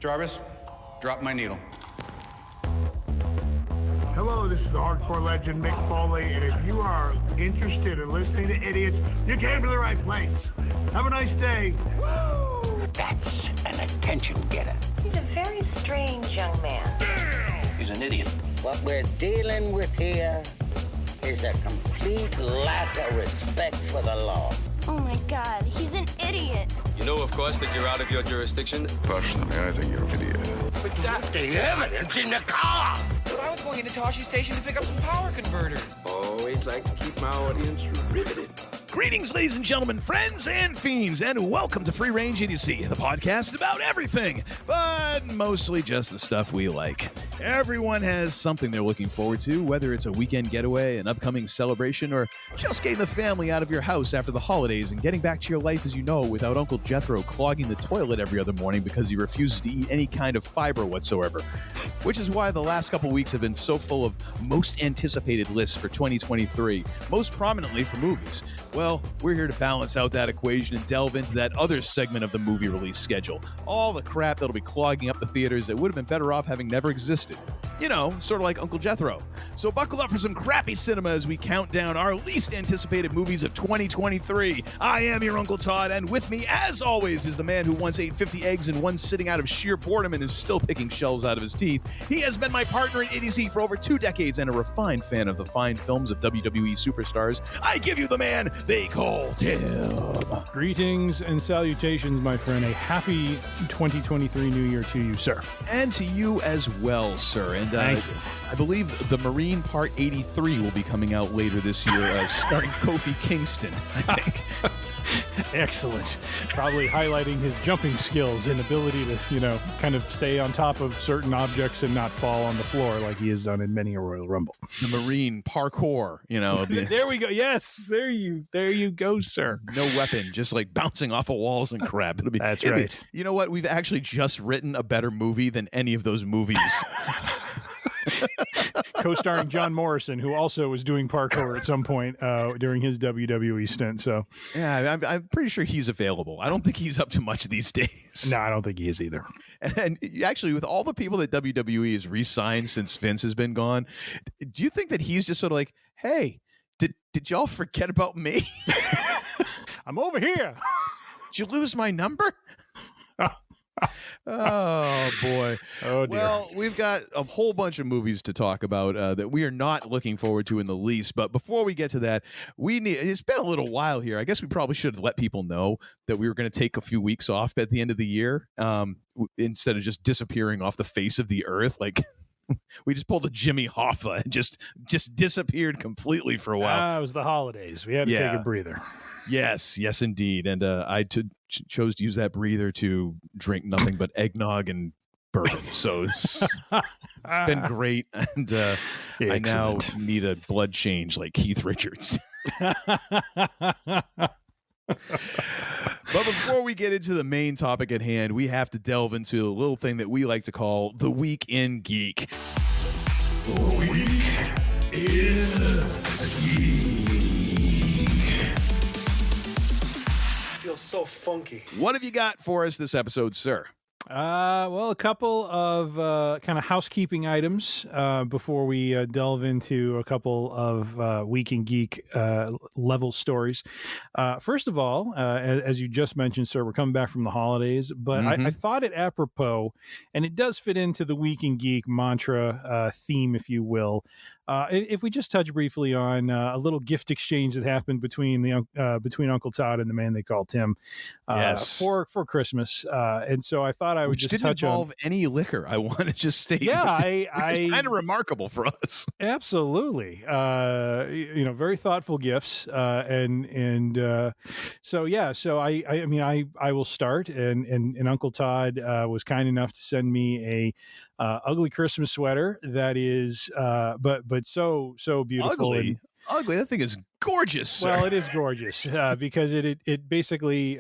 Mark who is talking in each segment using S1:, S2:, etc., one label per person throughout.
S1: Jarvis, drop my needle.
S2: Hello, this is the hardcore legend Mick Foley, and if you are interested in listening to idiots, you came to the right place. Have a nice day.
S3: Woo! That's an attention getter.
S4: He's a very strange young man.
S3: He's an idiot.
S5: What we're dealing with here is a complete lack of respect for the law.
S6: Oh my God, he's an idiot.
S7: You know, of course, that you're out of your jurisdiction.
S8: Personally, I think you're an idiot.
S3: But that's the evidence in the car.
S9: But I was going into Toshi Station to pick up some power converters.
S8: Always like to keep my audience riveted.
S10: Greetings, ladies and gentlemen, friends and fiends, and welcome to Free Range Idiocy, the podcast about everything, but mostly just the stuff we like. Everyone has something they're looking forward to, whether it's a weekend getaway, an upcoming celebration, or just getting the family out of your house after the holidays and getting back to your life as you know without Uncle Jethro clogging the toilet every other morning because he refuses to eat any kind of fiber whatsoever. Which is why the last couple weeks have been so full of most anticipated lists for 2023, most prominently for movies. Well, we're here to balance out that equation and delve into that other segment of the movie release schedule. All the crap that'll be clogging up the theaters that would have been better off having never existed. You know, sort of like Uncle Jethro. So buckle up for some crappy cinema as we count down our least anticipated movies of 2023. I am your Uncle Todd, and with me, as always, is the man who once ate 50 eggs in one sitting out of sheer boredom and is still picking shells out of his teeth. He has been my partner in idiocy for over 2 decades and a refined fan of the fine films of WWE superstars. I give you the man they call Tim.
S11: Greetings and salutations, my friend. A happy 2023 New Year to you, sir.
S10: And to you as well, sir. And
S11: Thank you.
S10: I believe The Marine Part 83 will be coming out later this year, starring Kofi Kingston, I think.
S11: Excellent. Probably highlighting his jumping skills and ability to, kind of stay on top of certain objects and not fall on the floor like he has done in many a Royal Rumble.
S10: The Marine parkour,
S11: There we go. Yes, there you go, sir.
S10: No weapon, just like bouncing off of walls and crap.
S11: That's right.
S10: You know what? We've actually just written a better movie than any of those movies.
S11: Co-starring John Morrison, who also was doing parkour at some point during his WWE stint. So,
S10: yeah, I'm pretty sure he's available. I don't think he's up to much these days.
S11: No, I don't think he is either.
S10: And actually, with all the people that WWE has re-signed since Vince has been gone, do you think that he's just sort of like, hey, did y'all forget about me?
S11: I'm over here.
S10: Did you lose my number? Oh boy.
S11: Oh dear.
S10: Well, we've got a whole bunch of movies to talk about that we are not looking forward to in the least. But before we get to that, it's been a little while here. I guess we probably should have let people know that we were going to take a few weeks off at the end of the year instead of just disappearing off the face of the earth. Like we just pulled a Jimmy Hoffa and just disappeared completely for a while.
S11: It was the holidays. We had to take a breather.
S10: Yes, yes, indeed. And I chose to use that breather to drink nothing but eggnog and bourbon. So it's been great. And I now need a blood change like Keith Richards. But before we get into the main topic at hand, we have to delve into a little thing that we like to call the Week in Geek.
S8: The Week in Geek.
S9: Feels so funky.
S10: What have you got for us this episode, sir?
S11: Well, a couple of kind of housekeeping items before we delve into a couple of Week in Geek level stories. First of all, as you just mentioned, sir, we're coming back from the holidays, but I thought it apropos, and it does fit into the Week in Geek mantra theme, if you will. If we just touch briefly on a little gift exchange that happened between Uncle Todd and the man they call Tim for Christmas, and so I thought I would just
S10: didn't
S11: touch
S10: involve
S11: on
S10: any liquor. I want to just state, it's kind of remarkable for us.
S11: Absolutely, very thoughtful gifts, so I will start, and Uncle Todd was kind enough to send me a ugly Christmas sweater that is, but so beautiful.
S10: Ugly. That thing is gorgeous, sir.
S11: Well, it is gorgeous because it basically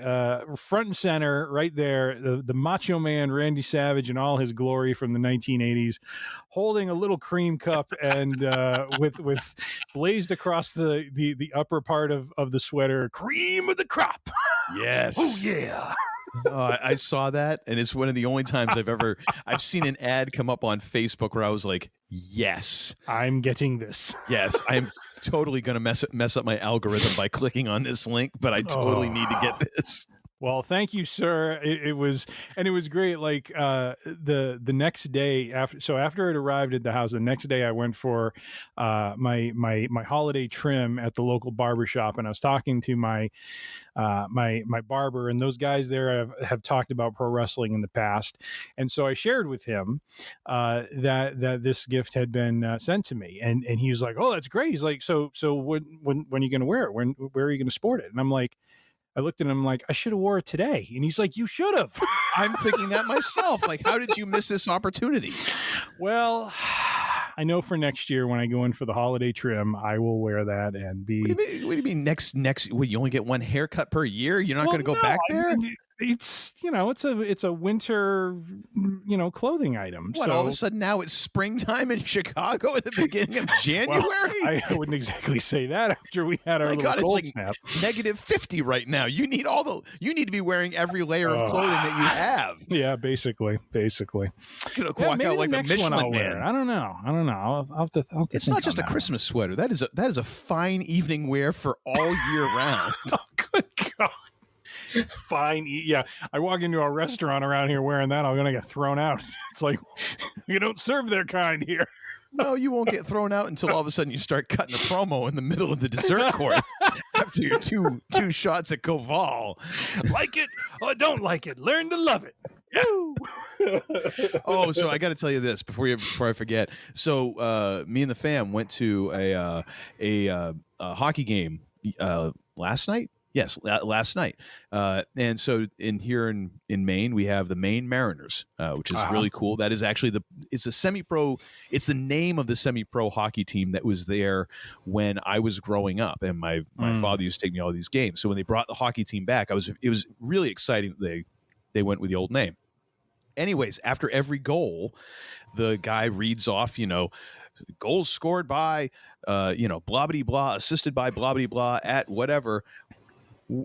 S11: front and center right there, the Macho Man Randy Savage in all his glory from the 1980s, holding a little cream cup and with blazed across the upper part of the sweater, cream of the crop.
S10: Yes.
S11: Oh yeah.
S10: I saw that, and it's one of the only times I've seen an ad come up on Facebook where I was like, yes,
S11: I'm getting this.
S10: yes, I'm totally going to mess up my algorithm by clicking on this link, but I totally need to get this.
S11: Well, thank you, sir. It was great. Like the next day after it arrived at the house, the next day I went for my holiday trim at the local barbershop, and I was talking to my barber, and those guys there have talked about pro wrestling in the past, and so I shared with him that this gift had been sent to me, and he was like, "Oh, that's great." He's like, "So when are you going to wear it? Where are you going to sport it?" And I'm like. I looked at him like, I should have wore it today. And he's like, you should have.
S10: I'm thinking that myself. Like, how did you miss this opportunity?
S11: Well, I know for next year when I go in for the holiday trim, I will wear that and be.
S10: What do you mean next? Would you only get one haircut per year? You're not going to go back there?
S11: I mean, it's a winter clothing item.
S10: What, all of a sudden now it's springtime in Chicago at the beginning of January?
S11: Well, I wouldn't exactly say that after we had our little cold snap.
S10: Negative 50 right now. You need to be wearing every layer of clothing that you have.
S11: Yeah, basically.
S10: You walk out like a Michelin man.
S11: I don't know. I'll have to
S10: it's not just a Christmas sweater. That is a fine evening wear for all year round.
S11: Oh, good God. Fine. Yeah. I walk into a restaurant around here wearing that, I'm going to get thrown out. It's like, you don't serve their kind here.
S10: No, you won't get thrown out until all of a sudden you start cutting a promo in the middle of the dessert course after your two shots at Koval.
S11: Like it or don't like it. Learn to love it.
S10: Oh, so I got to tell you this before I forget. So me and the fam went to a hockey game last night. Yes, last night. And so here in Maine, we have the Maine Mariners, which is really cool. That is actually it's a semi-pro. It's the name of the semi-pro hockey team that was there when I was growing up, and my father used to take me to all these games. So when they brought the hockey team back, it was really exciting that they went with the old name. Anyways, after every goal, the guy reads off, goals scored by, blah, blah, blah, assisted by blah, blah, blah at whatever.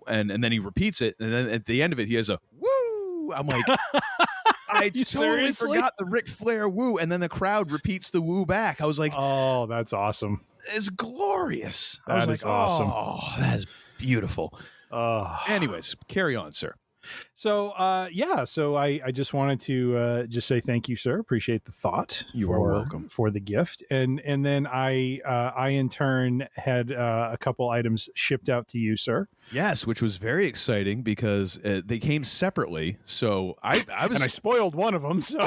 S10: And then he repeats it, and then at the end of it, he has a woo. I'm like, I totally forgot the Ric Flair woo, and then the crowd repeats the woo back. I was like,
S11: oh, that's awesome.
S10: It's glorious.
S11: That is awesome.
S10: Oh, that is beautiful. Anyways, carry on, sir.
S11: So, so I just wanted to just say thank you, sir. Appreciate the thought.
S10: You are welcome
S11: for the gift. And then I in turn had a couple items shipped out to you, sir.
S10: Yes, which was very exciting because they came separately. So I was,
S11: and I spoiled one of them. So,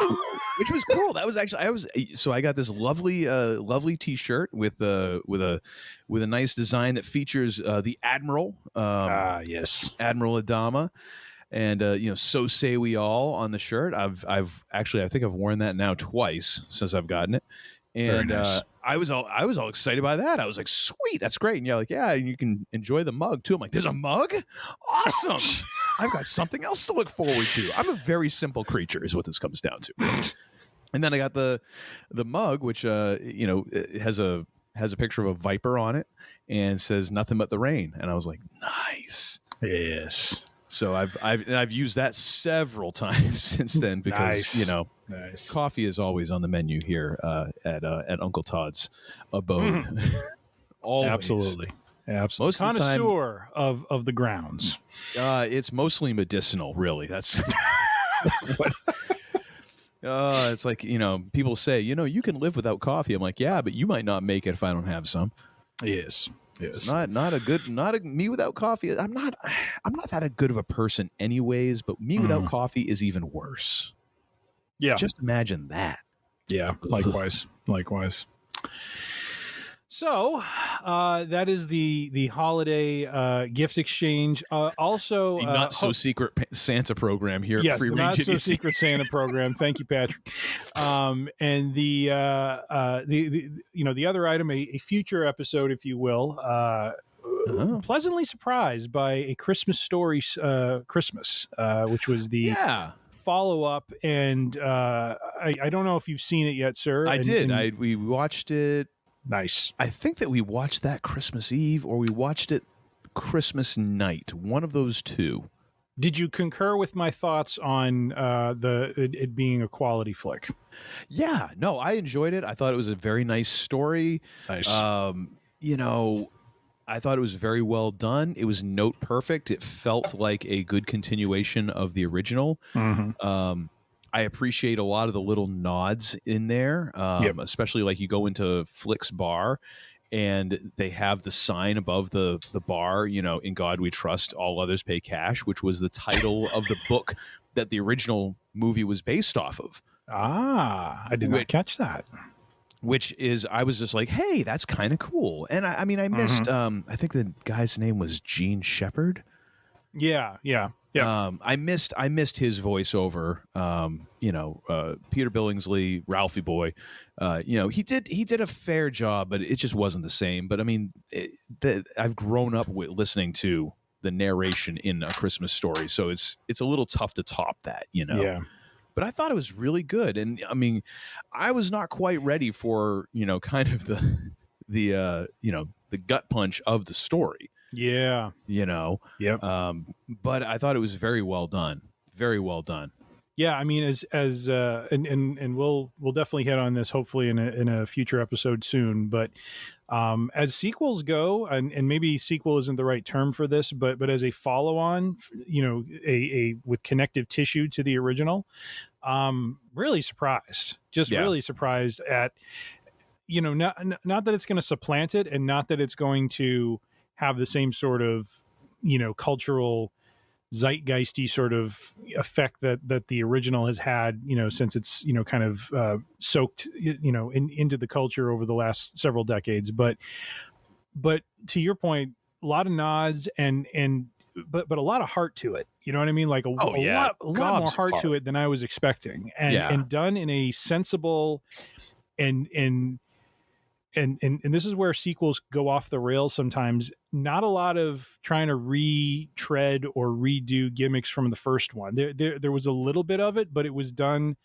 S10: which was cool. That was actually I got this lovely T-shirt with a nice design that features the Admiral.
S11: Yes,
S10: Admiral Adama. And so say we all on the shirt. I've actually I think I've worn that now twice since I've gotten it, and nice. I was all excited by that. I was like, sweet, that's great. And you're like, yeah, you can enjoy the mug too. I'm like, there's a mug, awesome. I've got something else to look forward to. I'm a very simple creature, is what this comes down to. And then I got the mug, which it has a picture of a viper on it and says nothing but the rain. And I was like, nice,
S11: yes.
S10: So I've used that several times since then because
S11: nice.
S10: Coffee is always on the menu here at Uncle Todd's abode. Always.
S11: Absolutely. Most connoisseur of the grounds.
S10: It's mostly medicinal, really. That's what. It's like people say you can live without coffee. I'm like, yeah, but you might not make it if I don't have some.
S11: Yes.
S10: It's not a me without coffee. I'm not that good of a person anyways, but me without coffee is even worse.
S11: Yeah.
S10: Just imagine that.
S11: Yeah. Likewise. So that is the holiday gift exchange. Also,
S10: the not so secret Santa program here.
S11: Yes,
S10: Free
S11: the not so secret Santa program. Thank you, Patrick. And the other item, a future episode, if you will. Pleasantly surprised by a Christmas story, Christmas, which was the follow up. And I don't know if you've seen it yet, sir.
S10: I did. We watched it.
S11: Nice.
S10: I think that we watched that Christmas Eve or we watched it Christmas night. One of those two.
S11: Did you concur with my thoughts on it being a quality flick?
S10: Yeah, no, I enjoyed it. I thought it was a very nice story.
S11: Nice.
S10: You know, I thought it was very well done. It was note perfect. It felt like a good continuation of the original.
S11: Mm-hmm.
S10: I appreciate a lot of the little nods in there, especially like you go into Flick's bar and they have the sign above the bar, you know, "In God We Trust, All Others Pay Cash," which was the title of the book that the original movie was based off of.
S11: Ah, I did not catch that.
S10: Which is, I was just like, hey, that's kind of cool. And I mean, I missed, I think the guy's name was Gene Shepard.
S11: Yeah.
S10: I missed his voiceover. Peter Billingsley, Ralphie Boy. He did a fair job, but it just wasn't the same. But I mean, I've grown up with listening to the narration in A Christmas Story, so it's a little tough to top that, you know.
S11: Yeah.
S10: But I thought it was really good, and I mean, I was not quite ready for kind of the gut punch of the story.
S11: Yeah. Yep.
S10: But I thought it was very well done. Very well done.
S11: Yeah, I mean, and we'll definitely hit on this hopefully in a future episode soon. But as sequels go, and maybe sequel isn't the right term for this, but as a follow-on, a with connective tissue to the original, really surprised. Really surprised at, not that it's going to supplant it, and not that it's going to have the same sort of, cultural zeitgeisty sort of effect that the original has had, since it's, kind of soaked, into the culture over the last several decades. But to your point, a lot of nods but a lot of heart to it. You know what I mean? Like a lot more heart to it than I was expecting, and done in a sensible and this is where sequels go off the rails sometimes. Not a lot of trying to retread or redo gimmicks from the first one. There was a little bit of it, but it was done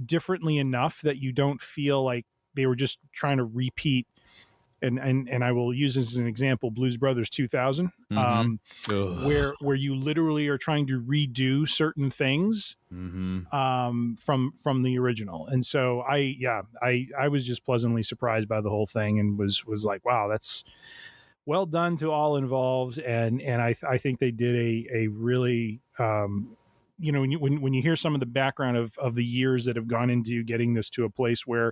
S11: differently enough that you don't feel like they were just trying to repeat. And I will use this as an example, Blues Brothers 2000, where you literally are trying to redo certain things from the original. And so I was just pleasantly surprised by the whole thing, and was like, wow, that's well done to all involved. And I think they did a really, when you hear some of the background of the years that have gone into getting this to a place where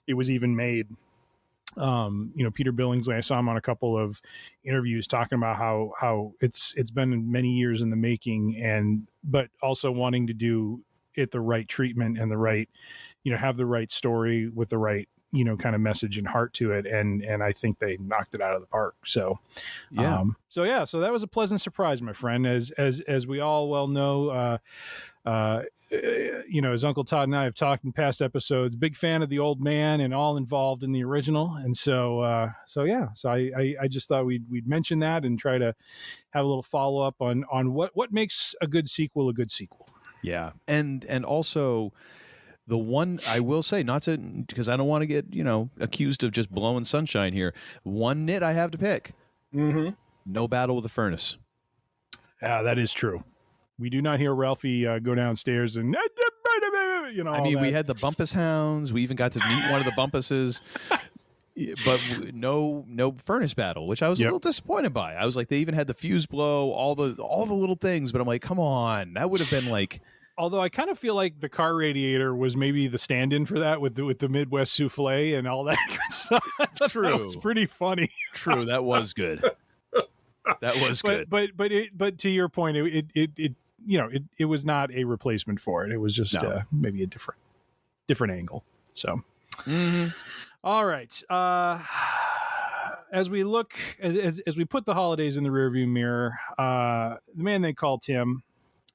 S11: it was even made. Peter Billingsley, I saw him on a couple of interviews talking about how it's been many years in the making, but also wanting to do it the right treatment and the right, have the right story with the right, kind of message and heart to it. And I think they knocked it out of the park. So, so that was a pleasant surprise, my friend, as we all well know, as Uncle Todd and I have talked in past episodes, big fan of the old man and all involved in the original. And so I just thought we'd mention that and try to have a little follow up on what makes a good sequel a good sequel.
S10: Yeah. And also the one I will say, not to, because I don't want to get, accused of just blowing sunshine here. One nit I have to pick. No Battle with the Furnace.
S11: Yeah, that is true. We do not hear Ralphie go downstairs and,
S10: I mean, we had the Bumpus Hounds. We even got to meet one of the Bumpuses, but no furnace battle, which I was a little disappointed by. I was like, they even had the fuse blow, all the little things, but I'm like, come on, that would have been like.
S11: Although I kind of feel like the car radiator was maybe the stand-in for that with the Midwest souffle and all that good stuff.
S10: True,
S11: that was pretty funny.
S10: True, that was good. That was good.
S11: But to your point, it was not a replacement for it. It was just maybe a different angle. So, all right. As we look, as we put the holidays in the rearview mirror, the man they call Tim,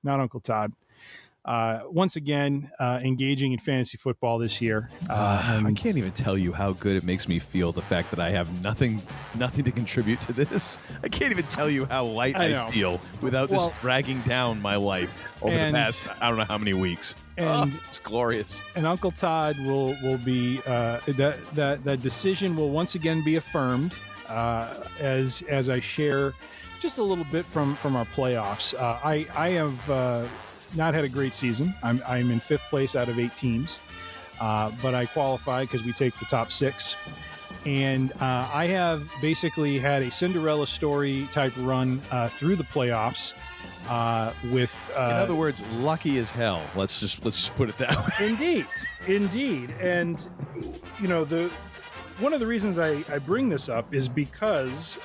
S11: not Uncle Todd, once again engaging in fantasy football this year.
S10: I can't even tell you how good it makes me feel, the fact that I have nothing to contribute to this. I can't even tell you how light I feel without this dragging down my life over the past I don't know how many weeks. And it's glorious.
S11: And Uncle Todd will be that decision will once again be affirmed as I share just a little bit from our playoffs. I have not had a great season. I'm in 5th place out of 8 teams, but I qualify because we take the top 6. And I have basically had a Cinderella story type run through the playoffs. With
S10: in other words, lucky as hell. Let's just put it that
S11: way. Indeed. And you know, one of the reasons I bring this up is because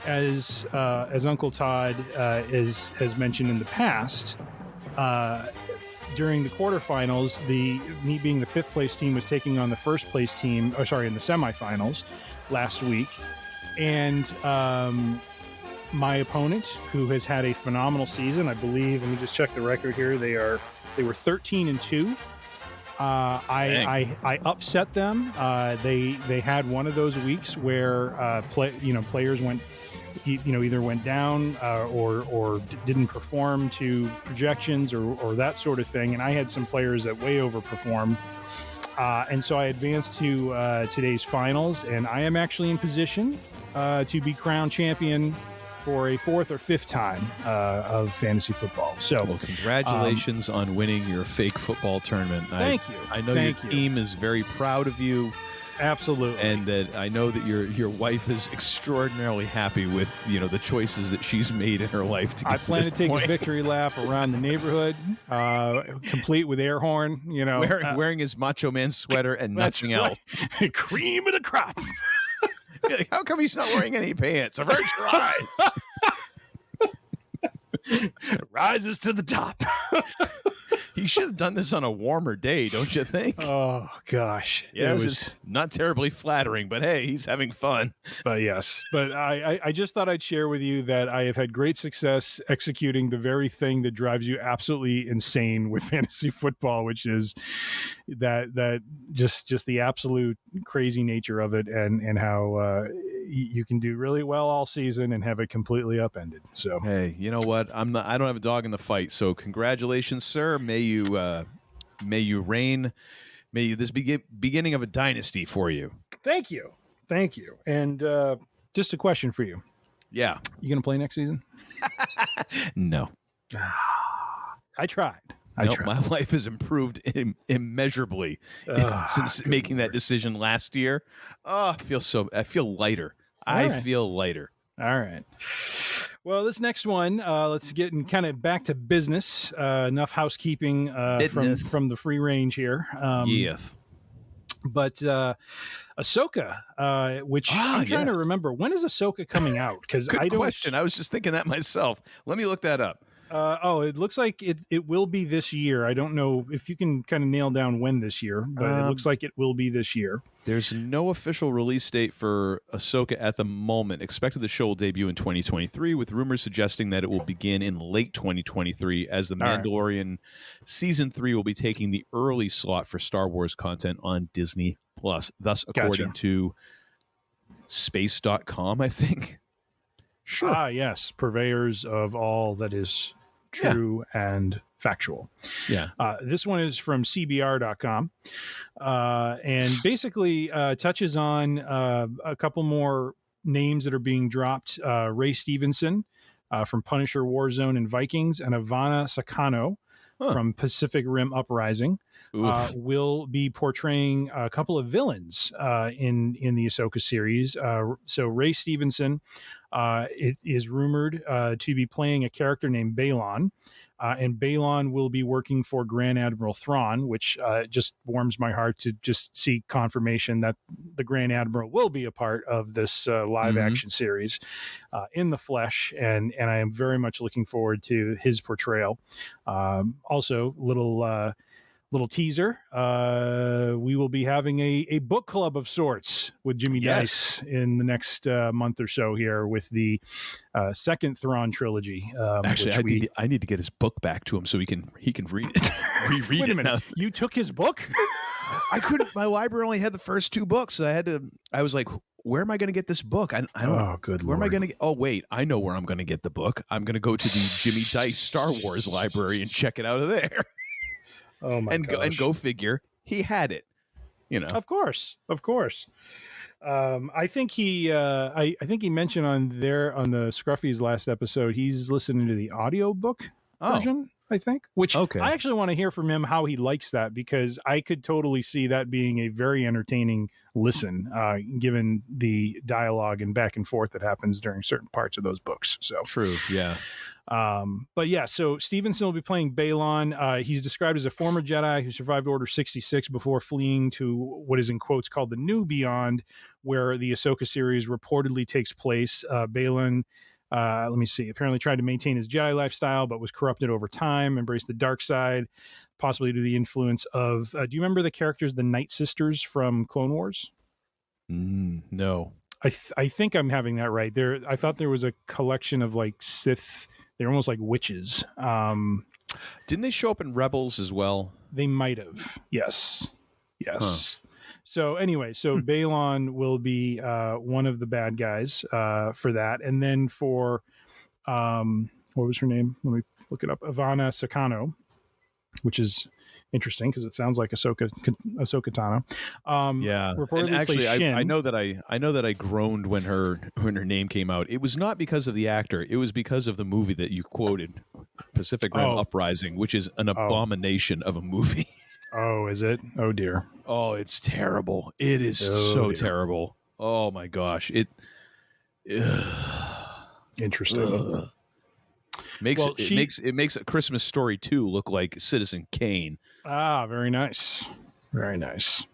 S11: as Uncle Todd has mentioned in the past, during the quarterfinals, me being the 5th place team was taking on the 1st place team, in the semifinals last week. And my opponent, who has had a phenomenal season, I believe, let me just check the record here. They were 13-2. I upset them. They had one of those weeks where players went, either went down or didn't perform to projections or that sort of thing. And I had some players that way overperformed. And so I advanced to today's finals, and I am actually in position to be crowned champion for a 4th or 5th time of fantasy football. So,
S10: well, congratulations on winning your fake football tournament.
S11: Thank you.
S10: I know your team is very proud of you.
S11: Absolutely.
S10: And that I know that your wife is extraordinarily happy with the choices that she's made in her life. I
S11: plan to take a victory lap around the neighborhood, complete with air horn.
S10: Wearing his Macho Man sweater and nothing else.
S11: Cream of the crop.
S10: Like, how come he's not wearing any pants? Avert your eyes.
S11: Rises to the top.
S10: He should have done this on a warmer day, don't you think?
S11: Oh, gosh.
S10: Yeah, it was not terribly flattering, but hey, he's having fun.
S11: But yes. But I just thought I'd share with you that I have had great success executing the very thing that drives you absolutely insane with fantasy football, which is that just the absolute crazy nature of it and how you can do really well all season and have it completely upended. So
S10: hey, you know what? I don't have a dog in the fight. So congratulations, sir. May you reign. May this be beginning of a dynasty for you.
S11: Thank you. And just a question for you.
S10: Yeah,
S11: you gonna play next season?
S10: No.
S11: I tried.
S10: My life has improved immeasurably since making that decision last year. Oh, I feel lighter. I feel lighter.
S11: All right. Well, this next one, let's get kind of back to business. Enough housekeeping from the free range here. But Ahsoka, which I'm trying to remember, when is Ahsoka coming out? Because
S10: Good question. I was just thinking that myself. Let me look that up.
S11: It looks like it will be this year. I don't know if you can kind of nail down when this year, but it looks like it will be this year.
S10: There's no official release date for Ahsoka at the moment. Expected the show will debut in 2023, with rumors suggesting that it will begin in late 2023, as The Mandalorian Season 3 will be taking the early slot for Star Wars content on Disney+. Thus, according to space.com, I think. Sure.
S11: Yes. Purveyors of all that is true and factual.
S10: Yeah.
S11: This one is from CBR.com and basically touches on a couple more names that are being dropped. Ray Stevenson from Punisher, Warzone, and Vikings, and Ivana Sakano from Pacific Rim Uprising will be portraying a couple of villains in the Ahsoka series. So Ray Stevenson it is rumored to be playing a character named Balon. And Balon will be working for Grand Admiral Thrawn, which just warms my heart to just see confirmation that the Grand Admiral will be a part of this live action series in the flesh. And I am very much looking forward to his portrayal. Also, little teaser. We will be having a book club of sorts with Jimmy Dice in the next month or so here with the second Thrawn trilogy.
S10: Actually, I need to get his book back to him so he can read it. Reread
S11: Wait a minute.
S10: Now.
S11: You took his book?
S10: I couldn't. My library only had the first 2 books. So I was like, where am I going to get this book? I don't.
S11: Oh, good
S10: Where
S11: Lord.
S10: am I going to get? Oh, wait. I know where I'm going to get the book. I'm going to go to the Jimmy Dice Star Wars library and check it out of there.
S11: Oh my gosh.
S10: And go figure, he had it.
S11: Of course. I think he I think he mentioned on the Scruffy's last episode he's listening to the audiobook version, I think, which I actually want to hear from him how he likes that, because I could totally see that being a very entertaining listen, given the dialogue and back and forth that happens during certain parts of those books. So
S10: true, yeah.
S11: But yeah, so Stevenson will be playing Balon. He's described as a former Jedi who survived Order 66 before fleeing to what is in quotes called the New Beyond, where the Ahsoka series reportedly takes place. Balon, let me see, apparently tried to maintain his Jedi lifestyle, but was corrupted over time, embraced the dark side, possibly due to the influence of, do you remember the characters, the Night Sisters from Clone Wars?
S10: No.
S11: I think I'm having that right. I thought there was a collection of like Sith. They're almost like witches.
S10: Didn't they show up in Rebels as well?
S11: They might have. Yes. So anyway, Balon will be one of the bad guys for that. And then for, what was her name? Let me look it up. Ivana Sakano, which is interesting because it sounds like Ahsoka Tano.
S10: And actually, I know that I groaned when her name came out. It was not because of the actor. It was because of the movie that you quoted, Pacific Rim Uprising, which is an abomination of a movie.
S11: Oh, is it? Oh dear.
S10: Oh, it's terrible. It is so terrible. Oh my gosh.
S11: Interesting.
S10: It makes A Christmas Story 2 look like Citizen Kane.
S11: Ah, very nice. Very nice.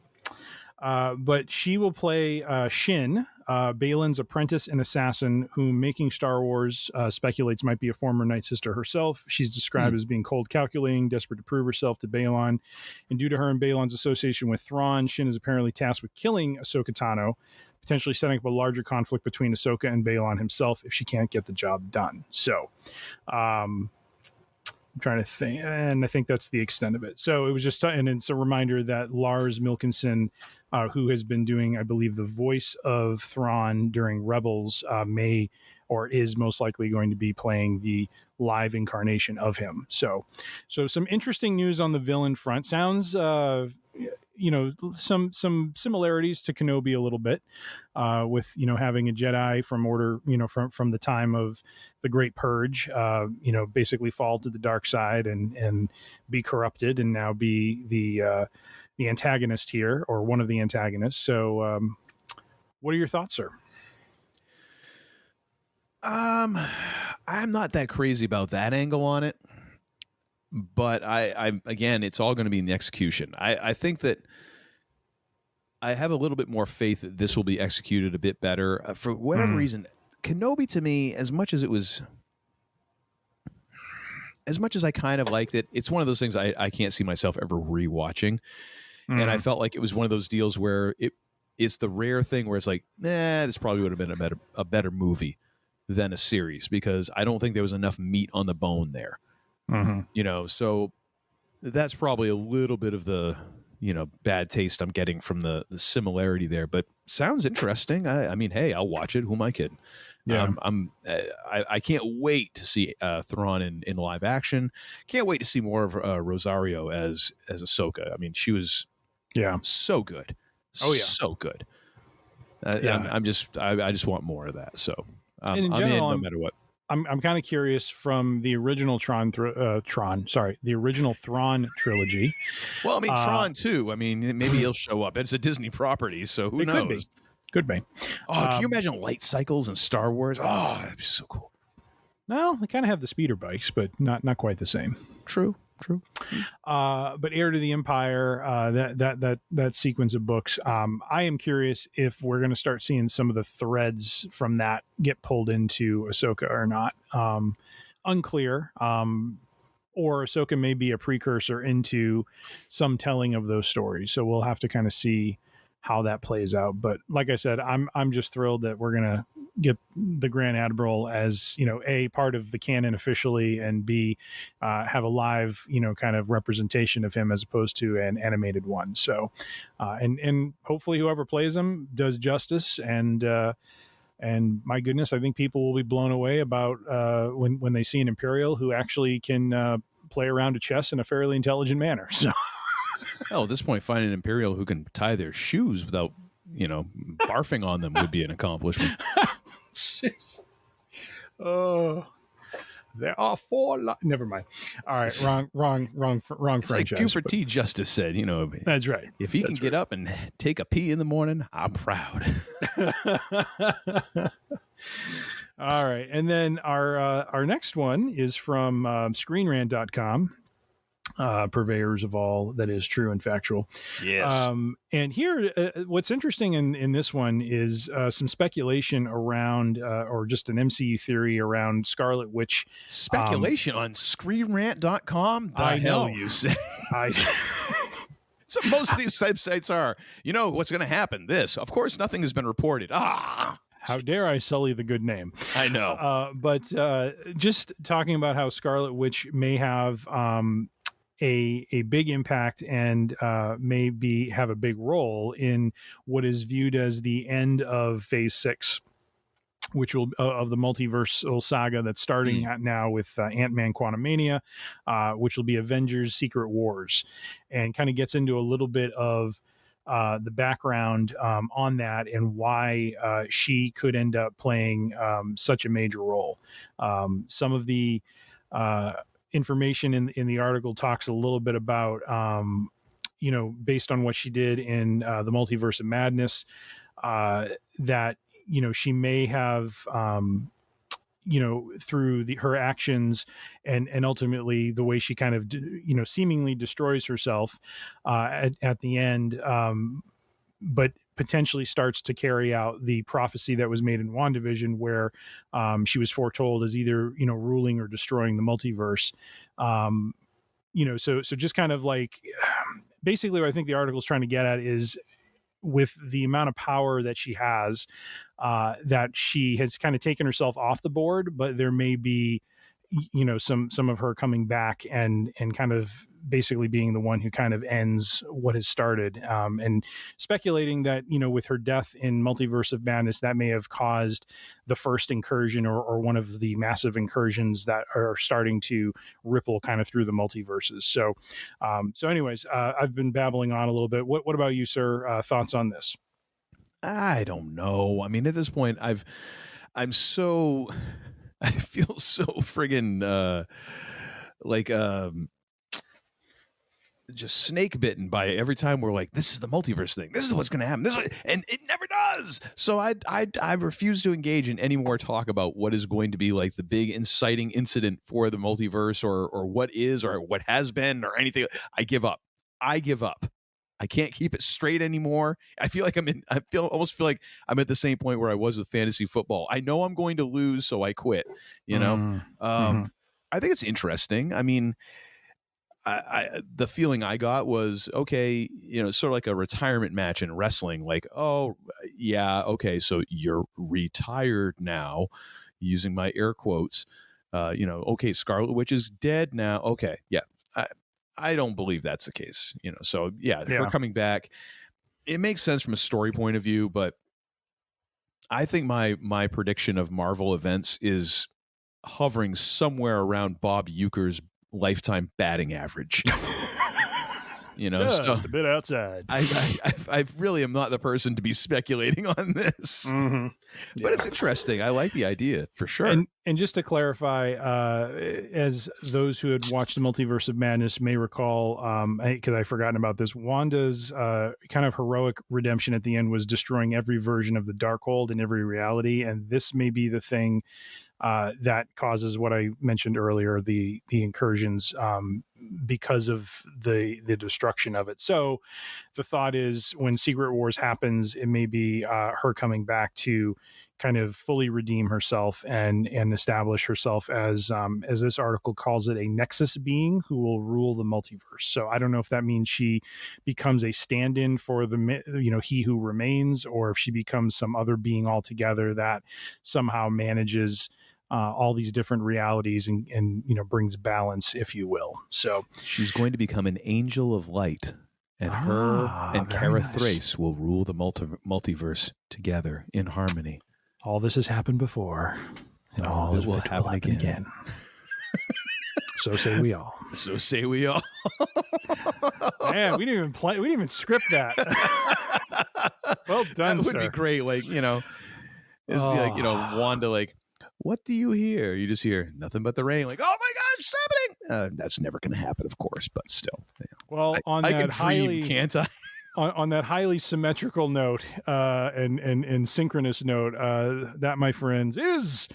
S11: But she will play Shin, Balin's apprentice and assassin, whom Making Star Wars speculates might be a former Night Sister herself. She's described as being cold, calculating, desperate to prove herself to Balon. And due to her and Balon's association with Thrawn, Shin is apparently tasked with killing Ahsoka Tano, potentially setting up a larger conflict between Ahsoka and Balon himself if she can't get the job done. So, I'm trying to think, and I think that's the extent of it. So it was just, and it's a reminder that Lars Milkinson, who has been doing, I believe, the voice of Thrawn during Rebels, may or is most likely going to be playing the live incarnation of him. So some interesting news on the villain front. Sounds, some similarities to Kenobi a little bit, with, having a Jedi from Order, from the time of the Great Purge, basically fall to the dark side and be corrupted and now be the antagonist here, or one of the antagonists. So, what are your thoughts, sir?
S10: I'm not that crazy about that angle on it, but I again, it's all going to be in the execution. I think that I have a little bit more faith that this will be executed a bit better. For whatever reason, Kenobi, to me, as much as I kind of liked it, it's one of those things I can't see myself ever rewatching. And I felt like it was one of those deals where it's the rare thing where it's like, this probably would have been a better movie than a series, because I don't think there was enough meat on the bone there. So that's probably a little bit of the bad taste I'm getting from the similarity there, but sounds interesting. I mean, hey, I'll watch it. Who am I kidding? Yeah, I can't wait to see Thrawn in live action. Can't wait to see more of Rosario as Ahsoka. I mean, she was so good. Oh yeah, so good. I just want more of that. So
S11: and in general, I'm in no matter what. I'm kind of curious from the original the original Thrawn trilogy.
S10: Well, I mean, Tron too. I mean, maybe he'll show up. It's a Disney property, so who knows?
S11: Could be.
S10: Oh, can you imagine light cycles in Star Wars? Oh, that'd be so cool.
S11: Well, they kind of have the speeder bikes, but not quite the same.
S10: True.
S11: But Heir to the Empire, that sequence of books, I am curious if we're going to start seeing some of the threads from that get pulled into Ahsoka or not. Unclear. Or Ahsoka may be a precursor into some telling of those stories. So we'll have to kind of see how that plays out. But like I said, I'm just thrilled that we're going to get the Grand Admiral as, A, part of the canon officially, and B, have a live, kind of representation of him as opposed to an animated one. So, and hopefully whoever plays him does justice. And my goodness, I think people will be blown away about when they see an Imperial who actually can play around a chess in a fairly intelligent manner. So
S10: Well, at this point, finding an Imperial who can tie their shoes without, barfing on them would be an accomplishment.
S11: Jeez. Oh, there are 4. Never mind. All right, wrong
S10: It's
S11: franchise.
S10: like Buford T. Justice said,
S11: That's right.
S10: If he can get up and take a pee in the morning, I'm proud.
S11: All right, and then our next one is from ScreenRant.com. Purveyors of all that is true and factual.
S10: Yes.
S11: And here, what's interesting in this one is some speculation around, or just an MCU theory around Scarlet Witch.
S10: Speculation on ScreenRant.com? The hell you say? So most of these sites are, what's going to happen? This. Of course, nothing has been reported.
S11: How dare I sully the good name?
S10: I know.
S11: But just talking about how Scarlet Witch may have a big impact and maybe have a big role in what is viewed as the end of Phase 6, which will of the multiversal saga that's starting now with Ant-Man Quantumania, which will be Avengers Secret Wars, and kind of gets into a little bit of the background on that and why she could end up playing such a major role. Some of the information in the article talks a little bit about, based on what she did in the Multiverse of Madness, that, she may have, through her actions and ultimately the way she kind of, seemingly destroys herself at the end, but potentially starts to carry out the prophecy that was made in WandaVision, where she was foretold as either, ruling or destroying the multiverse. So just kind of like, basically what I think the article is trying to get at is, with the amount of power that she has, that she has kind of taken herself off the board, but there may be, some of her coming back and kind of basically being the one who kind of ends what has started, and speculating that, with her death in Multiverse of Madness, that may have caused the first incursion or one of the massive incursions that are starting to ripple kind of through the multiverses. So anyways, I've been babbling on a little bit. What about you, sir? Thoughts on this?
S10: I don't know. I mean, at this point, I feel so friggin' just snake bitten by every time we're like, this is the multiverse thing. This is what's going to happen. And it never does. So I refuse to engage in any more talk about what is going to be like the big inciting incident for the multiverse or what is or what has been or anything. I give up. I can't keep it straight anymore. I feel like almost feel like I'm at the same point where I was with fantasy football. I know I'm going to lose, so I quit, I think it's interesting. I mean, the feeling I got was, okay, sort of like a retirement match in wrestling. Like, oh yeah, okay, so you're retired now, using my air quotes. Okay, Scarlet Witch is dead now. Okay, yeah. I don't believe that's the case, so yeah, her coming back, it makes sense from a story point of view, but I think my prediction of Marvel events is hovering somewhere around Bob Uecker's lifetime batting average.
S11: Just a bit outside.
S10: I really am not the person to be speculating on this, but it's interesting. I like the idea for sure.
S11: And just to clarify, as those who had watched the Multiverse of Madness may recall, because I've forgotten about this, Wanda's kind of heroic redemption at the end was destroying every version of the Darkhold in every reality, and this may be the thing that causes what I mentioned earlier, the incursions, because of the destruction of it. So the thought is, when Secret Wars happens, it may be her coming back to kind of fully redeem herself and establish herself as this article calls it, a nexus being who will rule the multiverse. So I don't know if that means she becomes a stand-in for the he who remains, or if she becomes some other being altogether that somehow manages all these different realities and brings balance, if you will. So
S10: she's going to become an angel of light, and her and Kara Thrace will rule the multiverse together in harmony.
S11: All this has happened before, and all it will happen again. So say we all.
S10: So say we all.
S11: Man, we didn't even script that. Well done,
S10: That would
S11: sir.
S10: be great. Like, you know, it'd be like, you know, Wanda, like, what do you hear? You just hear nothing but the rain. Like, oh my God, it's happening. That's never going to happen, of course, but still. You know,
S11: Well, on
S10: I
S11: that
S10: can dream, can't I?
S11: on that highly symmetrical note and synchronous note, that, my friends, is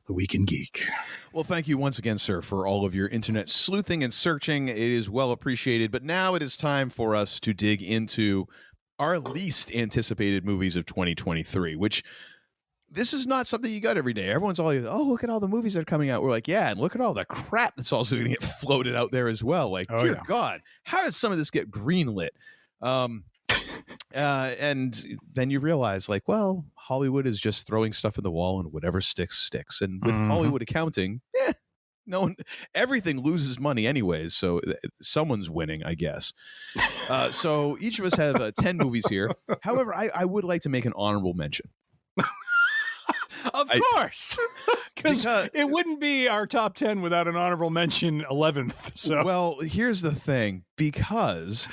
S11: the Week in Geek.
S10: Well, thank you once again, sir, for all of your internet sleuthing and searching. It is well appreciated. But now it is time for us to dig into our least anticipated movies of 2023, which this is not something you got every day. Everyone's always, oh, look at all the movies that are coming out. We're like, yeah, and look at all the crap that's also going to get floated out there as well. Like, dear God, how did some of this get greenlit? And then you realize, like, well, Hollywood is just throwing stuff in the wall, and whatever sticks, sticks. And with Hollywood accounting, no one, everything loses money anyways, so someone's winning, I guess. So each of us have 10 movies here. However, I would like to make an honorable mention.
S11: Of course, because it wouldn't be our top 10 without an honorable mention 11th. So,
S10: well, here's the thing, because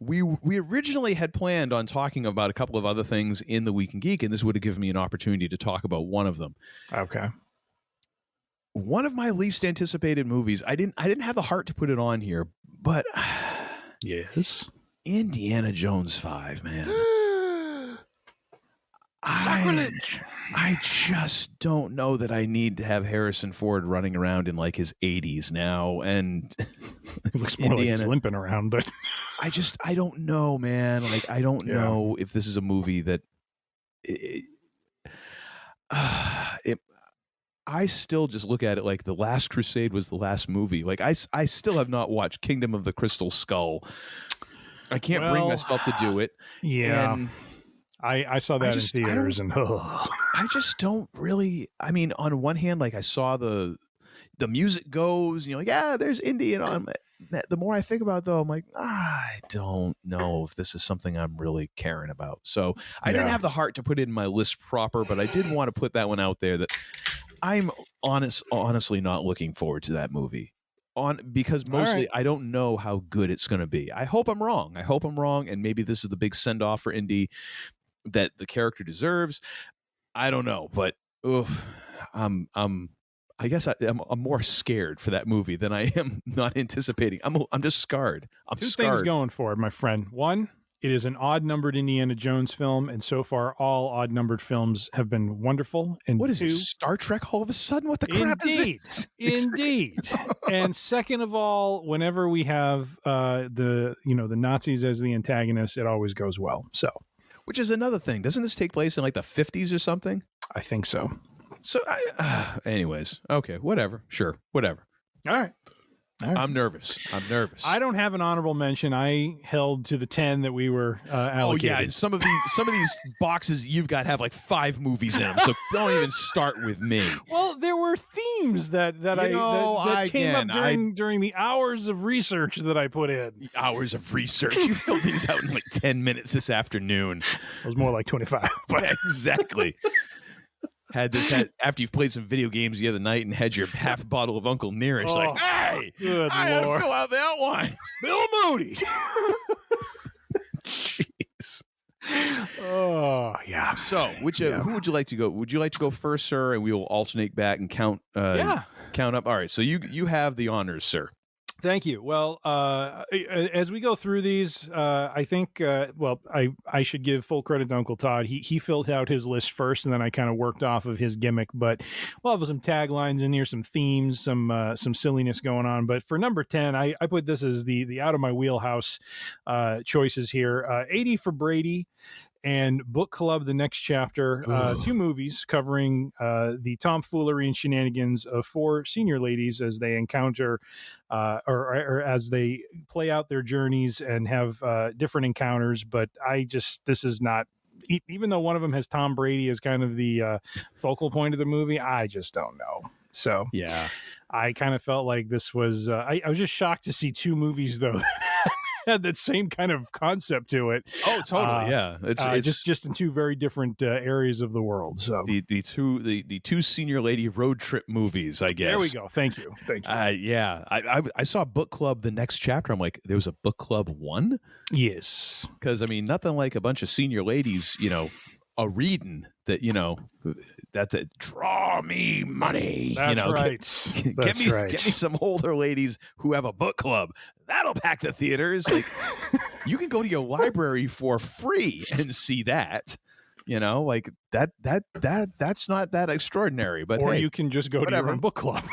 S10: we originally had planned on talking about a couple of other things in the Week in Geek, and this would have given me an opportunity to talk about one of them.
S11: Okay.
S10: One of my least anticipated movies, I didn't have the heart to put it on here, but
S11: yes,
S10: Indiana Jones 5, man.
S11: Sacrilege.
S10: I just don't know that I need to have Harrison Ford running around in like his 80s now, and
S11: it looks more like he's limping around, but
S10: I don't know, man. Like, I don't know if this is a movie that I still just look at it like The Last Crusade was the last movie. Like, I still have not watched Kingdom of the Crystal Skull. I can't bring myself to do it.
S11: Yeah. And I saw that in theaters, and
S10: I just don't really. I mean, on one hand, like, I saw the music goes, and you're like, yeah, there's Indian on. The more I think about it, though, I'm like, I don't know if this is something I'm really caring about. So I didn't have the heart to put it in my list proper, but I did want to put that one out there that I'm honestly not looking forward to that movie. Because mostly I don't know how good it's going to be. I hope I'm wrong. And maybe this is the big send off for Indy that the character deserves. I don't know, but I guess I'm more scared for that movie than I am not anticipating. I'm just scarred.
S11: Two things going for it, my friend. One, it is an odd-numbered Indiana Jones film, and so far all odd-numbered films have been wonderful. And
S10: what is it, Star Trek all of a sudden? What the crap is this?
S11: Indeed. And second of all, whenever we have the Nazis as the antagonists, it always goes well. So,
S10: which is another thing. Doesn't this take place in like the 50s or something?
S11: I think so.
S10: So, anyways, okay, whatever. Sure, whatever.
S11: All right.
S10: I'm nervous.
S11: I don't have an honorable mention. I held to the 10 that we were allocated.
S10: Oh yeah, some of these boxes you've got have like 5 movies in them, so don't even start with me.
S11: Well, there were themes that came up during the hours of research that I put in.
S10: Hours of research. You filled these out in like 10 minutes this afternoon.
S11: It was more like 25. But
S10: exactly. After you've played some video games the other night and had your half bottle of Uncle Nearish, like, hey, I gotta fill out that wine.
S11: Bill Moody.
S10: Jeez.
S11: Oh yeah.
S10: So, who would you like to go? Would you like to go first, sir? And we will alternate back and count up. All right. So you have the honors, sir.
S11: Thank you. Well, as we go through these, I think, I should give full credit to Uncle Todd. He filled out his list first, and then I kind of worked off of his gimmick. But we'll have some taglines in here, some themes, some silliness going on. But for number 10, I put this as the out of my wheelhouse choices here. 80 for Brady and Book Club, The Next Chapter, 2 movies covering the tomfoolery and shenanigans of 4 senior ladies as they encounter or as they play out their journeys and have different encounters. But this is not, even though one of them has Tom Brady as kind of the focal point of the movie, I just don't know. So yeah, I kind of felt like this was, I was just shocked to see 2 movies though had that same kind of concept to it.
S10: Oh, totally. Yeah, it's
S11: just in two very different areas of the world. So
S10: the two senior lady road trip movies, I guess.
S11: There we go. Thank you.
S10: Yeah, I saw Book Club, the next chapter. I'm like, there was a Book Club 1?
S11: Yes,
S10: because I mean, nothing like a bunch of senior ladies, a reading that that draw me money.
S11: That's right.
S10: Get me some older ladies who have a book club. That'll pack the theaters. Like, you can go to your library for free and see that. Like that's not that extraordinary. But
S11: or
S10: hey,
S11: you can just go to your own book club.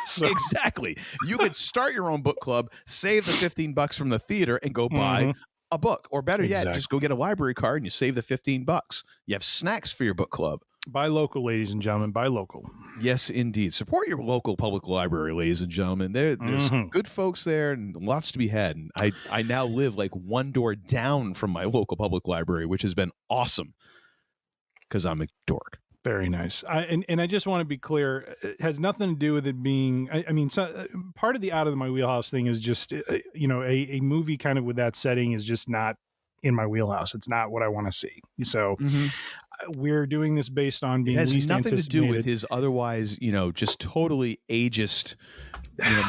S11: So.
S10: Exactly. You could start your own book club, save the $15 from the theater, and go buy a book. Or better yet, just go get a library card and you save the $15. You have snacks for your book club.
S11: Buy local, ladies and gentlemen. Buy local.
S10: Yes, indeed. Support your local public library, ladies and gentlemen. There's good folks there and lots to be had. And I now live like one door down from my local public library, which has been awesome because I'm a dork.
S11: Very nice. And I just want to be clear, it has nothing to do with it being, I mean, part of the out of my wheelhouse thing is just, a movie kind of with that setting is just not in my wheelhouse. It's not what I want to see. So we're doing this based on being least anticipated. It has nothing to do with
S10: his otherwise, just totally ageist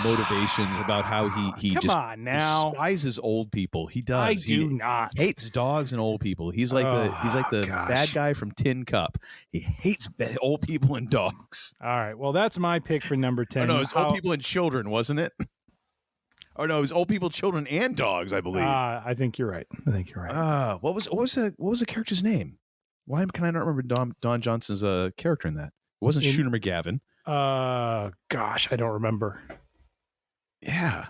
S10: motivations about how he
S11: Come
S10: just
S11: on now.
S10: despises old people. He does.
S11: I do not.
S10: Hates dogs and old people. He's like the bad guy from Tin Cup. He hates old people and dogs.
S11: All right. Well, that's my pick for number 10.
S10: Oh, no, it's old people and children, wasn't it? Oh no, it was old people, children, and dogs, I believe.
S11: I think you're right.
S10: What was the character's name? Why can I not remember Don Johnson's character in that? It wasn't Shooter McGavin.
S11: Gosh, I don't remember.
S10: Yeah.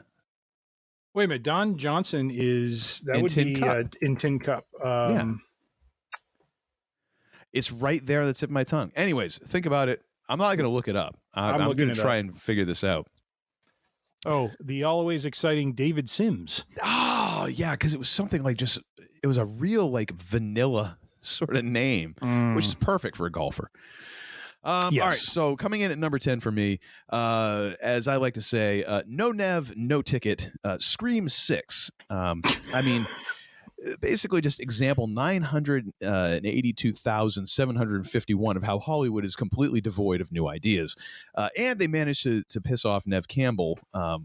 S11: Wait a minute. Don Johnson would be in Tin Cup.
S10: Yeah. It's right there on the tip of my tongue. Anyways, think about it. I'm not going to look it up. I'm going to try and figure this out.
S11: Oh, the always exciting David Sims.
S10: Oh, yeah, because it was something like it was a real like vanilla sort of name, which is perfect for a golfer.
S11: Yes.
S10: All right, so coming in at number 10 for me, as I like to say, no Nev, no ticket, Scream 6. I mean, basically just example 982,751 of how Hollywood is completely devoid of new ideas. And they managed to piss off Nev Campbell,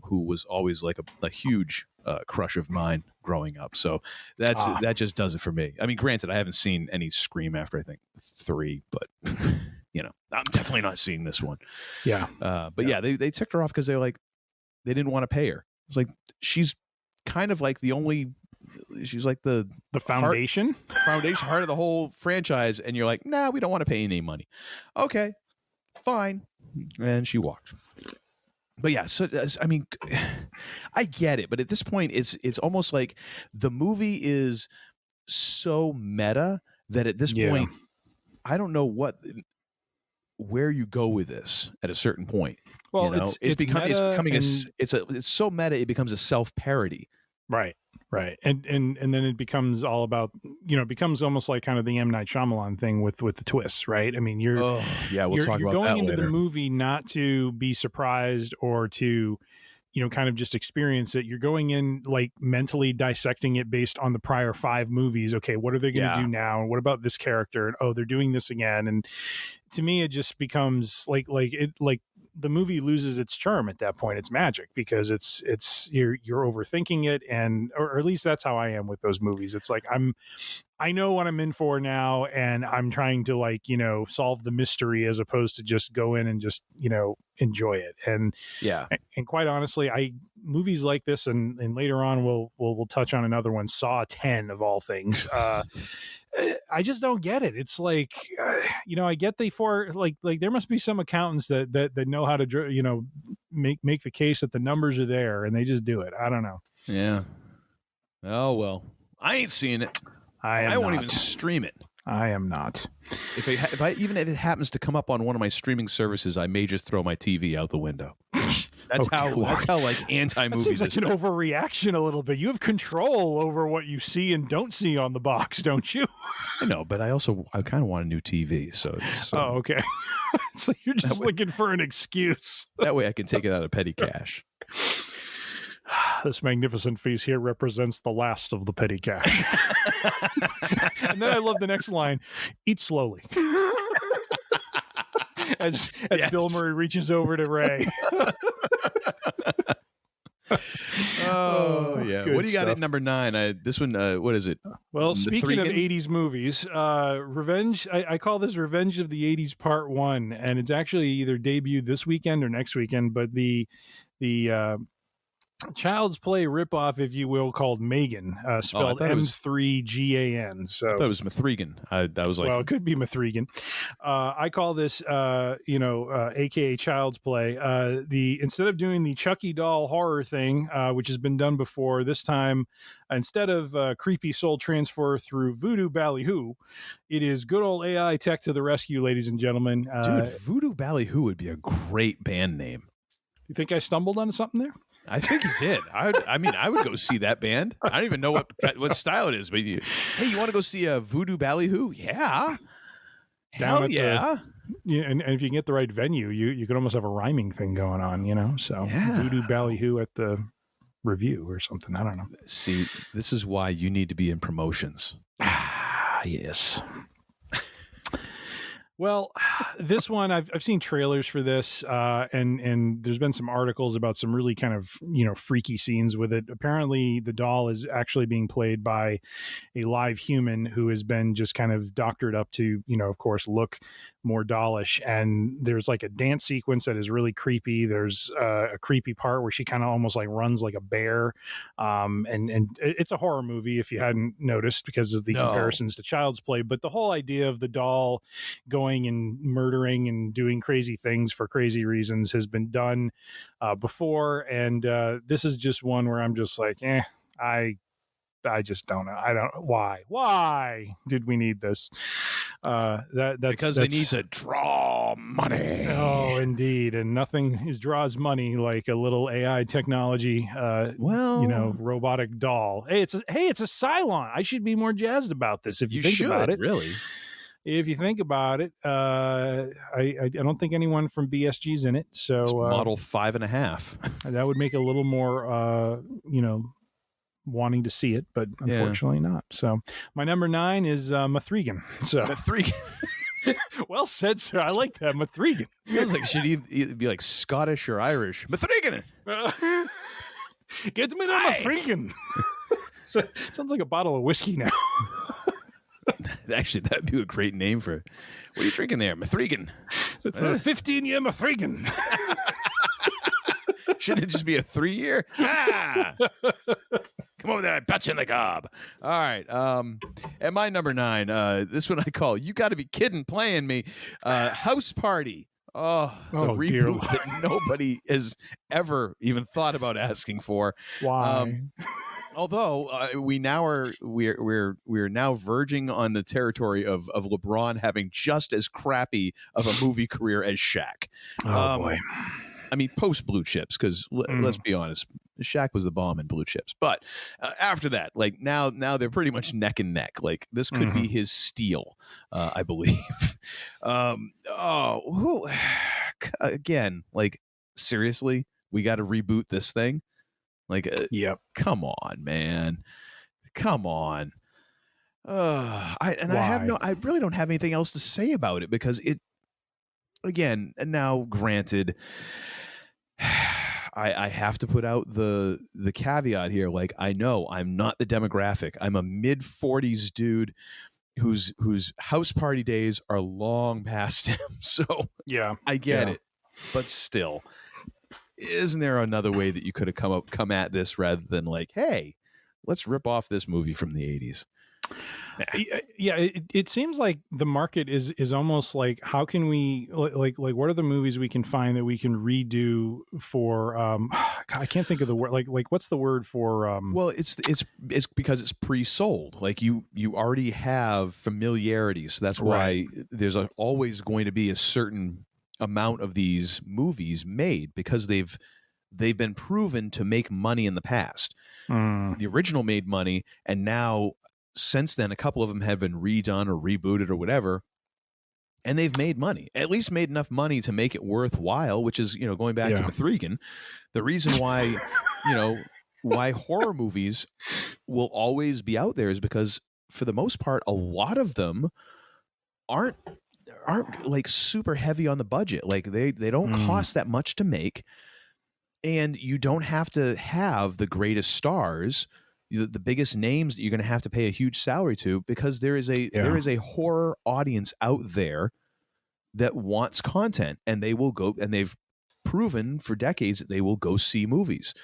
S10: who was always like a huge crush of mine growing up. So that just does it for me. I mean, granted, I haven't seen any Scream after I think 3, but I'm definitely not seeing this one.
S11: Yeah.
S10: But yeah, they ticked her off because they didn't want to pay her. It's like, she's kind of like she's like the
S11: foundation
S10: heart of the whole franchise. And you're like, nah, we don't want to pay any money. Okay, fine. And she walked. But yeah, so I mean, I get it, but at this point, it's almost like the movie is so meta that at this point, I don't know where you go with this at a certain point.
S11: Well, it's
S10: so meta it becomes a self-parody.
S11: Right. And then it becomes all about, it becomes almost like kind of the M. Night Shyamalan thing with the twists, right? I mean, we'll talk about that later. You're going into the movie not to be surprised or to, kind of just experience it. You're going in like mentally dissecting it based on the prior 5 movies. Okay, what are they going to do now? And what about this character? And they're doing this again. And to me, it just becomes like the movie loses its charm at that point. It's magic because you're overthinking it, or at least that's how I am with those movies. It's like I know what I'm in for now, and I'm trying to solve the mystery as opposed to just go in and just enjoy it. And and quite honestly, movies like this, and later on we'll touch on another one, Saw 10 of all things. I just don't get it. It's like, I get there must be some accountants that know how to, make the case that the numbers are there and they just do it. I don't know.
S10: Yeah. Oh, well, I ain't seeing it. I won't even stream it.
S11: I am not.
S10: If it happens to come up on one of my streaming services, I may just throw my TV out the window. That's how like anti-movies.
S11: That seems like an overreaction a little bit. You have control over what you see and don't see on the box, don't you?
S10: I know, but I kind of want a new TV. So
S11: oh, okay. So you're just looking for an excuse.
S10: That way I can take it out of petty cash.
S11: This magnificent feast here represents the last of the petty cash. And then I love the next line, eat slowly. as Bill Murray reaches over to Ray.
S10: Oh yeah. What do you got at number 9? This one, what is it?
S11: Well, speaking of
S10: Mithrigan?
S11: 80s movies, Revenge, I call this Revenge of the 80s Part 1, and it's actually either debuted this weekend or next weekend, but the Child's Play ripoff, if you will, called Megan, spelled M3GAN. So
S10: I thought it was Mithrigan. I was like,
S11: well, it could be Mithrigan. I call this, AKA Child's Play. Instead of doing the Chucky doll horror thing, which has been done before, this time instead of creepy soul transfer through voodoo ballyhoo, it is good old AI tech to the rescue, ladies and gentlemen.
S10: dude, voodoo ballyhoo would be a great band name.
S11: You think I stumbled onto something there?
S10: I think you did. I mean, I would go see that band. I don't even know what style it is, but you want to go see a Voodoo Ballyhoo? Yeah. Hell yeah.
S11: And if you can get the right venue, you could almost have a rhyming thing going on, So Voodoo Ballyhoo at the Review or something. I don't know.
S10: See, this is why you need to be in promotions.
S11: Yes. Well, this one I've seen trailers for this, and there's been some articles about some really kind of freaky scenes with it. Apparently, the doll is actually being played by a live human who has been just kind of doctored up to of course look more dollish. And there's like a dance sequence that is really creepy. There's a creepy part where she kind of almost like runs like a bear, and it's a horror movie if you hadn't noticed because of the comparisons to Child's Play. But the whole idea of the doll going and murdering and doing crazy things for crazy reasons has been done before, and this is just one where I'm just like, I just don't know. I don't why did we need this? That's
S10: because they need to draw money.
S11: Oh, indeed, and nothing draws money like a little AI technology. Robotic doll. Hey, it's a Cylon. I should be more jazzed about this. If you think about it,
S10: really.
S11: If you think about it, I don't think anyone from BSG's in it. So
S10: it's model 5.5.
S11: That would make it a little more, wanting to see it, but unfortunately not. So my number 9 is Mithrigan. So
S10: Mithrigan.
S11: Well said, sir. I like that. Mithrigan.
S10: Sounds like it should either be like Scottish or Irish. Mithrigan.
S11: Get me to Mithrigan. Sounds like a bottle of whiskey now.
S10: Actually, that'd be a great name for it. What are you drinking there? Mithrigan.
S11: It's a 15-year Mithrigan.
S10: Shouldn't it just be a 3-year? Come over there, I bet you in the gob. All right. At my number 9, this one I call You Gotta Be Kidding Playing Me. House Party. The reboot that nobody has ever even thought about asking for.
S11: Why?
S10: Although we're now verging on the territory of LeBron having just as crappy of a movie career as Shaq.
S11: Oh boy!
S10: I mean, post Blue Chips, because let's be honest, Shaq was the bomb in Blue Chips. But after that, like now they're pretty much neck and neck. Like this could be his steal, I believe. Again, like seriously, we got to reboot this thing. Like, come on, man. Come on. I really don't have anything else to say about it because it, again, and now granted, I have to put out the caveat here. Like, I know I'm not the demographic. I'm a mid-40s dude whose house party days are long past him. So I get it. But still, isn't there another way that you could have come at this rather than like, hey, let's rip off this movie from the 80s?
S11: Yeah, it seems like the market is almost like, how can we like what are the movies we can find that we can redo for I can't think of the word, like what's the word for
S10: well, it's because it's pre-sold. Like you already have familiarity, so that's why there's always going to be a certain amount of these movies made because they've been proven to make money in the past. The original made money, and now since then a couple of them have been redone or rebooted or whatever, and they've made money, at least made enough money to make it worthwhile, which is, going back to Mithrigan, the reason why why horror movies will always be out there is because for the most part, a lot of them aren't like super heavy on the budget. Like they don't cost that much to make, and you don't have to have the greatest stars, the biggest names that you're going to have to pay a huge salary to, because there is a horror audience out there that wants content, and they will go, and they've proven for decades that they will go see movies.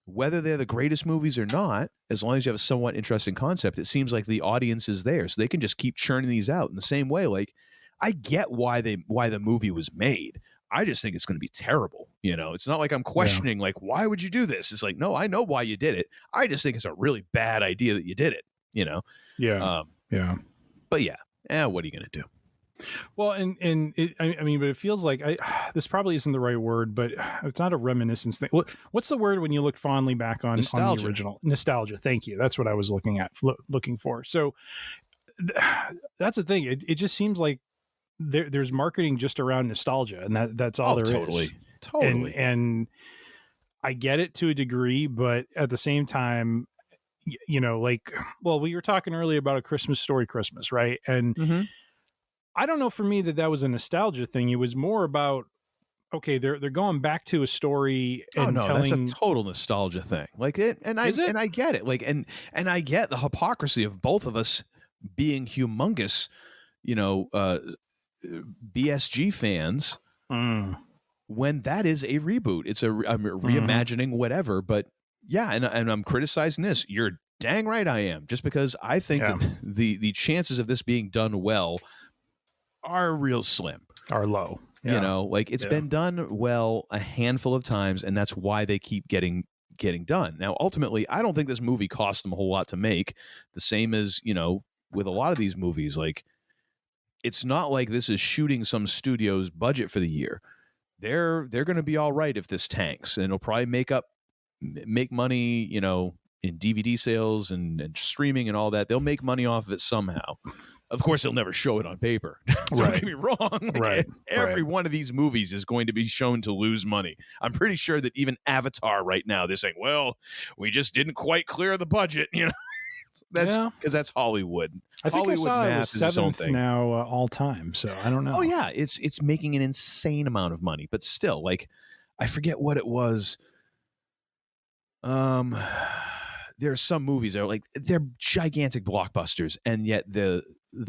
S10: Whether they're the greatest movies or not, as long as you have a somewhat interesting concept, it seems like the audience is there, so they can just keep churning these out. In the same way, like, I get why the movie was made. I just think it's going to be terrible. You know, it's not like I'm questioning, like, why would you do this? It's like, no, I know why you did it. I just think it's a really bad idea that you did it, you know?
S11: Yeah.
S10: But yeah, what are you going to do?
S11: Well, and I mean, but it feels like this probably isn't the right word, but it's not a reminiscence thing. What's the word when you look fondly back on the original? Nostalgia. Thank you. That's what I was looking for. So that's the thing. It just seems like there's marketing just around nostalgia, and that's all there is. Totally. And I get it to a degree, but at the same time, you know, like, well, we were talking earlier about A Christmas Story Christmas, right? And I don't know, for me that was a nostalgia thing. It was more about, okay, they're going back to a story and telling...
S10: that's a total nostalgia thing. Like it, and I get it. Like, and I get the hypocrisy of both of us being humongous, you know, BSG fans when that is a reboot. It's I'm reimagining whatever, but yeah, and I'm criticizing this. You're dang right I am, just because I think that the chances of this being done well are real slim,
S11: are low.
S10: You know, like it's been done well a handful of times, and that's why they keep getting done. Now, ultimately, I don't think this movie cost them a whole lot to make. The same as, you know, with a lot of these movies, like, it's not like this is shooting some studio's budget for the year. They're going to be all right if this tanks, and it'll probably make money, you know, in DVD sales and streaming and all that. They'll make money off of it somehow. Of course, they'll never show it on paper. Don't get me wrong. Like, every one of these movies is going to be shown to lose money. I'm pretty sure that even Avatar right now, they're saying, well, we just didn't quite clear the budget, you know. That's because that's Hollywood.
S11: I think
S10: Hollywood
S11: I saw
S10: math
S11: it was 7th now all time, so I don't know.
S10: Oh yeah, it's making an insane amount of money, but still, like, I forget what it was. There are some movies that are like, they're gigantic blockbusters, and yet the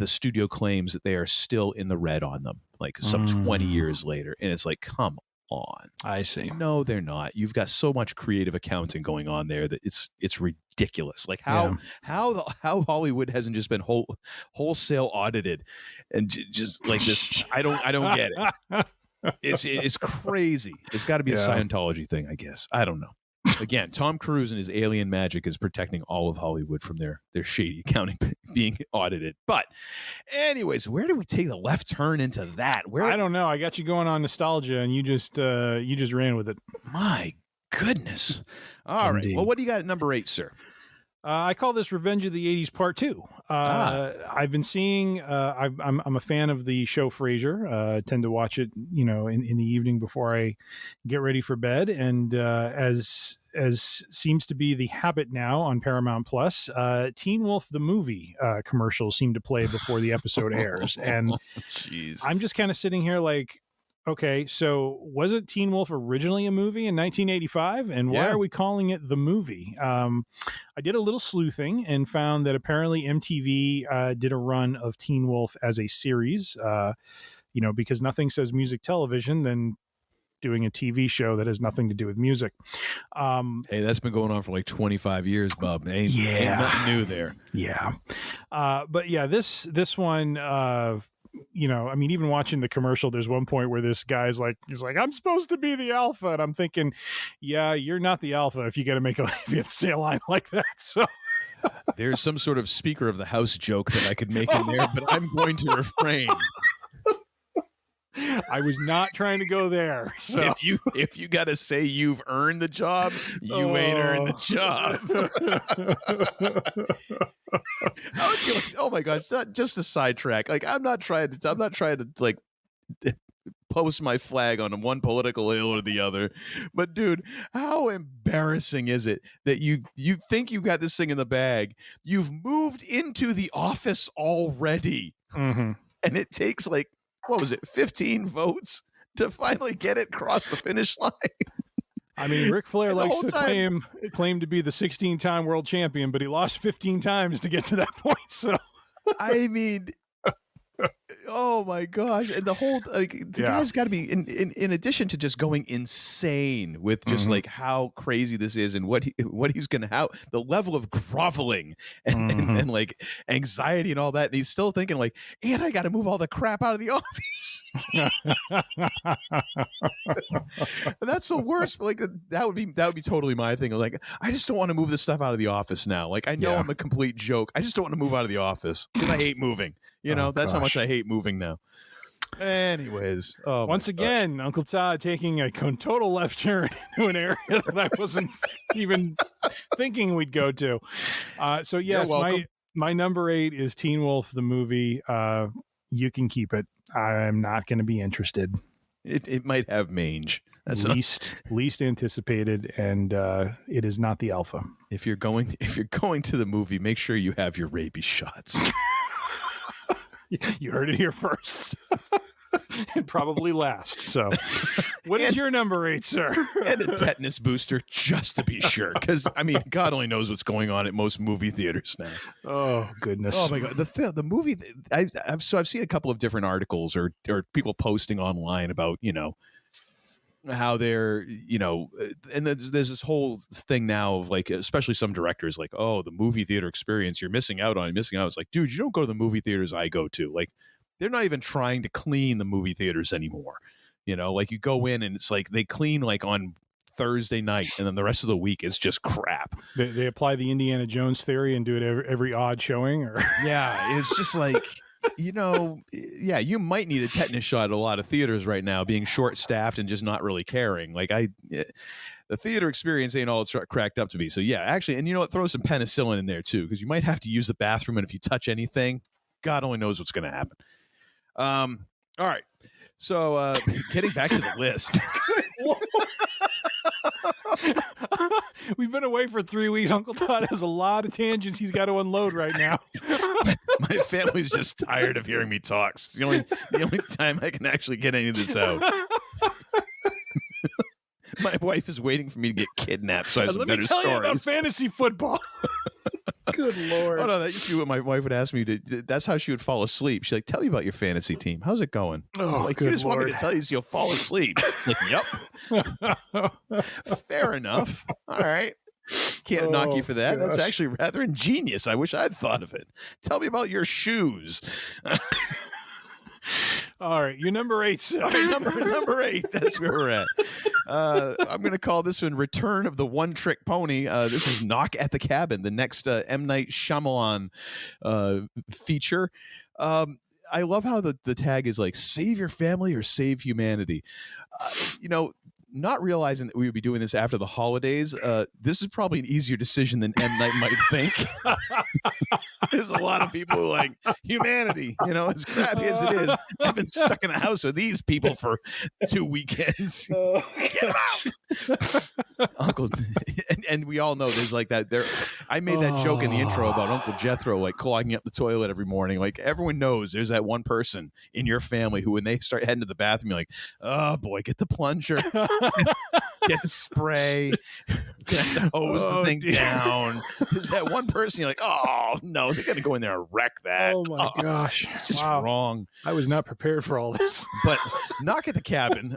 S10: studio claims that they are still in the red on them, like some 20 years later, and it's like, come on.
S11: I see.
S10: No, they're not. You've got so much creative accounting going on there that it's ridiculous. Like how Hollywood hasn't just been wholesale audited and just like this. I don't get it. It's crazy. It's got to be a Scientology thing, I guess. I don't know. Again, Tom Cruise and his alien magic is protecting all of Hollywood from their shady accounting being audited. But anyways, where do we take the left turn into that?
S11: I don't know. I got you going on nostalgia, and you just ran with it.
S10: My goodness. All right. Well, what do you got at number 8, sir?
S11: I call this Revenge of the 80s Part 2. I've been seeing, I'm a fan of the show Frasier. Tend to watch it, you know, in the evening before I get ready for bed. And as seems to be the habit now on Paramount Plus, Teen Wolf the movie commercials seem to play before the episode airs. And I'm just kind of sitting here like, okay, so wasn't Teen Wolf originally a movie in 1985? And why are we calling it the movie? I did a little sleuthing and found that apparently MTV did a run of Teen Wolf as a series, you know, because nothing says music television than doing a TV show that has nothing to do with music.
S10: Hey, that's been going on for like 25 years, Bob. Ain't nothing new there.
S11: Yeah. But yeah, this one, you know, I mean, even watching the commercial, there's one point where this guy's like, he's like, I'm supposed to be the alpha. And I'm thinking, yeah, you're not the alpha if you got to if you have to say a line like that. So
S10: there's some sort of speaker of the house joke that I could make in there, but I'm going to refrain.
S11: I was not trying to go there. So.
S10: If you got to say you've earned the job, you ain't earned the job. Oh my gosh! Just a sidetrack. Like I'm not trying to like post my flag on one political hill or the other. But dude, how embarrassing is it that you think you got this thing in the bag? You've moved into the office already.
S11: Mm-hmm.
S10: And it takes like, what was it, 15 votes to finally get it across the finish line.
S11: I mean, Ric Flair likes to
S10: time...
S11: claim to be the 16-time world champion, but he lost 15 times to get to that point. So,
S10: I mean, oh my gosh! And the whole the guy's got to be in addition to just going insane with just like how crazy this is and what he's gonna have, the level of groveling and like anxiety and all that. And he's still thinking like, and I got to move all the crap out of the office. And that's the worst. Like that would be totally my thing. Like I just don't want to move this stuff out of the office now. Like I know I'm a complete joke. I just don't want to move out of the office because I hate moving. You know, that's how much I hate moving now. Anyways,
S11: once again, Uncle Todd taking a total left turn into an area that I wasn't even thinking we'd go to. So yes, my number 8 is Teen Wolf the movie. You can keep it. I'm not going to be interested.
S10: It might have mange. That's
S11: least anticipated, and it is not the alpha.
S10: If you're going to the movie, make sure you have your rabies shots.
S11: You heard it here first. And probably last. So what is your number 8, sir?
S10: And a tetanus booster, just to be sure. Because, I mean, God only knows what's going on at most movie theaters now.
S11: Oh, goodness.
S10: Oh, my God. The movie, I've seen a couple of different articles or people posting online about, you know, how they're, you know, and there's this whole thing now of like, especially some directors like, oh, the movie theater experience, you're missing out. It's like, dude, you don't go to the movie theaters I go to. Like, they're not even trying to clean the movie theaters anymore. You know, like you go in and it's like they clean like on Thursday night and then the rest of the week is just crap.
S11: They apply the Indiana Jones theory and do it every odd showing, or
S10: yeah, it's just like, you know, yeah, you might need a tetanus shot at a lot of theaters right now, being short-staffed and just not really caring. Like the theater experience ain't all it's cracked up to be. So yeah, actually, and you know what, throw some penicillin in there too, because you might have to use the bathroom, and if you touch anything, God only knows what's going to happen. All right, so getting back to the list.
S11: We've been away for 3 weeks. Uncle Todd has a lot of tangents he's got to unload right now.
S10: My family's just tired of hearing me talk. It's the only time I can actually get any of this out. My wife is waiting for me to get kidnapped, so I have some better stories.
S11: Let me tell you about fantasy football. Good Lord.
S10: Oh, no, that used to be what my wife would ask me to. That's how she would fall asleep. She's like, tell me about your fantasy team. How's it going?
S11: Oh,
S10: like,
S11: good
S10: you just
S11: Lord.
S10: want me to tell you so you'll fall asleep. Like, yep. Fair enough. All right. Can't knock you for that.
S11: Gosh.
S10: That's actually rather ingenious. I wish I'd thought of it. Tell me about your shoes.
S11: All right, you're number 8, sir.
S10: Number 8. That's where we're at. I'm going to call this one Return of the One Trick Pony. This is Knock at the Cabin, the next M. Night Shyamalan feature. I love how the tag is like, save your family or save humanity. You know, not realizing that we would be doing this after the holidays, this is probably an easier decision than M. Night might think. There's a lot of people who are like, humanity, you know, as crappy as it is. I've been stuck in a house with these people for 2 weekends. Get them out. Uncle, and we all know there's like that. I made that joke in the intro about Uncle Jethro, like clogging up the toilet every morning. Like everyone knows there's that one person in your family who, when they start heading to the bathroom, you're like, oh boy, get the plunger. Get a spray. Gonna have to hose the thing down. There's that one person you're like, oh no, they're gonna go in there and wreck that.
S11: Oh my gosh,
S10: it's just wrong.
S11: I was not prepared for all this.
S10: But Knock at the Cabin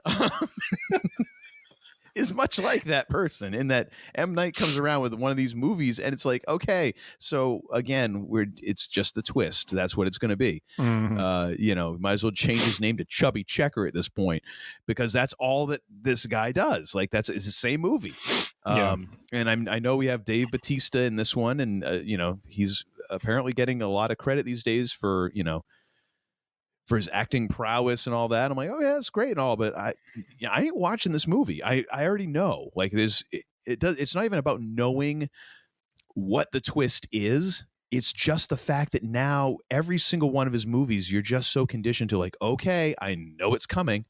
S10: is much like that person, in that M. Night comes around with one of these movies and it's like, okay, so again, it's just the twist. That's what it's going to be.
S11: Mm-hmm.
S10: You know, might as well change his name to Chubby Checker at this point, because that's all that this guy does. Like it's the same movie. And I know we have Dave Bautista in this one, and you know, he's apparently getting a lot of credit these days for, you know, for his acting prowess and all that. I'm like, oh yeah, it's great and all, but I ain't watching this movie. I already know. Like it's not even about knowing what the twist is. It's just the fact that now every single one of his movies, you're just so conditioned to like, okay, I know it's coming.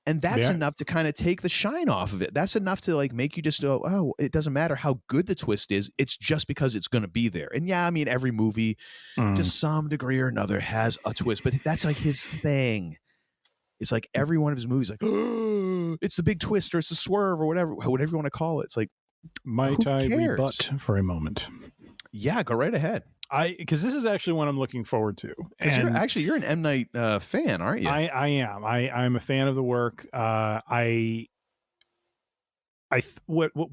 S10: And that's enough to kind of take the shine off of it. That's enough to like make you just go, oh, it doesn't matter how good the twist is. It's just because it's going to be there. And yeah, I mean, every movie to some degree or another has a twist, but that's like his thing. It's like every one of his movies, like, oh, it's the big twist or it's the swerve or whatever you want to call it. It's like,
S11: might I rebut for a moment?
S10: Yeah, go right ahead.
S11: Because this is actually one I'm looking forward to.
S10: And you're an M. Night fan, aren't you?
S11: I am. I'm a fan of the work. What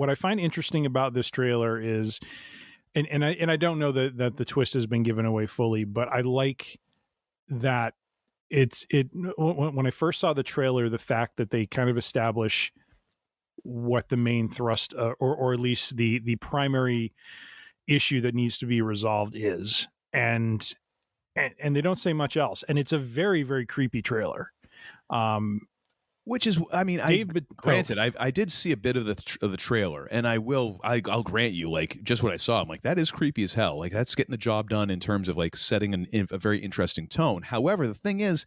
S11: I find interesting about this trailer is, and I don't know that the twist has been given away fully, but I like that when I first saw the trailer, the fact that they kind of establish what the main thrust or at least the primary issue that needs to be resolved is, and they don't say much else, and it's a very, very creepy trailer.
S10: Which is, I mean, granted, I did see a bit of the trailer, and I'll grant you, like, just what I saw, I'm like, that is creepy as hell. Like, that's getting the job done in terms of like setting a very interesting tone. However, the thing is,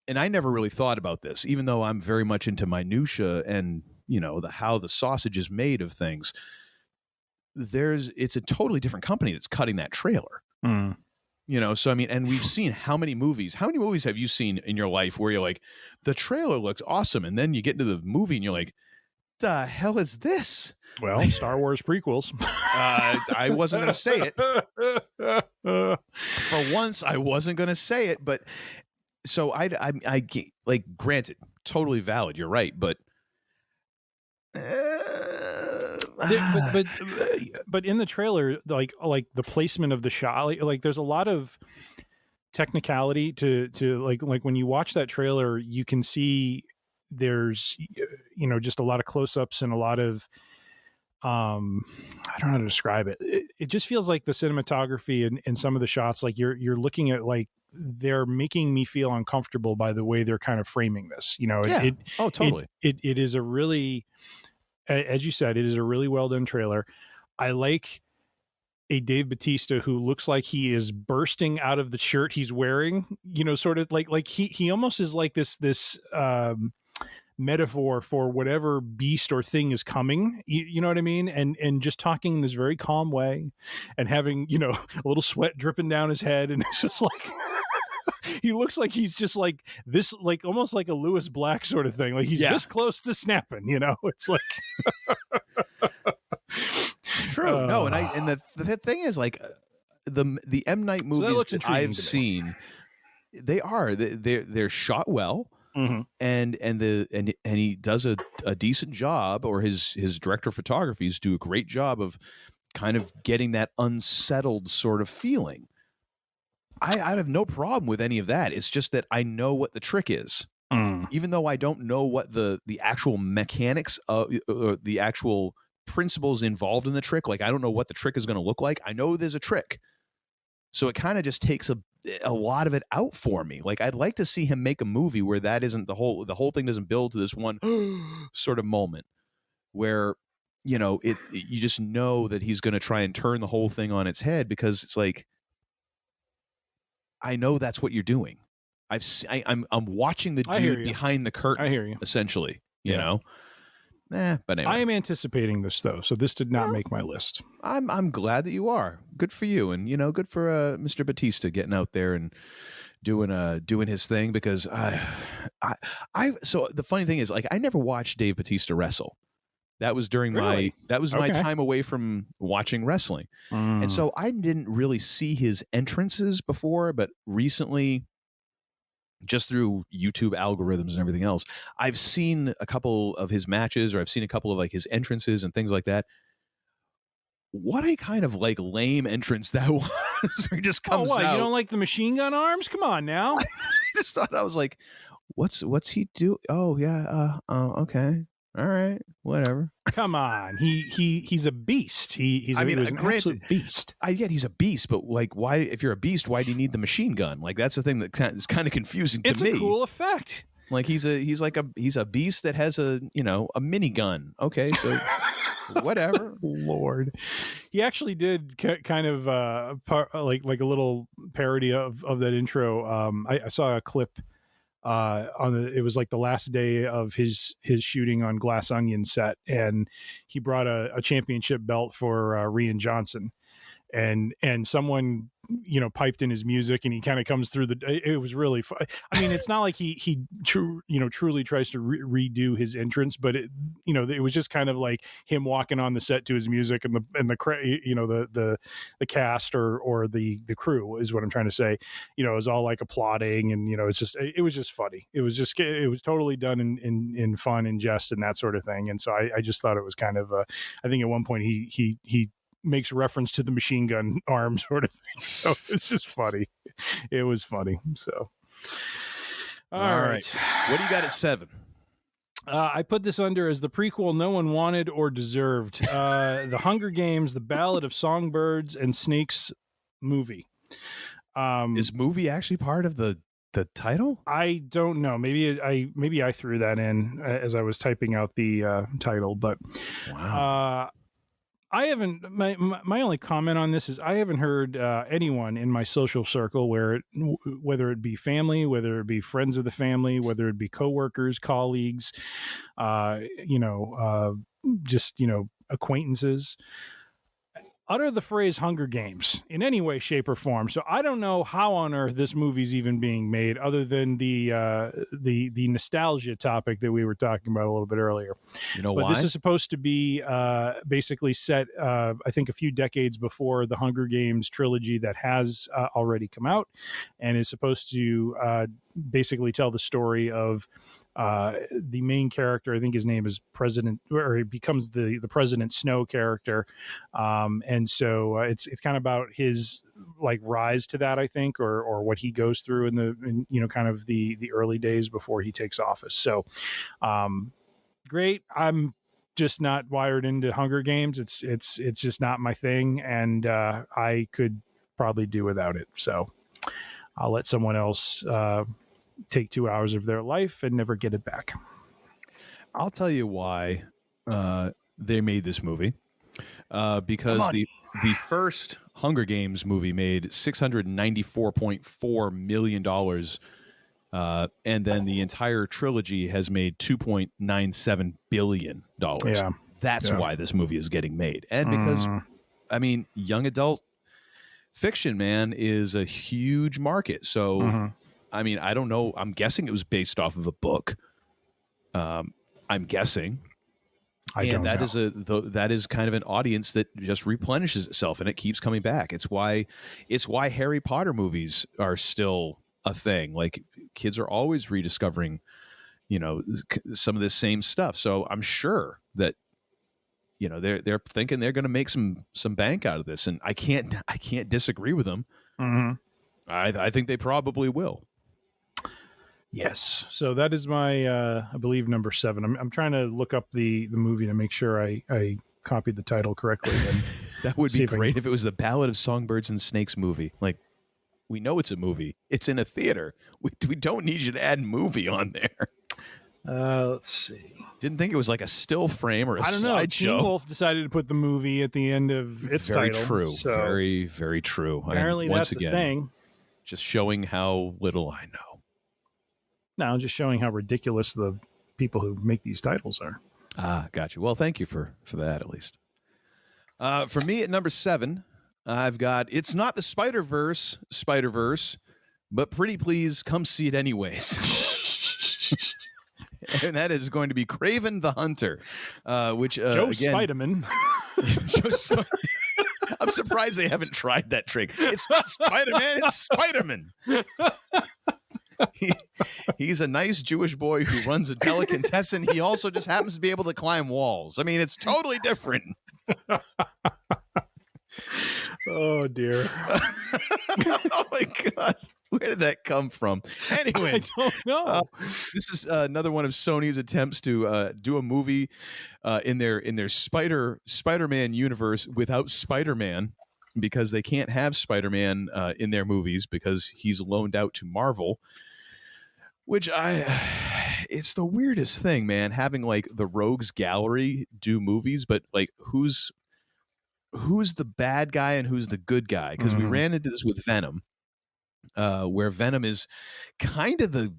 S10: and I never really thought about this, even though I'm very much into minutia and how the sausage is made of things. It's a totally different company that's cutting that trailer. So I mean, and we've seen how many movies have you seen in your life where you're like, the trailer looks awesome, and then you get into the movie and you're like, the hell is this?
S11: Well, Star Wars prequels.
S10: I wasn't going to say it. For once, I wasn't going to say it, but so I like, granted, totally valid. You're right, but
S11: but in the trailer, like the placement of the shot, like there's a lot of technicality to like when you watch that trailer, you can see there's just a lot of close-ups and a lot of I don't know how to describe it. It just feels like the cinematography and some of the shots, like you're looking at, like, they're making me feel uncomfortable by the way they're kind of framing this.
S10: Totally.
S11: It is a really, as you said, it is a really well done trailer. I like a Dave Bautista who looks like he is bursting out of the shirt he's wearing, sort of like he almost is like this metaphor for whatever beast or thing is coming. You know what I mean? And just talking in this very calm way and having, a little sweat dripping down his head. And it's just like, he looks like he's just like this, like almost like a Lewis Black sort of thing. Like he's this close to snapping, it's like,
S10: true. No. And the thing is, like, the M. Night movies that I've seen, they're shot well. Mm-hmm. And he does a decent job, or his director of photographies do a great job of kind of getting that unsettled sort of feeling. I have no problem with any of that. It's just that I know what the trick is, even though I don't know what the actual mechanics of the actual principles involved in the trick. Like, I don't know what the trick is going to look like. I know there's a trick, so it kind of just takes a lot of it out for me. Like, I'd like to see him make a movie where that isn't the whole thing doesn't build to this one sort of moment where, you just know that he's going to try and turn the whole thing on its head, because it's like, I know that's what you're doing. I'm watching the dude behind the curtain.
S11: I hear you.
S10: Essentially, you know. But anyway.
S11: I am anticipating this, though, so this did not make my list.
S10: I'm glad that you are. Good for you, and good for Mr. Bautista getting out there and doing his thing, because so the funny thing is, like, I never watched Dave Bautista wrestle. That was during my time away from watching wrestling, and so I didn't really see his entrances before, but recently, just through YouTube algorithms and everything else, I've seen a couple of his matches, or I've seen a couple of like his entrances and things like that. What a kind of like lame entrance that was. He just comes out.
S11: You don't like the machine gun arms? Come on now.
S10: I just thought, I was like, what's he do? Oh yeah. Okay. All right. Whatever.
S11: Come on. He's a beast. He's an absolute beast.
S10: I get he's a beast, but like, why, if you're a beast, why do you need the machine gun? Like, that's the thing that is kind of confusing to me.
S11: It's a cool effect.
S10: Like, he's a beast that has a mini gun. Okay, so whatever.
S11: Lord, he actually did kind of like a little parody of that intro. I saw a clip it was like the last day of his shooting on Glass Onion set, and he brought a championship belt for Rian Johnson, and someone piped in his music, and he kind of comes through it was really fun. I mean, it's not like he truly tries to redo his entrance, but it was just kind of like him walking on the set to his music, and the cast or the crew is what I'm trying to say, is all like applauding, and it was just funny. It was totally done in fun and jest and that sort of thing. And so I just thought it was kind of I think at one point he makes reference to the machine gun arm sort of thing. So it's just funny. It was funny. So, all right.
S10: What do you got at 7?
S11: I put this under as the prequel no one wanted or deserved. The Hunger Games, The Ballad of Songbirds and Snakes movie.
S10: Is movie actually part of the title?
S11: I don't know. Maybe I threw that in as I was typing out the title, but
S10: wow.
S11: I haven't. My only comment on this is I haven't heard anyone in my social circle whether it be family, whether it be friends of the family, whether it be coworkers, colleagues, just acquaintances, utter the phrase Hunger Games in any way, shape, or form. So I don't know how on earth this movie's even being made, other than the nostalgia topic that we were talking about a little bit earlier.
S10: But
S11: why? This is supposed to be basically set, I think, a few decades before the Hunger Games trilogy that has already come out, and is supposed to basically tell the story of the main character. I think his name is President, or he becomes the President Snow character, and so it's kind of about his like rise to that, I think, or what he goes through in kind of the early days before he takes office. So great. I'm just not wired into Hunger Games. It's just not my thing, and I could probably do without it. So I'll let someone else take 2 hours of their life and never get it back.
S10: I'll tell you why they made this movie. Because the first Hunger Games movie made $694.4 million, and then the entire trilogy has made $2.97 billion.
S11: Yeah.
S10: That's why this movie is getting made. And because, I mean, young adult fiction, man, is a huge market. So, I mean, I don't know. I'm guessing it was based off of a book. I'm guessing. That is kind of an audience that just replenishes itself, and it keeps coming back. It's why Harry Potter movies are still a thing. Like, kids are always rediscovering, some of this same stuff. So I'm sure that, they're thinking they're going to make some bank out of this, and I can't disagree with them. I think they probably will.
S11: Yes. So that is my, I believe, number 7. I'm trying to look up the movie to make sure I copied the title correctly. And
S10: that would be great if it was the Ballad of Songbirds and Snakes movie. Like, we know it's a movie. It's in a theater. We don't need you to add movie on there.
S11: Let's see.
S10: Didn't think it was like a still frame or a slideshow. I don't know.
S11: Teen Wolf decided to put the movie at the end of its
S10: very
S11: title.
S10: True.
S11: So
S10: very, very true.
S11: Apparently
S10: once
S11: that's
S10: again,
S11: the thing.
S10: Just showing how little I know.
S11: No, just showing how ridiculous the people who make these titles are.
S10: Gotcha. Well, thank you for that, at least. For me, at number 7, I've got It's Not the Spider-Verse, but pretty please come see it anyways. And that is going to be Kraven the Hunter, which
S11: Joe
S10: again,
S11: Spiderman.
S10: I'm surprised they haven't tried that trick. It's not Spider-Man, it's Spider-Man. He's a nice Jewish boy who runs a delicatessen. He also just happens to be able to climb walls. I mean, it's totally different.
S11: Oh, dear.
S10: Oh, my God. Where did that come from? Anyway,
S11: I don't know.
S10: This is another one of Sony's attempts to do a movie in their Spider-Man universe without Spider-Man, because they can't have Spider-Man in their movies because he's loaned out to Marvel. Which it's the weirdest thing, man, having like the Rogues Gallery do movies, but like who's the bad guy and who's the good guy? Because we ran into this with Venom, where Venom is kind of the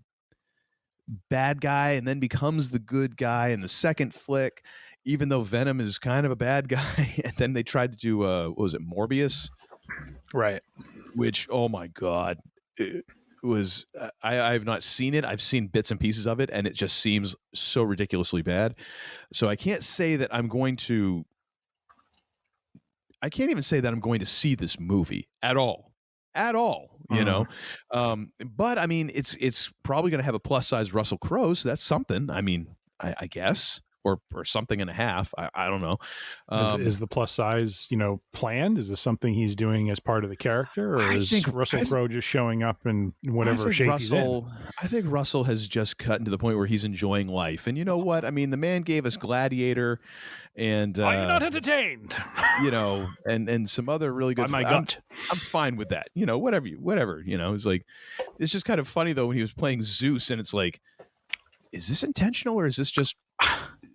S10: bad guy and then becomes the good guy in the second flick, even though Venom is kind of a bad guy. And then they tried to do, what was it, Morbius?
S11: Right.
S10: Which, oh my God, it was, I've not seen it. I've seen bits and pieces of it, and it just seems so ridiculously bad. So I can't say that I can't even say that I'm going to see this movie at all, you know? But I mean, it's probably going to have a plus size Russell Crowe. So that's something. I mean, I guess, or something and a half. I don't know.
S11: Is the plus size, planned? Is this something he's doing as part of the character, or is Russell Crowe just showing up in whatever shape he's in?
S10: I think Russell has just gotten to the point where he's enjoying life. And you know what? I mean, the man gave us Gladiator and
S11: are you not entertained?
S10: And some other really good. I'm fine with that. Whatever. It's like, it's just kind of funny though when he was playing Zeus, and it's like, is this intentional or is this just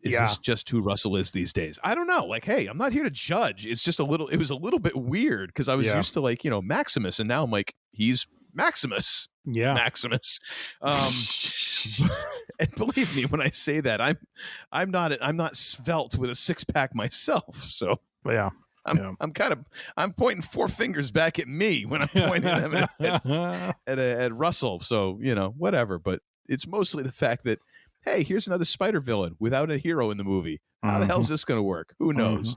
S10: this just who Russell is these days? I don't know. Like, hey, I'm not here to judge. It's just it was a little bit weird because I was used to Maximus, and now I'm like, he's Maximus. Yeah. Maximus. And believe me when I say that, I'm not svelte with a six-pack myself. So
S11: yeah.
S10: I'm pointing four fingers back at me when I'm pointing them at Russell. So, whatever. But it's mostly the fact that, hey, here's another spider villain without a hero in the movie. How the hell is this going to work? Who knows?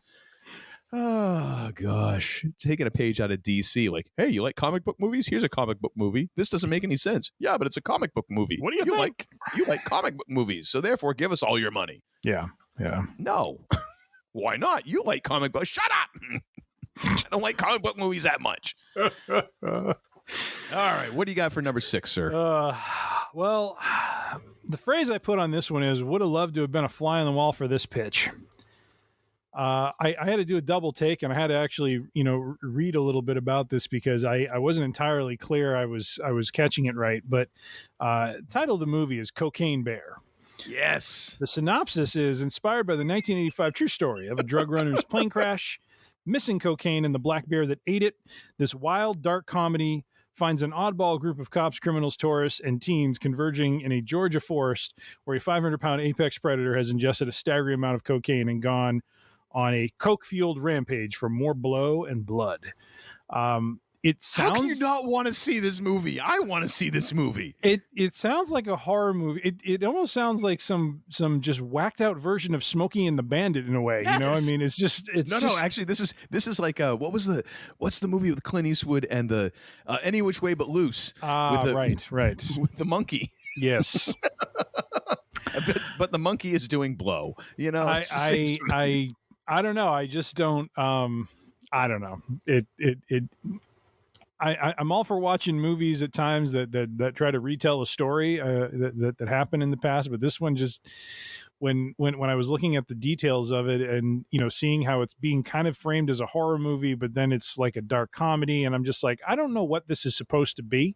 S10: Oh, gosh. Taking a page out of DC. Like, hey, you like comic book movies? Here's a comic book movie. This doesn't make any sense. Yeah, but it's a comic book movie.
S11: What do you think?
S10: You like comic book movies, so therefore give us all your money.
S11: Yeah.
S10: No. Why not? You like comic books. Shut up. I don't like comic book movies that much. All right. What do you got for number 6, sir?
S11: Well, the phrase I put on this one is, would have loved to have been a fly on the wall for this pitch. I had to do a double take, and I had to actually, read a little bit about this because I wasn't entirely clear I was catching it right. But title of the movie is Cocaine Bear.
S10: Yes.
S11: The synopsis is inspired by the 1985 true story of a drug runner's plane crash, missing cocaine and the black bear that ate it. This wild, dark comedy finds an oddball group of cops, criminals, tourists, and teens converging in a Georgia forest where a 500-pound apex predator has ingested a staggering amount of cocaine and gone on a coke-fueled rampage for more blow and blood. It sounds.
S10: How can you not want to see this movie? I want to see this movie.
S11: It sounds like a horror movie. It almost sounds like some just whacked out version of Smokey and the Bandit in a way.
S10: Yes.
S11: I mean, it's
S10: no. Actually, this is like what's the movie with Clint Eastwood and the Any Which Way But Loose?
S11: Right.
S10: With the monkey.
S11: Yes.
S10: but the monkey is doing blow.
S11: I don't know. I just don't. I don't know. I'm all for watching movies at times that try to retell a story that happened in the past, but this one just when I was looking at the details of it and seeing how it's being kind of framed as a horror movie, but then it's like a dark comedy, and I'm just like, I don't know what this is supposed to be.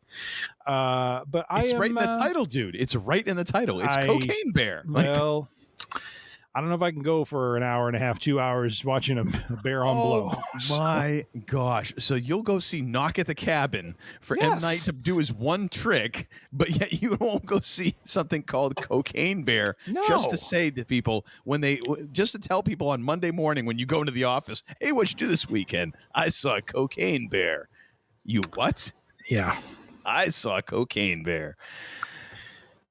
S11: But
S10: it's right in the title, dude. It's right in the title. It's Cocaine Bear.
S11: Well. I don't know if I can go for an hour and a half, 2 hours watching a bear on blow.
S10: My gosh. So you'll go see Knock at the Cabin for M. Night to do his one trick, but yet you won't go see something called Cocaine Bear just to say to people just to tell people on Monday morning when you go into the office, hey, what'd you do this weekend? I saw a Cocaine Bear. You what?
S11: Yeah.
S10: I saw a Cocaine Bear.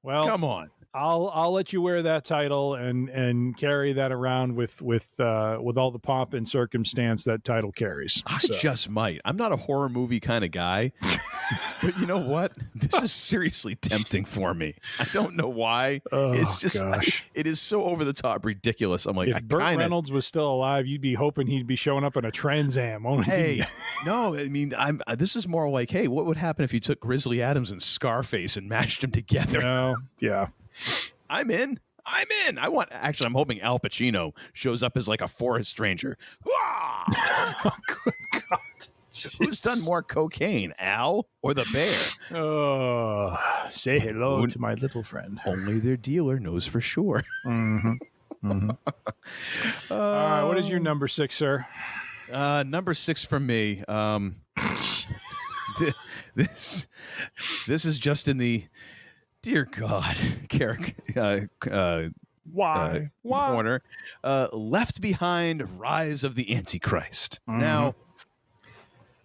S11: Well,
S10: come on.
S11: I'll let you wear that title and carry that around with all the pomp and circumstance that title carries.
S10: I just might. I'm not a horror movie kind of guy, but you know what? This is seriously tempting for me. I don't know why. It's just it is so over the top ridiculous. I'm like,
S11: if Burt Reynolds was still alive, you'd be hoping he'd be showing up in a Trans Am.
S10: Hey, no, I mean, this is more like, hey, what would happen if you took Grizzly Adams and Scarface and mashed them together?
S11: No, yeah.
S10: I'm in. I'm hoping Al Pacino shows up as like a forest ranger.
S11: Oh, good God.
S10: Who's done more cocaine, Al or the bear?
S11: Oh, say hello to my little friend.
S10: Only their dealer knows for sure.
S11: Mm-hmm. Mm-hmm. All right, what is your number 6, sir?
S10: Number 6 for me. This is just in the Dear God, Carrick,
S11: Why?
S10: corner, Left Behind: Rise of the Antichrist. Now,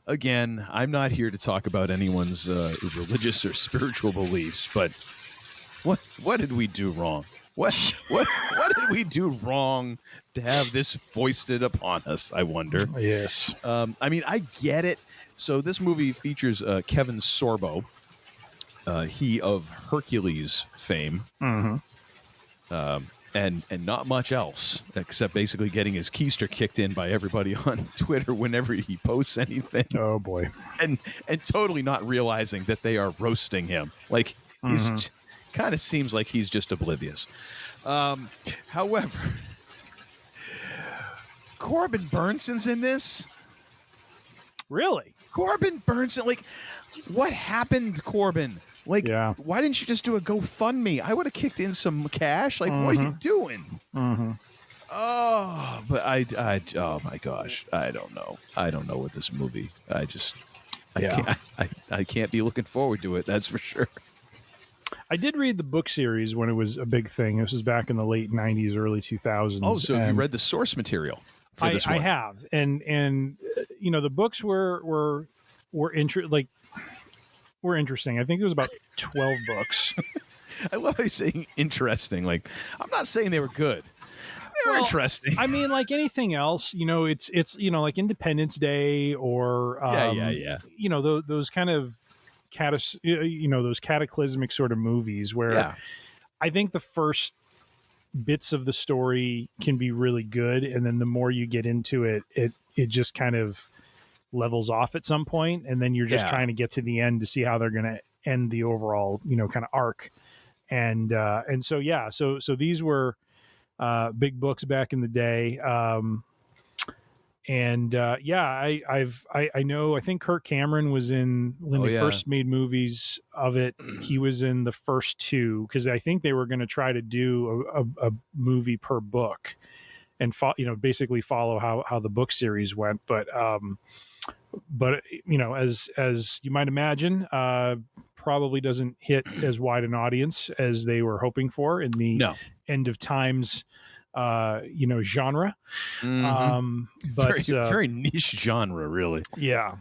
S10: again, I'm not here to talk about anyone's religious or spiritual beliefs, but what did we do wrong? What did we do wrong to have this foisted upon us, I wonder?
S11: Yes.
S10: I mean, I get it. So this movie features Kevin Sorbo, he of Hercules fame, and not much else except basically getting his keister kicked in by everybody on Twitter whenever he posts anything.
S11: Oh boy,
S10: and totally not realizing that they are roasting him. Like he's kind of seems like he's just oblivious. However, Corbin Burnson's in this.
S11: Really?
S10: Corbin Burnson, like, what happened, Corbin? Like, why didn't you just do a GoFundMe? I would have kicked in some cash. Like, what are you doing? Oh, but oh my gosh, I don't know. I don't know what this movie. I can't be looking forward to it. That's for sure.
S11: I did read the book series when it was a big thing. This was back in the late 90s, early 2000s.
S10: Oh, so have you read the source material for this one?
S11: I have, and you know, the books were interesting. I think there was about 12 books.
S10: I love how you're saying interesting. Like, I'm not saying they were good. They were interesting.
S11: I mean, like anything else, you know, it's you know, like Independence Day or you know, those kind of those cataclysmic sort of movies where I think the first bits of the story can be really good, and then the more you get into it, it just kind of levels off at some point, and then you're just trying to get to the end to see how they're going to end the overall, you know, kind of arc. And so so these were big books back in the day. I know, I think Kirk Cameron was in when they first made movies of it. He was in the first two, because I think they were going to try to do a movie per book and basically follow how the book series went. But you know, as you might imagine, probably doesn't hit as wide an audience as they were hoping for in the end of times genre. But
S10: very niche genre, really.
S11: Yeah.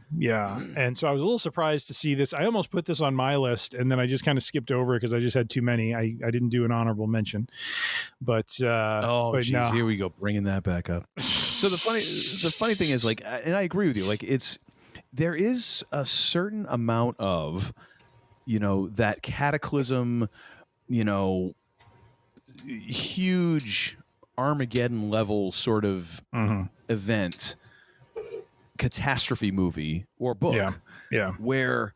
S11: And so I was a little surprised to see this. I almost put this on my list, and then I just kind of skipped over it because I just had too many. I didn't do an honorable mention. But
S10: geez, here we go, bringing that back up. So the funny thing is, like, and I agree with you, like, there is a certain amount of, you know, that cataclysm, you know, huge Armageddon level sort of event, catastrophe movie or book, where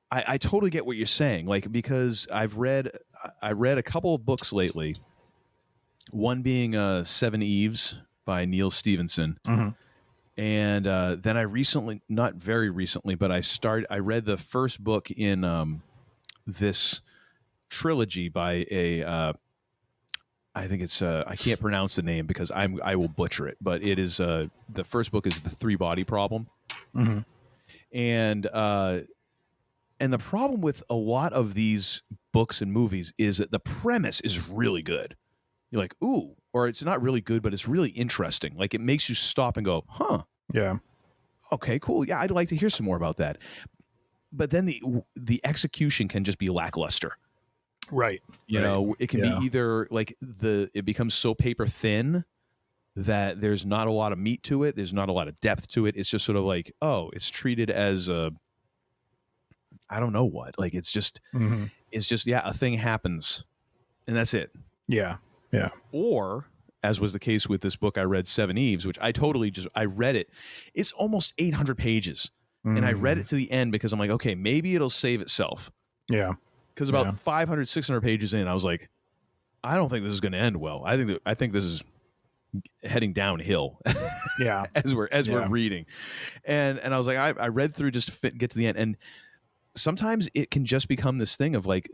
S10: I totally get what you're saying, like, because I read a couple of books lately, one being Seven Eves by Neil Stevenson, and then I recently, not very recently, but I read the first book in this trilogy by a I think it's I can't pronounce the name because I will butcher it, but it is the first book is The Three Body Problem. And the problem with a lot of these books and movies is that the premise is really good. You're like, ooh, or it's not really good, but it's really interesting. Like, it makes you stop and go, huh?
S11: Yeah.
S10: Okay, cool. Yeah, I'd like to hear some more about that. But then the execution can just be lackluster.
S11: Right.
S10: You know, it can be either like it becomes so paper thin that there's not a lot of meat to it. There's not a lot of depth to it. It's just sort of like, oh, it's treated as I don't know what. Like, it's just, a thing happens and that's it.
S11: Yeah. Yeah.
S10: Or, as was the case with this book I read, Seven Eves, which I read it. It's almost 800 pages. And I read it to the end because I'm like, okay, maybe it'll save itself.
S11: Yeah.
S10: Because about 500, 600 pages in, I was like, I don't think this is going to end well. I think this is heading downhill.
S11: Yeah.
S10: as we're reading. And I was like, I read through just to get to the end. And sometimes it can just become this thing of like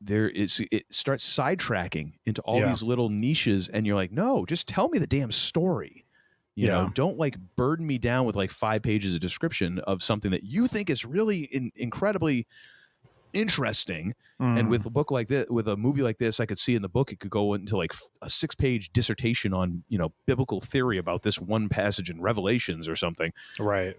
S10: it starts sidetracking into all these little niches, and you're like, no, just tell me the damn story. You know, don't like burden me down with like 5 pages of description of something that you think is really incredibly interesting. And with a book like this, with a movie like this, I could see in the book it could go into like a 6-page dissertation on, you know, biblical theory about this one passage in Revelations or something.
S11: Right.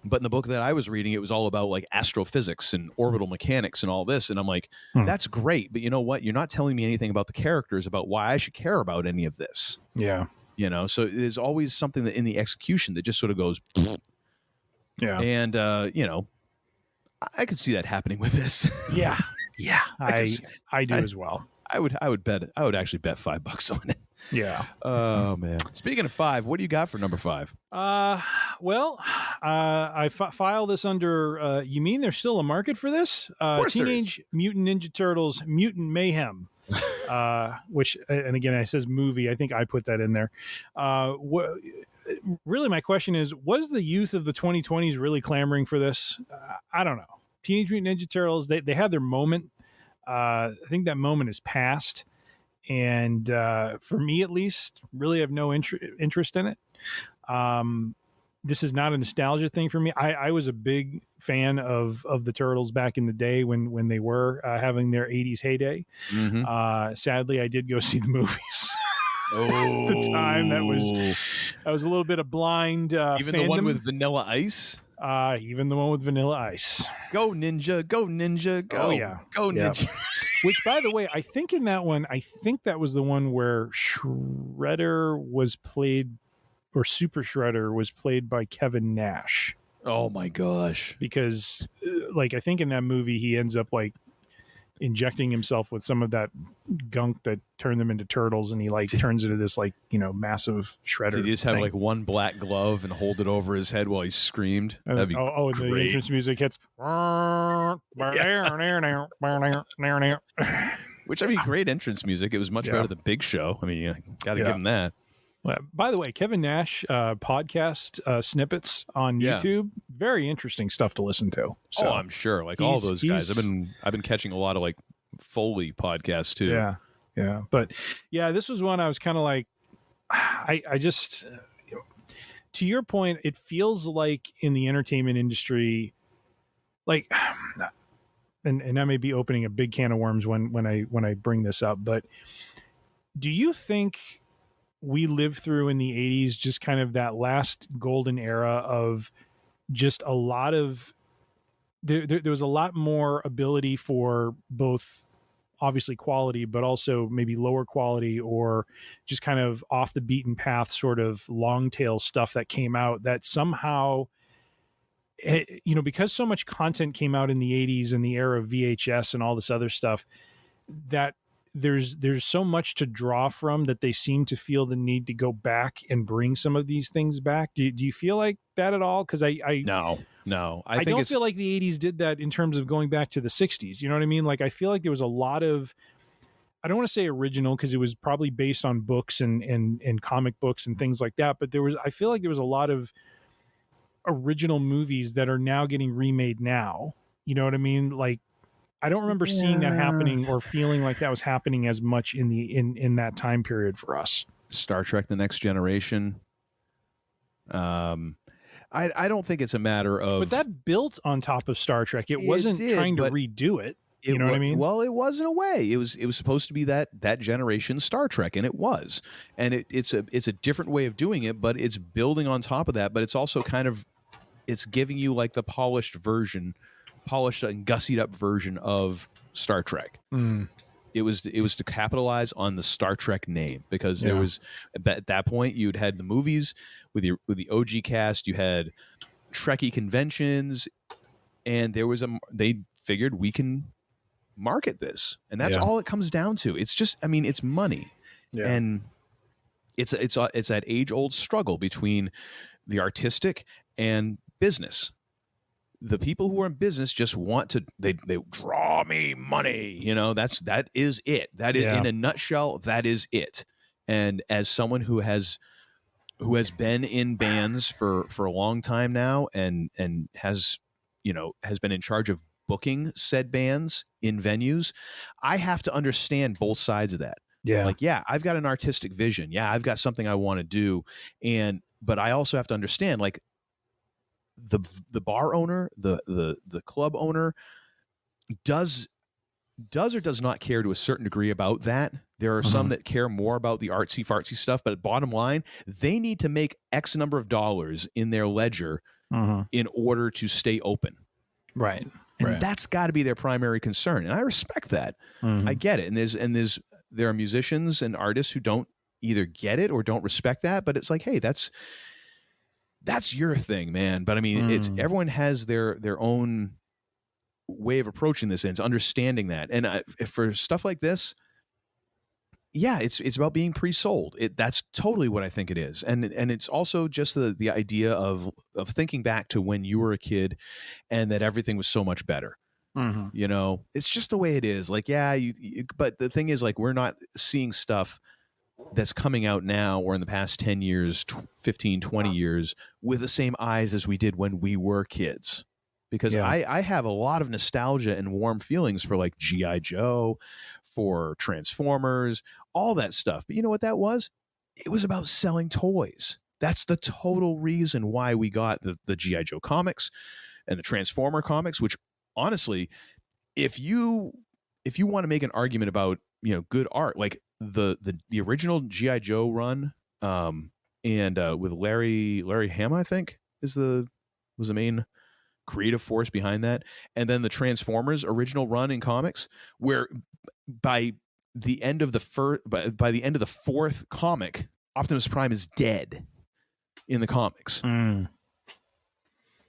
S10: But in the book that I was reading, it was all about like astrophysics and orbital mechanics and all this. And I'm like, that's great. But you know what? You're not telling me anything about the characters, about why I should care about any of this.
S11: Yeah.
S10: You know, so there's always something that in the execution that just sort of goes,
S11: yeah.
S10: And, you know, I could see that happening with this.
S11: Yeah. Yeah. I do as well.
S10: I would actually bet $5 on it.
S11: Yeah.
S10: Oh man. Speaking of 5, what do you got for number 5?
S11: Well, I file this under, you mean there's still a market for this? Teenage Mutant Ninja Turtles Mutant Mayhem. Which, and again, it says movie. I think I put that in there. Really, my question is, was the youth of the 2020s really clamoring for this? I don't know. Teenage Mutant Ninja Turtles, they had their moment. I think that moment is past. And for me, at least, really have no interest in it. This is not a nostalgia thing for me. I was a big fan of the Turtles back in the day when they were having their 80s heyday. Sadly, I did go see the movies. At the time, that was a little bit of blind
S10: even
S11: fandom.
S10: The one with Vanilla Ice.
S11: Even the one with Vanilla Ice.
S10: Go Ninja, go Ninja, go.
S11: Oh, yeah.
S10: Go Ninja.
S11: Which, by the way, I think in that one, that was the one where Shredder was played, or Super Shredder was played by Kevin Nash.
S10: Oh my gosh.
S11: Because like, I think in that movie, he ends up like injecting himself with some of that gunk that turned them into turtles, and he like turns into this like, you know, massive shredder.
S10: Did he just have like one black glove and hold it over his head while he screamed? That'd be
S11: and the entrance music hits.
S10: Which, I mean, great entrance music. It was much better than Big Show. I mean, you got to give him that.
S11: By the way, Kevin Nash podcast snippets on YouTube, very interesting stuff to listen to. So
S10: I'm sure. Like all those guys, I've been catching a lot of like Foley podcasts too.
S11: Yeah. But yeah, this was one I was kind of like, I just, to your point, it feels like in the entertainment industry, like, and I may be opening a big can of worms when I bring this up, but do you think we lived through in the 80s just kind of that last golden era of just a lot of there was a lot more ability for both obviously quality, but also maybe lower quality or just kind of off the beaten path sort of long tail stuff that came out that somehow, you know, because so much content came out in the 80s and the era of VHS and all this other stuff, that there's so much to draw from that they seem to feel the need to go back and bring some of these things back. Do you feel like that at all? Because
S10: no, I think
S11: don't feel like the 80s did that in terms of going back to the 60s. You know what I mean? Like, I feel like there was a lot of, I don't want to say original because it was probably based on books and comic books and things like that. But I feel like there was a lot of original movies that are now getting remade now. You know what I mean? Like, I don't remember seeing that happening or feeling like that was happening as much in that time period for us.
S10: Star Trek: The Next Generation. I don't think it's a matter of,
S11: but that built on top of Star Trek. It wasn't trying to redo it. You know what I mean?
S10: Well, it was in a way. It was supposed to be that generation Star Trek, and it was. And it's a different way of doing it, but it's building on top of that. But it's also kind of, it's giving you like the polished and gussied up version of Star Trek. It was to capitalize on the Star Trek name, because there was, at that point, you'd had the movies with the OG cast, you had Trekkie conventions, and they figured we can market this, and that's all it comes down to. It's just, I mean, it's money, and it's that age old struggle between the artistic and business. The people who are in business just want to, they draw me money, you know, that is it. That is, in a nutshell, that is it. And as someone who has been in bands for a long time now, and has been in charge of booking said bands in venues, I have to understand both sides of that. I've got an artistic vision. I've got something I want to do. But I also have to understand, like, the bar owner, the club owner, does or does not care to a certain degree about that. There are some that care more about the artsy fartsy stuff, but bottom line, they need to make X number of dollars in their ledger in order to stay open.
S11: Right.
S10: And that's got to be their primary concern. And I respect that. I get it. And there are musicians and artists who don't either get it or don't respect that, but it's like, hey, that's your thing, man. But I mean, it's everyone has their own way of approaching this, and it's understanding that. And for stuff like this, yeah, it's about being pre-sold. That's totally what I think it is. And it's also just the idea of thinking back to when you were a kid and that everything was so much better. You know, it's just the way it is. Like, yeah, but the thing is, like, we're not seeing stuff that's coming out now or in the past 10 years, 15, 20 years with the same eyes as we did when we were kids. Because I have a lot of nostalgia and warm feelings for like G.I. Joe, for Transformers, all that stuff. But you know what that was? It was about selling toys. That's the total reason why we got the G.I. Joe comics and the Transformer comics, which honestly, if you want to make an argument about, you know, good art, like the original G.I. Joe run, and with Larry Hama, I think was the main creative force behind that, and then the Transformers original run in comics, where by the end of the fourth comic, Optimus Prime is dead in the comics.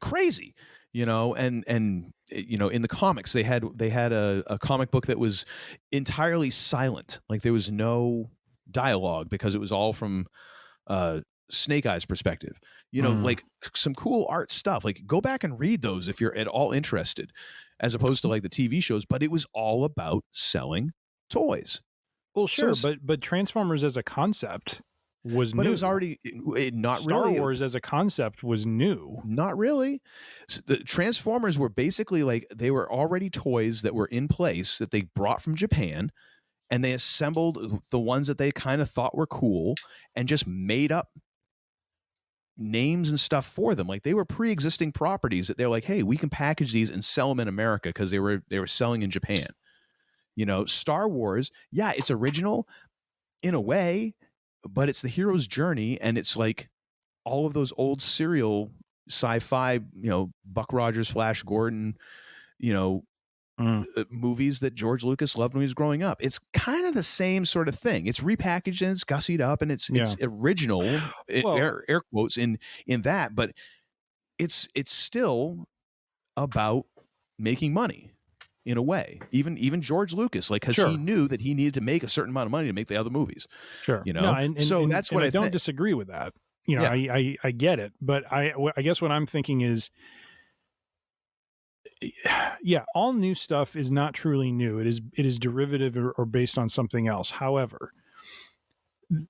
S10: Crazy, you know, and you know, in the comics they had a comic book that was entirely silent, like there was no dialogue because it was all from Snake Eyes perspective. You know, like some cool art stuff. Like, go back and read those if you're at all interested, as opposed to like the TV shows. But it was all about selling toys.
S11: Well, sure, but Transformers as a concept was new.
S10: But it was already not
S11: Star
S10: really.
S11: Wars as a concept was new.
S10: Not really. The Transformers were basically like, they were already toys that were in place that they brought from Japan, and they assembled the ones that they kind of thought were cool and just made up names and stuff for them. Like, they were pre-existing properties that they're like, hey, we can package these and sell them in America because they were selling in Japan. You know, Star Wars, yeah, it's original in a way, but it's the hero's journey, and it's like all of those old serial sci-fi, you know, Buck Rogers, Flash Gordon, you know, movies that George Lucas loved when he was growing up. It's kind of the same sort of thing. It's repackaged and it's gussied up, and it's original, well, air quotes in that, but it's still about making money in a way. Even George Lucas, like, because he knew that he needed to make a certain amount of money to make the other movies.
S11: Sure,
S10: you know.
S11: No, and
S10: that's what I
S11: don't disagree with that. You know, I get it, but I guess what I'm thinking is, yeah, all new stuff is not truly new. It is derivative or based on something else. However,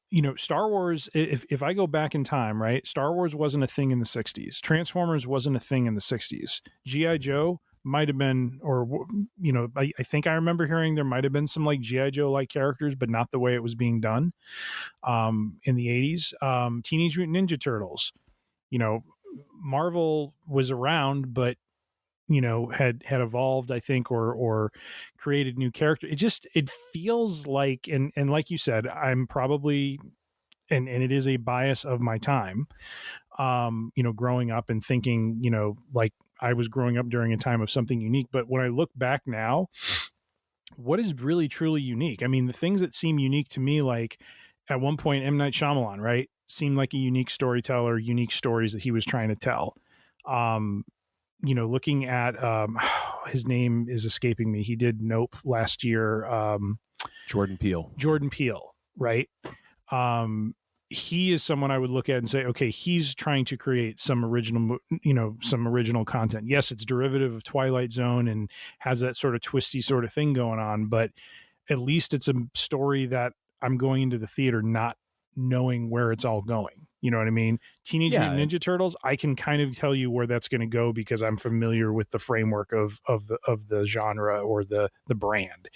S11: you know, Star Wars, if I go back in time, right, Star Wars wasn't a thing in the 60s. Transformers wasn't a thing in the 60s. G.I. Joe might have been, or, you know, I think I remember hearing there might have been some like G.I. Joe like characters, but not the way it was being done in the 80s. Teenage Mutant Ninja Turtles, you know, Marvel was around, but, you know, had evolved, I think, or created new characters. It feels like, and like you said, I'm probably, and it is a bias of my time, you know, growing up and thinking, you know, like I was growing up during a time of something unique. But when I look back now, what is really truly unique? I mean, the things that seem unique to me, like at one point, M. Night Shyamalan, right, seemed like a unique storyteller, unique stories that he was trying to tell. You know, looking at his name is escaping me. He did Nope last year.
S10: Jordan Peele,
S11: right? He is someone I would look at and say, okay, he's trying to create some original, you know, some original content. Yes, it's derivative of Twilight Zone and has that sort of twisty sort of thing going on, but at least it's a story that I'm going into the theater not knowing where it's all going. You know what I mean? Teenage Mutant Ninja Turtles, I can kind of tell you where that's going to go because I'm familiar with the framework of the genre or the brand.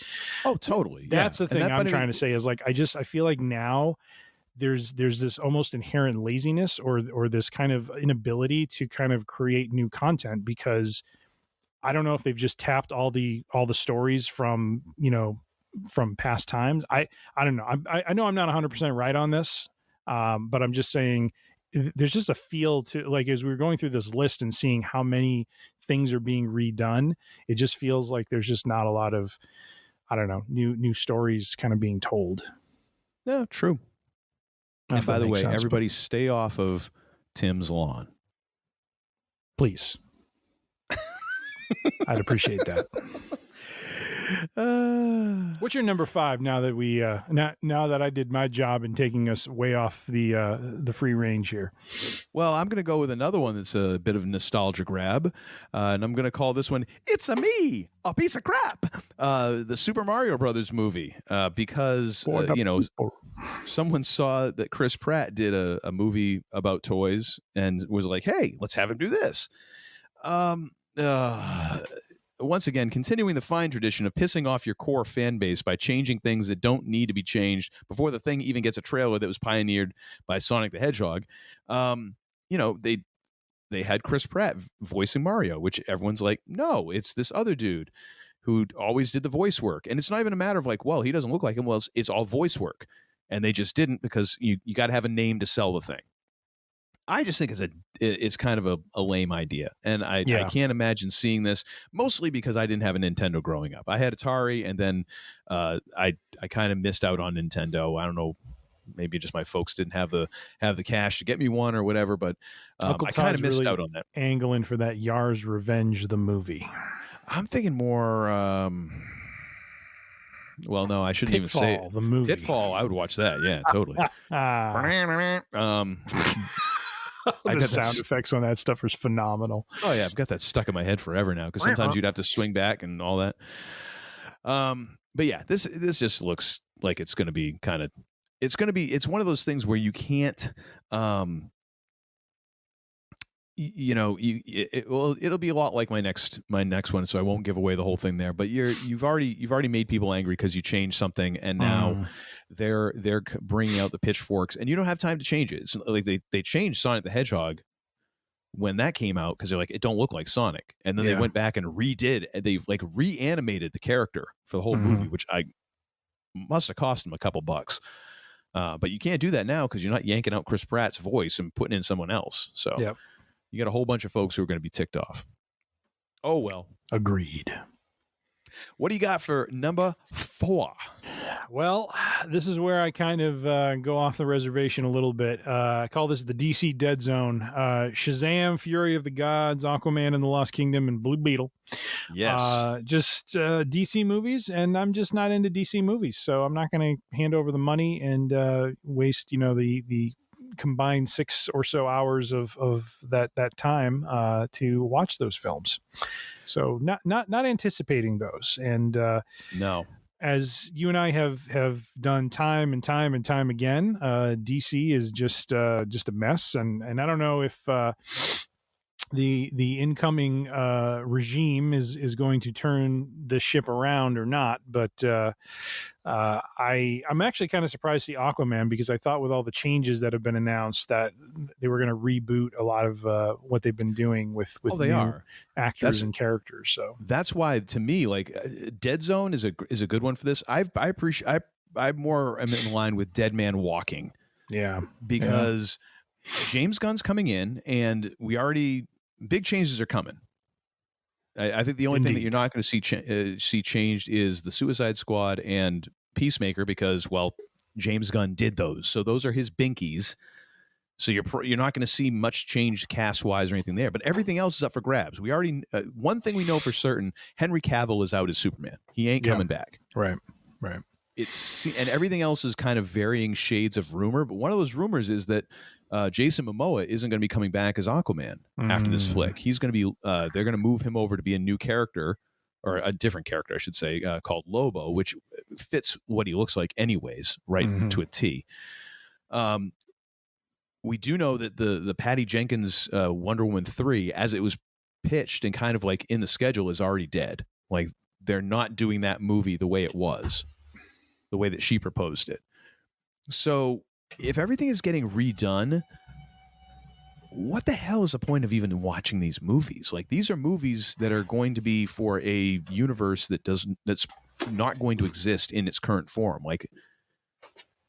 S10: Oh, totally.
S11: That's the thing I'm trying to say is like, I feel like now there's this almost inherent laziness or this kind of inability to kind of create new content because I don't know if they've just tapped all the stories from, from past times. I don't know. I know I'm not 100% right on this, but I'm just saying there's just a feel to, like, as we were going through this list and seeing how many things are being redone, it just feels like there's just not a lot of, I don't know, new stories kind of being told.
S10: No, true. And by the way, everybody stay off of Tim's lawn.
S11: Please. I'd appreciate that. What's your number 5 now that we now that I did my job in taking us way off the free range here?
S10: Well, I'm going to go with another one that's a bit of a nostalgia grab, and I'm going to call this one "It's a Me, a Piece of Crap," the Super Mario Brothers movie, because someone saw that Chris Pratt did a movie about toys and was like, "Hey, let's have him do this." Once again, continuing the fine tradition of pissing off your core fan base by changing things that don't need to be changed before the thing even gets a trailer that was pioneered by Sonic the Hedgehog. They had Chris Pratt voicing Mario, which everyone's like, no, it's this other dude who always did the voice work. And it's not even a matter of like, well, he doesn't look like him. Well, it's all voice work. And they just didn't, because you got to have a name to sell the thing. I just think it's kind of a lame idea, and I can't imagine seeing this, mostly because I didn't have a Nintendo growing up. I had Atari, and then I kind of missed out on Nintendo. I don't know, maybe just my folks didn't have the cash to get me one or whatever, but I kind of missed out on that.
S11: Angling for that Yar's Revenge, the movie.
S10: I'm thinking more. Well, no, I shouldn't even say
S11: the movie.
S10: Pitfall. I would watch that. Yeah, totally.
S11: The sound effects on that stuff is phenomenal.
S10: Oh yeah, I've got that stuck in my head forever now, because sometimes you'd have to swing back and all that. But yeah, this just looks like it's going to be it's one of those things where you can't it'll be a lot like my next one, so I won't give away the whole thing there. But you've already made people angry because you changed something, and now they're bringing out the pitchforks, and you don't have time to change it. It's like they changed Sonic the Hedgehog when that came out, because they're like, it don't look like Sonic, and then they went back and redid, and they like reanimated the character for the whole movie, which I must have cost them a couple bucks. But you can't do that now, because you're not yanking out Chris Pratt's voice and putting in someone else. So you got a whole bunch of folks who are going to be ticked off. Oh well.
S11: Agreed.
S10: What do you got for number 4?
S11: Well, this is where I kind of go off the reservation a little bit. I call this the DC Dead Zone. Shazam, Fury of the Gods, Aquaman and the Lost Kingdom, and Blue Beetle.
S10: Yes.
S11: Just DC movies, and I'm just not into DC movies, so I'm not going to hand over the money and waste, the combined 6 or so hours of that time to watch those films. So not anticipating those. And
S10: no, as
S11: you and I have done time and time again, DC is just a mess. And I don't know if the incoming regime is going to turn the ship around or not, but I'm actually kind of surprised to see Aquaman, because I thought with all the changes that have been announced that they were going to reboot a lot of what they've been doing with new actors and characters. So that's why, to me, like Dead Zone is a good one for this. I more am in line with Dead Man Walking. Yeah, because James Gunn's coming in, and big changes are coming. I think the only thing that you're not going to see changed is the Suicide Squad and Peacemaker, because, well, James Gunn did those, so those are his binkies. So you're not going to see much change cast wise or anything there. But everything else is up for grabs. We already one thing we know for certain: Henry Cavill is out as Superman. He ain't coming back. Right. And everything else is kind of varying shades of rumor. But one of those rumors is that Jason Momoa isn't going to be coming back as Aquaman after this flick. He's going to be they're going to move him over to be a new character, or a different character, I should say, called Lobo, which fits what he looks like anyways, right to a T. We do know that the Patty Jenkins Wonder Woman 3, as it was pitched and kind of like in the schedule, is already dead. Like, they're not doing that movie the way it was, the way that she proposed it. So if everything is getting redone,
S10: what the hell is the point of even watching these movies? Like, these are movies that are going to be for a universe that's not going to exist in its current form. Like,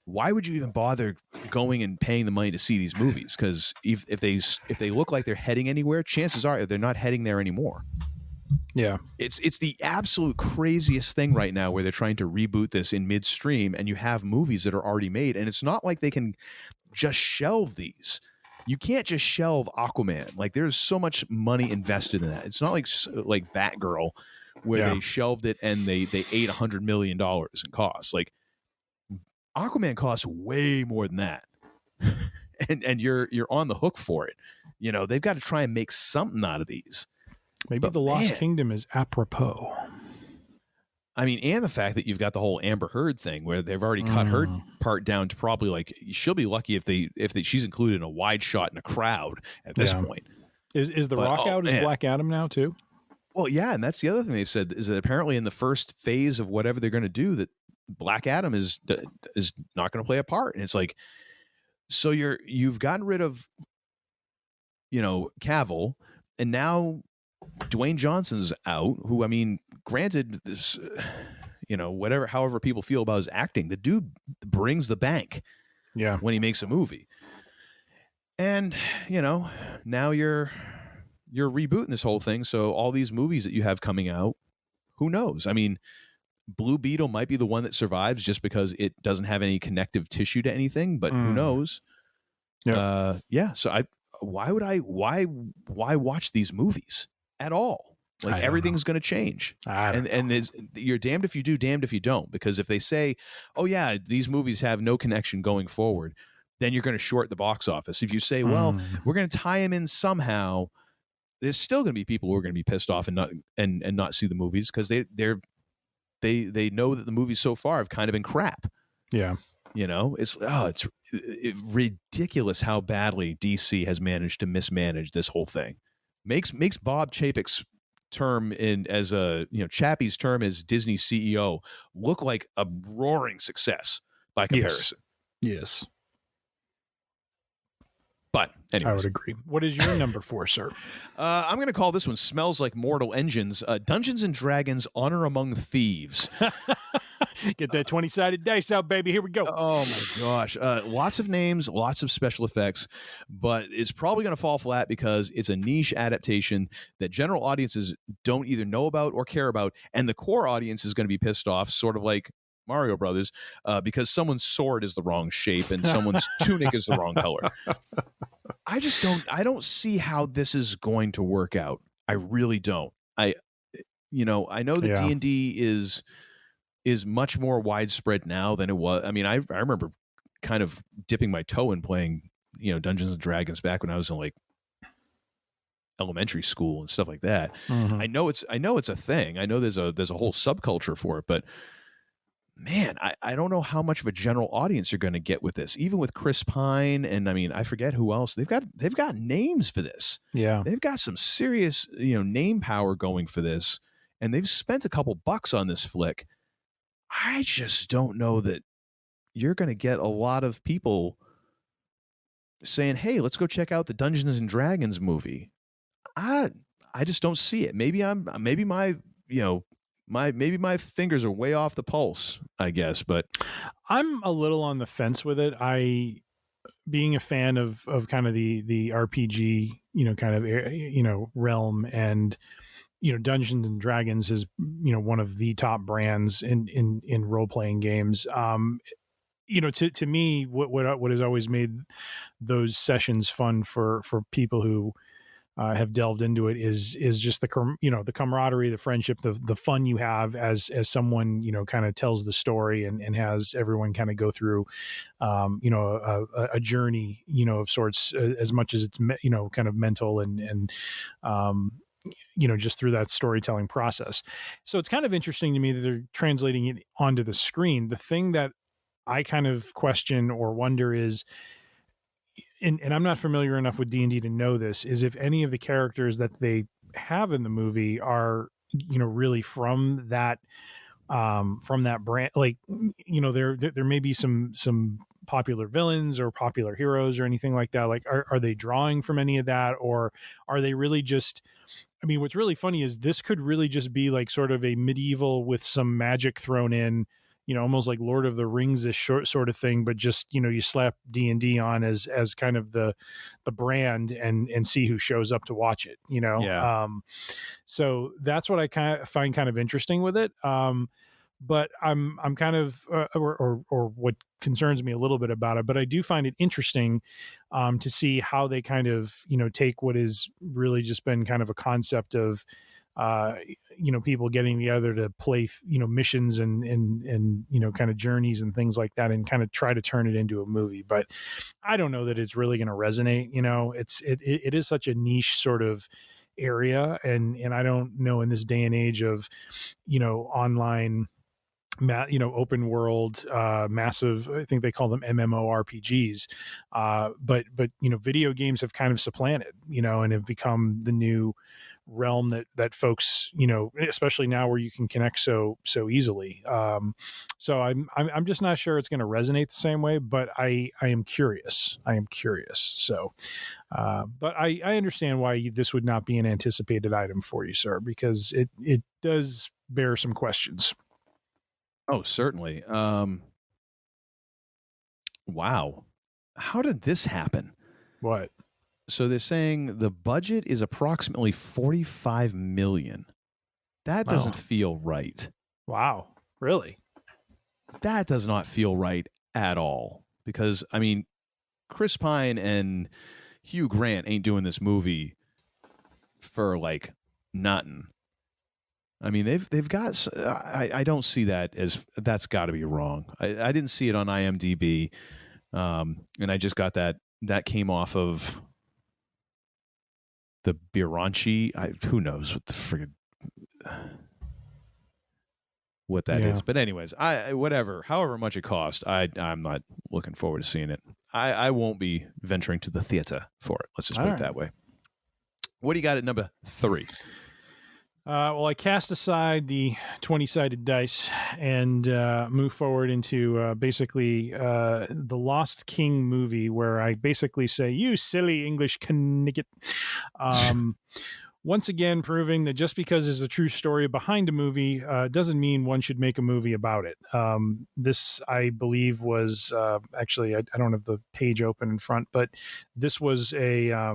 S10: why would you even bother going and paying the money to see these movies? Because if they look like they're heading anywhere, chances are they're not heading there anymore.
S11: Yeah.
S10: It's the absolute craziest thing right now where they're trying to reboot this in midstream, and you have movies that are already made, and it's not like they can just shelve these. You can't just shelve Aquaman. Like, there's so much money invested in that. It's not like Batgirl, where they shelved it and they ate $100 million in costs. Like, Aquaman costs way more than that. and you're on the hook for it. You know, they've got to try and make something out of these.
S11: Maybe the Lost Kingdom is apropos.
S10: I mean, and the fact that you've got the whole Amber Heard thing where they've already cut her part down to probably, like, she'll be lucky if she's included in a wide shot in a crowd at this point.
S11: Is The Rock out as Black Adam now too?
S10: Well, yeah, and that's the other thing they said is that apparently in the first phase of whatever they're going to do, that Black Adam is not going to play a part, and it's like, so you've gotten rid of, you know, Cavill, and now Dwayne Johnson's out, who, I mean, granted, this, you know, however people feel about his acting, the dude brings the bank when he makes a movie. And, you know, now you're rebooting this whole thing, so all these movies that you have coming out, who knows? I mean, Blue Beetle might be the one that survives just because it doesn't have any connective tissue to anything, but who knows? So why watch these movies at all? Like, everything's going to change, and you're damned if you do, damned if you don't. Because if they say, "Oh yeah, these movies have no connection going forward," then you're going to short the box office. If you say, "Well, we're going to tie them in somehow," there's still going to be people who are going to be pissed off and not see the movies because they know that the movies so far have kind of been crap. Yeah. You know, it's ridiculous how badly DC has managed to mismanage this whole thing. Makes Bob Chapek's term Chappie's term as Disney CEO look like a roaring success by comparison.
S11: Yes.
S10: But anyways.
S11: I would agree. What is your number 4, sir?
S10: I'm going to call this one Smells Like Mortal Engines. Dungeons and Dragons Honor Among Thieves.
S11: Get that 20-sided dice out, baby. Here we go.
S10: Oh, my gosh. Lots of names, lots of special effects, but it's probably going to fall flat because it's a niche adaptation that general audiences don't either know about or care about, and the core audience is going to be pissed off, sort of like Mario Brothers, because someone's sword is the wrong shape and someone's tunic is the wrong color. I don't see how this is going to work out. I really don't. I know that D&D is much more widespread now than it was. I mean, I remember kind of dipping my toe in playing, Dungeons and Dragons back when I was in like elementary school and stuff like that. I know it's a thing. I know there's a whole subculture for it, but man, I don't know how much of a general audience you're going to get with this. Even with Chris Pine, and I mean, I forget who else. They've got names for this.
S11: Yeah,
S10: they've got some serious name power going for this, and they've spent a couple bucks on this flick. I just don't know that you're going to get a lot of people saying, "Hey, let's go check out the Dungeons and Dragons movie." I just don't see it. Maybe my fingers are way off the pulse, I guess, but
S11: I'm a little on the fence with it. Being a fan of kind of the RPG, realm, and Dungeons and Dragons is one of the top brands in role playing games. To me, what has always made those sessions fun for people who have delved into it is just the camaraderie, the friendship, the fun you have as someone kind of tells the story and has everyone kind of go through a journey of sorts, as much as it's kind of mental and just through that storytelling process. So it's kind of interesting to me that they're translating it onto the screen. The thing that I kind of question or wonder is, and I'm not familiar enough with D&D to know this, is if any of the characters that they have in the movie are, really from that brand. Like, there may be some popular villains or popular heroes or anything like that? Like, are they drawing from any of that, or are they really just? I mean, what's really funny is this could really just be like sort of a medieval with some magic thrown in, almost like Lord of the Rings-ish sort of thing, but just, you slap D&D on as kind of the brand and see who shows up to watch it,
S10: Yeah.
S11: So that's what I find kind of interesting with it. But I'm kind of, or what concerns me a little bit about it, but I do find it interesting to see how they kind of, take what is really just been kind of a concept of, people getting together to play, missions and kind of journeys and things like that, and kind of try to turn it into a movie. But I don't know that it's really going to resonate. It is such a niche sort of area, and I don't know in this day and age of, online, open world, massive, I think they call them MMORPGs. But video games have kind of supplanted, and have become the new realm that folks, especially now where you can connect so easily. So I'm just not sure it's going to resonate the same way, but I am curious. So, but I understand why this would not be an anticipated item for you, sir, because it does bear some questions.
S10: Oh, certainly. Wow. How did this happen?
S11: What?
S10: So they're saying the budget is approximately $45 million. That doesn't feel right.
S11: Wow. Really?
S10: That does not feel right at all. Because, I mean, Chris Pine and Hugh Grant ain't doing this movie for, like, nothing. I mean, they've got. I don't see that as that's got to be wrong. I didn't see it on IMDb, and I just got that came off of the Biranchi. Who knows what the friggin' what that is? But anyways, whatever. However much it cost, I'm not looking forward to seeing it. I won't be venturing to the theater for it. Let's just put it that way. What do you got at number 3?
S11: Well, I cast aside the 20-sided dice and move forward into basically the Lost King movie, where I basically say, "You silly English knicket." Once again, proving that just because there's a true story behind a movie doesn't mean one should make a movie about it. This, I believe, was actually, I don't have the page open in front, but this was a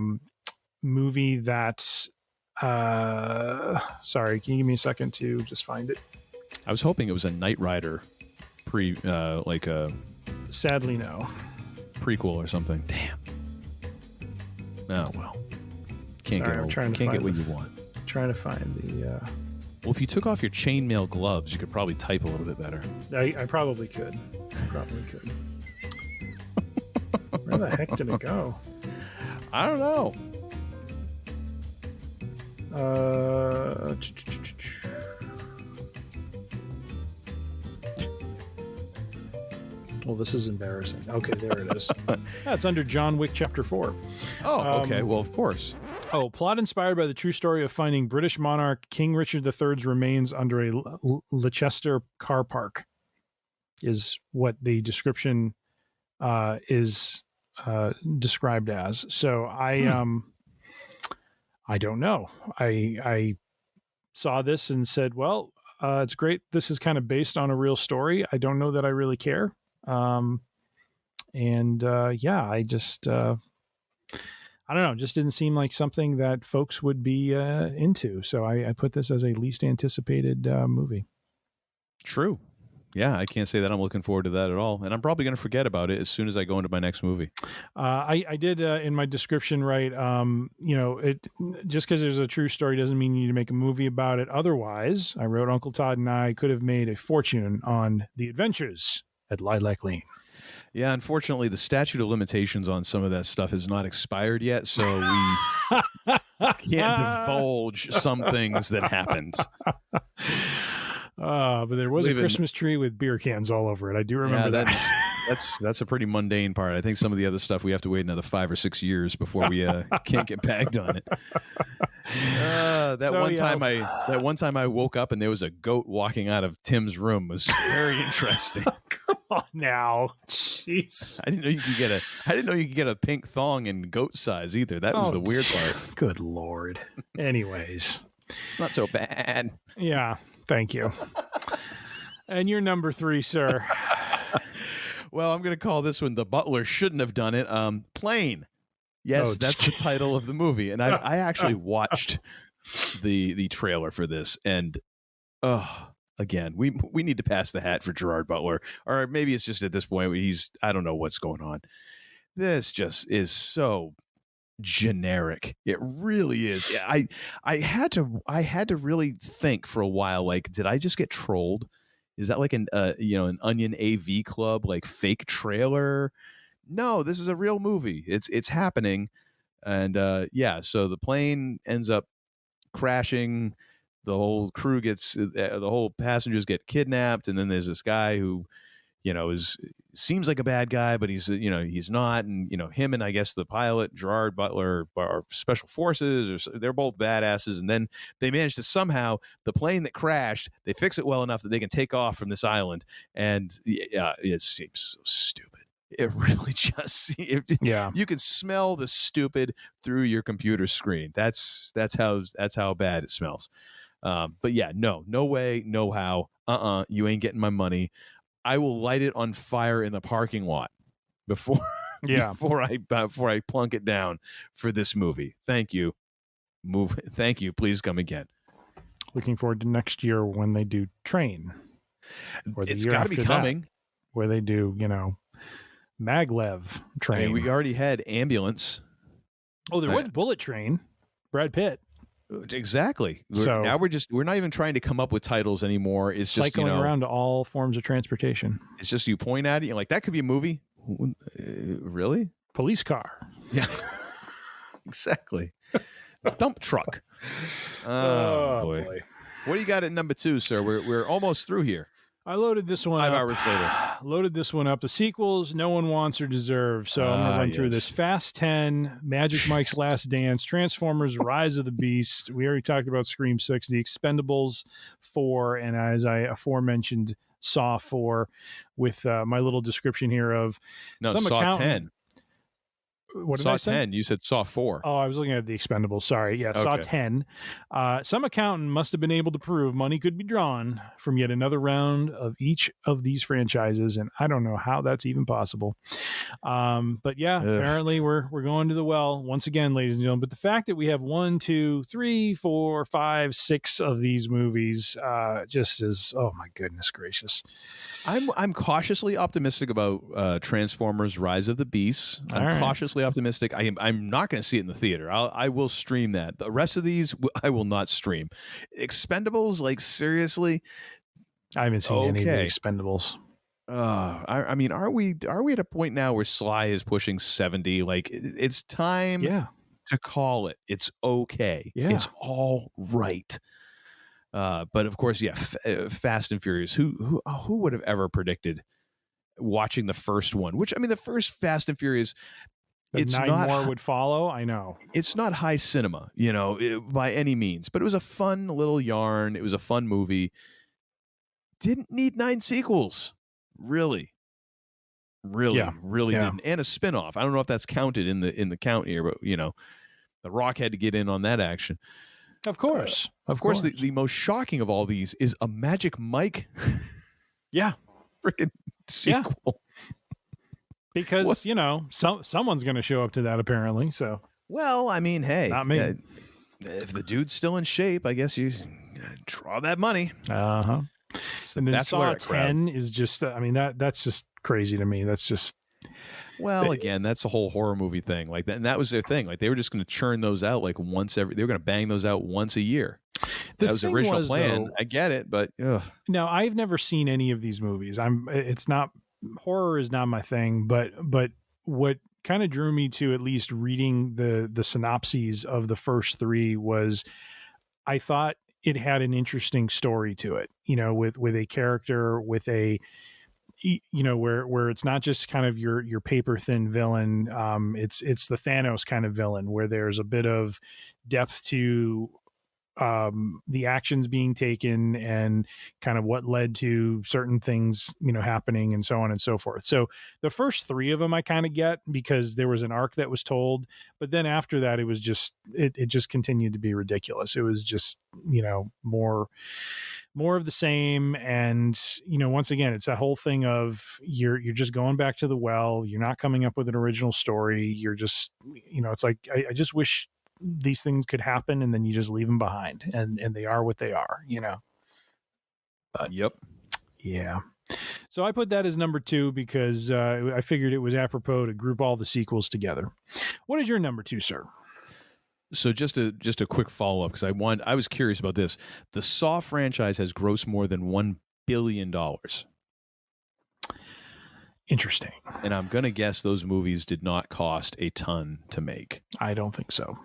S11: movie that... sorry, can you give me a second to just find it?
S10: I was hoping it was a Knight Rider like a...
S11: Sadly, no.
S10: Prequel or something. Damn. Oh, well. Can't get what you want.
S11: Trying to find the...
S10: Well, if you took off your chainmail gloves, you could probably type a little bit better.
S11: I probably could. Where the heck did it go?
S10: I don't know.
S11: Well, this is embarrassing. Okay, there it is. That's under John Wick Chapter 4.
S10: Oh, okay. Well, of course.
S11: Oh, plot inspired by the true story of finding British monarch King Richard III's remains under a Leicester car park is what the description is described as. So I don't know. I saw this and said, well, it's great. This is kind of based on a real story. I don't know that I really care. I just, I don't know, just didn't seem like something that folks would be into. So I put this as a least anticipated movie.
S10: True. Yeah, I can't say that I'm looking forward to that at all. And I'm probably going to forget about it as soon as I go into my next movie.
S11: I did in my description, right, it just because there's a true story doesn't mean you need to make a movie about it. Otherwise, I wrote, Uncle Todd and I could have made a fortune on the adventures at Lilac Lane.
S10: Yeah, unfortunately, the statute of limitations on some of that stuff has not expired yet, so we can't divulge some things that happened.
S11: But there was a Christmas tree with beer cans all over it. I do remember that.
S10: That's a pretty mundane part. I think some of the other stuff we have to wait another 5 or 6 years before we can't get bagged on it. That one time I woke up and there was a goat walking out of Tim's room was very interesting.
S11: Come on now. Jeez.
S10: I didn't know you could get a pink thong in goat size either. That was the weird part.
S11: Good Lord. Anyways.
S10: It's not so bad.
S11: Yeah. Thank you. And you're number 3, sir.
S10: Well, I'm going to call this one The Butler Shouldn't Have Done It. Plane. Yes, that's the title of the movie. And I actually watched the trailer for this. And, again, we need to pass the hat for Gerard Butler. Or maybe it's just at this point, I don't know what's going on. This just is so generic. It really is. I had to really think for a while, like, did I just get trolled? Is that like an Onion AV Club like fake trailer? No, this is a real movie. It's happening. And so the plane ends up crashing. The whole crew the whole passengers get kidnapped, and then there's this guy who seems like a bad guy, but he's not. And him and I guess the pilot Gerard Butler are special forces, or they're both badasses. And then they manage to somehow, the plane that crashed, they fix it well enough that they can take off from this island. And it seems so stupid. It really just you can smell the stupid through your computer screen. That's how bad it smells. But yeah, no way, no how. You ain't getting my money. I will light it on fire in the parking lot before I plunk it down for this movie. Thank you. Thank you. Please come again.
S11: Looking forward to next year when they do Train. Or
S10: it's got to be coming.
S11: Where they do, maglev Train.
S10: I mean, we already had Ambulance.
S11: Oh, there was Bullet Train. Brad Pitt.
S10: Exactly. Now we're not even trying to come up with titles anymore. It's just
S11: cycling around to all forms of transportation.
S10: It's just you point at it, you're like, that could be a movie. Really?
S11: Police car.
S10: Yeah. Exactly. Dump truck.
S11: Oh boy.
S10: What do you got at number 2, sir? We're almost through here.
S11: I loaded this one
S10: 5
S11: up.
S10: hours later.
S11: Loaded this one up. The sequels no one wants or deserves. So I'm going to run through this. Fast 10, Magic Mike's Last Dance, Transformers, Rise of the Beast. We already talked about Scream 6, The Expendables 4, and as I aforementioned, Saw 4, with my little description here of
S10: Saw 10.
S11: What did
S10: Saw
S11: I say?
S10: 10. You said Saw 4.
S11: Oh, I was looking at The Expendables. Sorry. Yeah, Saw 10. Some accountant must have been able to prove money could be drawn from yet another round of each of these franchises, and I don't know how that's even possible. But yeah, apparently we're going to the well once again, ladies and gentlemen. But the fact that we have 1, 2, 3, 4, 5, 6 of these movies just is, oh my goodness gracious.
S10: I'm cautiously optimistic about Transformers: Rise of the Beasts. I'm cautiously optimistic. I'm not going to see it in the theater. I will stream that. The rest of these I will not stream. Expendables, like seriously,
S11: I haven't seen any of the Expendables.
S10: I mean, are we at a point now where Sly is pushing 70? Like it's time to call it. It's okay.
S11: Yeah.
S10: It's all right. But of course, Fast and Furious. Who would have ever predicted watching the first one? Which, I mean, the first Fast and Furious,
S11: it's 9 more would follow. I know
S10: it's not high cinema, by any means, but it was a fun little yarn. It was a fun movie. Didn't need 9 sequels, really didn't, and a spinoff. I don't know if that's counted in the count here, but The Rock had to get in on that action.
S11: Of course.
S10: The most shocking of all these is a Magic Mike freaking sequel.
S11: Yeah. Because, someone's going to show up to that apparently. So,
S10: well, I mean, hey,
S11: not me.
S10: If the dude's still in shape, I guess you draw that money.
S11: Uh-huh. And then Saw 10 is just, that's just crazy to me. That's just.
S10: Well, again, that's the whole horror movie thing. Like that, and that was their thing. Like they were just going to churn those out like once they were going to bang those out once a year. That was the original plan. I get it, but
S11: no, I've never seen any of these movies. Horror is not my thing, but what kind of drew me to at least reading the synopses of the first 3 was I thought it had an interesting story to it, with a character, with a, where it's not just kind of your paper thin villain. It's the Thanos kind of villain where there's a bit of depth to the actions being taken and kind of what led to certain things, happening and so on and so forth. So the first 3 of them I kind of get because there was an arc that was told, but then after that, it was just, it just continued to be ridiculous. It was just, more of the same. And, once again, it's that whole thing of you're just going back to the well. You're not coming up with an original story. You're just, it's like, I just wish these things could happen and then you just leave them behind and they are what they are, But,
S10: yep.
S11: Yeah. So I put that as number 2 because I figured it was apropos to group all the sequels together. What is your number 2, sir?
S10: So just a quick follow up because I was curious about this. The Saw franchise has grossed more than $1 billion.
S11: Interesting.
S10: And I'm gonna guess those movies did not cost a ton to make.
S11: I don't think so.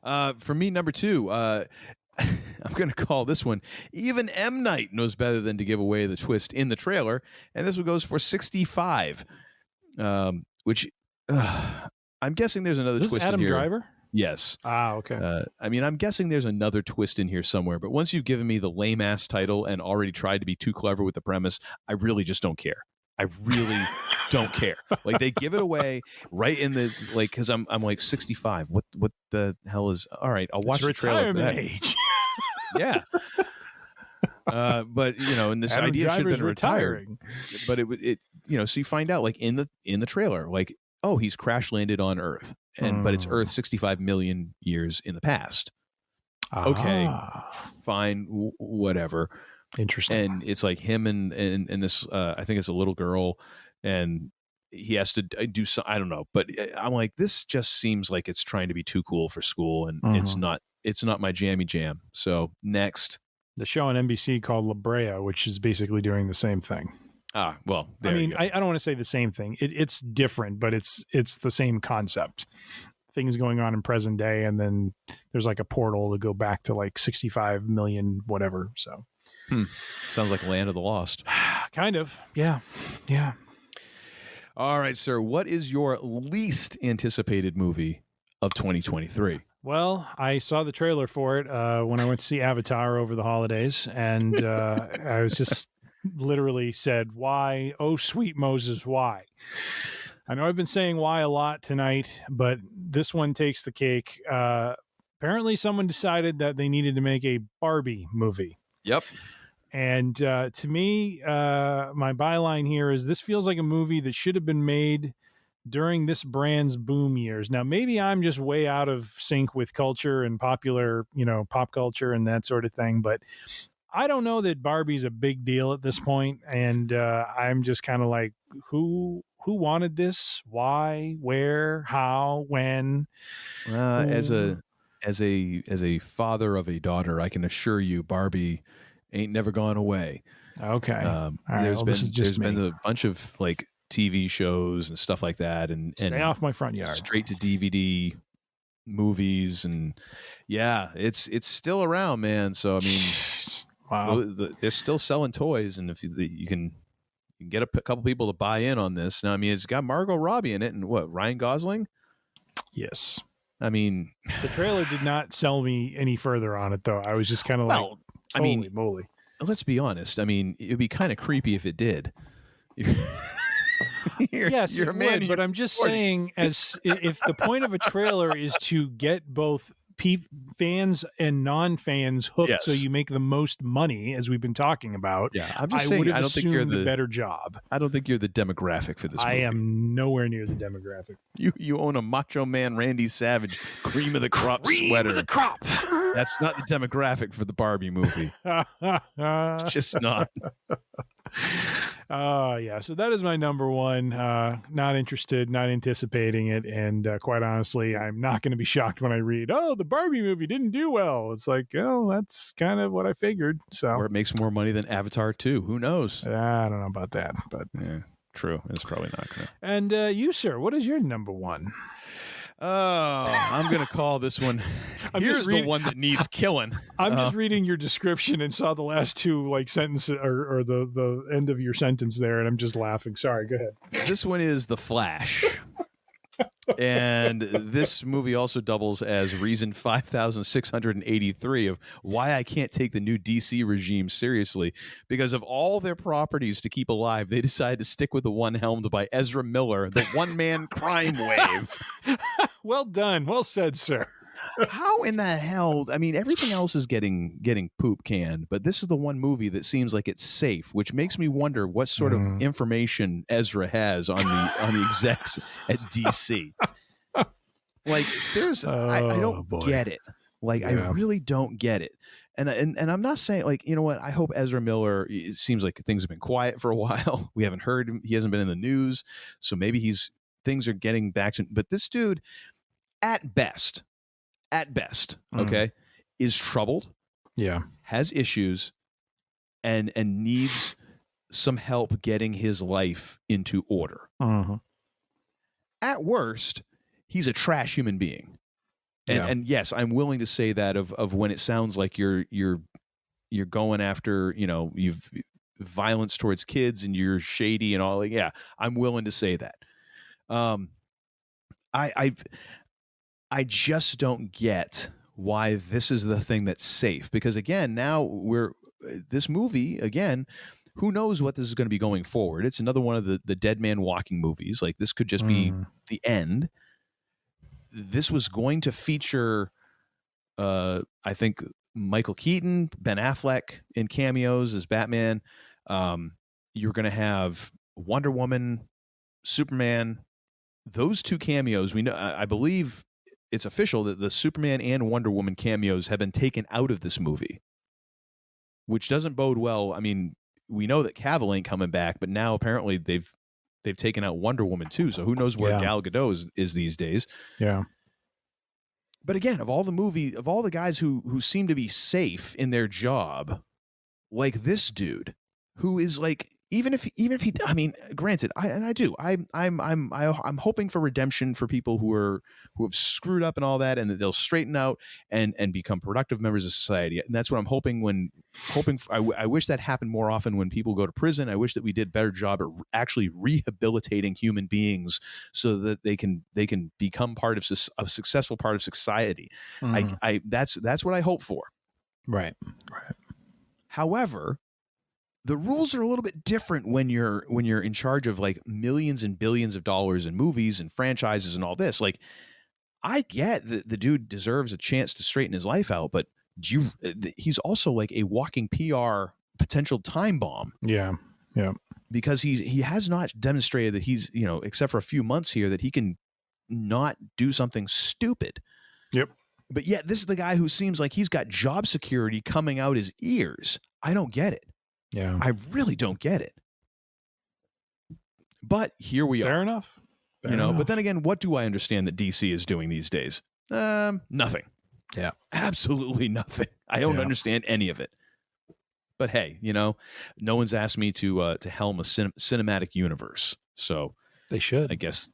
S10: For me, number 2, I'm going to call this one. Even M. Night knows better than to give away the twist in the trailer, and this one goes for 65. Which I'm guessing there's another twist
S11: Adam
S10: in here.
S11: Driver?
S10: Yes.
S11: Okay.
S10: I'm guessing there's another twist in here somewhere, but once you've given me the lame ass title and already tried to be too clever with the premise, I really just don't care. I really don't care. Like they give it away right in the because I'm like 65. What the hell is? All right, I'll watch the trailer.
S11: Retirement age.
S10: Yeah. But and this
S11: Adam
S10: idea should have
S11: Driver's
S10: been retiring. But it so you find out like in the trailer like he's crash landed on Earth but it's Earth 65 million years in the past. Okay, fine, whatever.
S11: Interesting.
S10: And it's like him and this I think it's a little girl and he has to do some I don't know, but I'm like this just seems like it's trying to be too cool for school and it's not my jammy jam. So next,
S11: the show on NBC called La Brea, which is basically doing the same thing.
S10: Well,
S11: I mean, I don't want to say the same thing. It's different, but it's the same concept. Things going on in present day, and then there's like a portal to go back to like 65 million whatever. So
S10: sounds like Land of the Lost.
S11: Kind of. Yeah.
S10: All right, sir. What is your least anticipated movie of 2023?
S11: Well, I saw the trailer for it when I went to see Avatar over the holidays, and I was just literally said, why? Oh, sweet Moses, why? I know I've been saying why a lot tonight, but this one takes the cake. Apparently someone decided that they needed to make a Barbie movie.
S10: Yep.
S11: And to me, my byline here is this feels like a movie that should have been made during this brand's boom years. Now, maybe I'm just way out of sync with culture and popular, pop culture and that sort of thing, but I don't know that Barbie's a big deal at this point. And I'm just kind of like, who wanted this? Why? Where? How? When?
S10: As a father of a daughter, I can assure you, Barbie ain't never gone away.
S11: Okay.
S10: There's been a bunch of like TV shows and stuff like that, and
S11: stay off my front yard.
S10: Straight to DVD movies, and yeah, it's still around, man. So I mean,
S11: wow,
S10: they're still selling toys, and if you can get a couple people to buy in on this. Now, I mean, it's got Margot Robbie in it, and Ryan Gosling.
S11: Yes.
S10: I mean,
S11: the trailer did not sell me any further on it, though. I was just kind of like, holy moly.
S10: Let's be honest. I mean, it'd be kind of creepy if it did.
S11: Yes, you're a man, but I'm just saying, if the point of a trailer is to get both fans and non-fans hooked, so you make the most money, as we've been talking about.
S10: Yeah, I'm just saying. I don't think you're the
S11: better job.
S10: I don't think you're the demographic for this movie.
S11: I am nowhere near the demographic.
S10: You own a Macho Man Randy Savage cream of the crop sweater.
S11: Cream of the crop.
S10: That's not the demographic for the Barbie movie. It's just not.
S11: Yeah, so that is my number one. Not interested, not anticipating it, and quite honestly, I'm not going to be shocked when I read, the Barbie movie didn't do well. It's like, that's kind of what I figured. So,
S10: or it makes more money than Avatar 2. Who knows?
S11: I don't know about that, but
S10: yeah, true. It's probably not going to.
S11: And you, sir, what is your number one?
S10: I'm going to call this one. Here's the one that needs killing.
S11: I'm just reading your description and saw the last two sentences or the end of your sentence there, and I'm just laughing. Sorry, go ahead.
S10: This one is The Flash. And this movie also doubles as reason 5,683 of why I can't take the new DC regime seriously. Because of all their properties to keep alive, they decided to stick with the one helmed by Ezra Miller, the one-man crime wave.
S11: Well done. Well said, sir.
S10: How in the hell? I mean, everything else is getting poop canned, but this is the one movie that seems like it's safe, which makes me wonder what sort of information Ezra has on the execs at DC. Like, there's I don't get it. Like, I really don't get it. And I'm not saying, like, you know what? I hope Ezra Miller. It seems like things have been quiet for a while. We haven't heard him. He hasn't been in the news, so maybe things are getting back to. But this dude, at best, okay, is troubled, has issues, and needs some help getting his life into order. At worst, he's a trash human being, and yes, I'm willing to say that of when it sounds like you're going after, you know, you've violence towards kids and you're shady and all. Like, yeah, I'm willing to say that. I just don't get why this is the thing that's safe, because again, now this movie again, who knows what this is going to be going forward. It's another one of the Dead Man Walking movies. Like, this could just be the end. This was going to feature, I think, Michael Keaton, Ben Affleck in cameos as Batman. You're going to have Wonder Woman, Superman. Those two cameos, we know. I believe it's official that the Superman and Wonder Woman cameos have been taken out of this movie, which doesn't bode well. I mean, we know that Cavill ain't coming back, but now apparently they've taken out Wonder Woman too. So who knows where Gal Gadot is these days? Yeah. But again, of all the guys who seem to be safe in their job, like this dude, who is like, even if he, I mean, granted, I'm hoping for redemption for people who have screwed up and all that, and that they'll straighten out and become productive members of society. And that's what I'm hoping I wish that happened more often when people go to prison. I wish that we did a better job at actually rehabilitating human beings so that they can become a successful part of society. That's what I hope for. Right. However, the rules are a little bit different when you're in charge of like millions and billions of dollars in movies and franchises and all this. Like, I get that the dude deserves a chance to straighten his life out, but he's also like a walking PR potential time bomb. Yeah. Because he has not demonstrated that he's, you know, except for a few months here, that he can not do something stupid. Yep. But yet this is the guy who seems like he's got job security coming out his ears. I don't get it. Yeah. I really don't get it. But here we are. Fair enough. But then again, what do I understand that DC is doing these days? Nothing. Yeah. Absolutely nothing. I don't understand any of it. But hey, no one's asked me to helm a cinematic universe. So they should. I guess,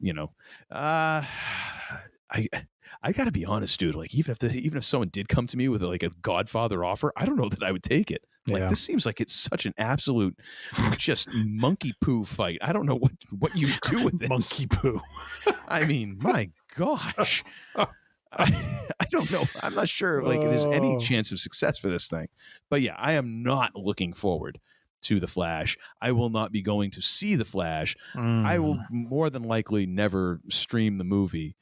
S10: I got to be honest, dude. Like, even if someone did come to me with like a Godfather offer, I don't know that I would take it. Like, this seems like it's such an absolute just monkey poo fight. I don't know what you do with this. Monkey poo. I mean, my gosh. I don't know. I'm not sure like there's any chance of success for this thing. But yeah, I am not looking forward to The Flash. I will not be going to see The Flash. I will more than likely never stream the movie.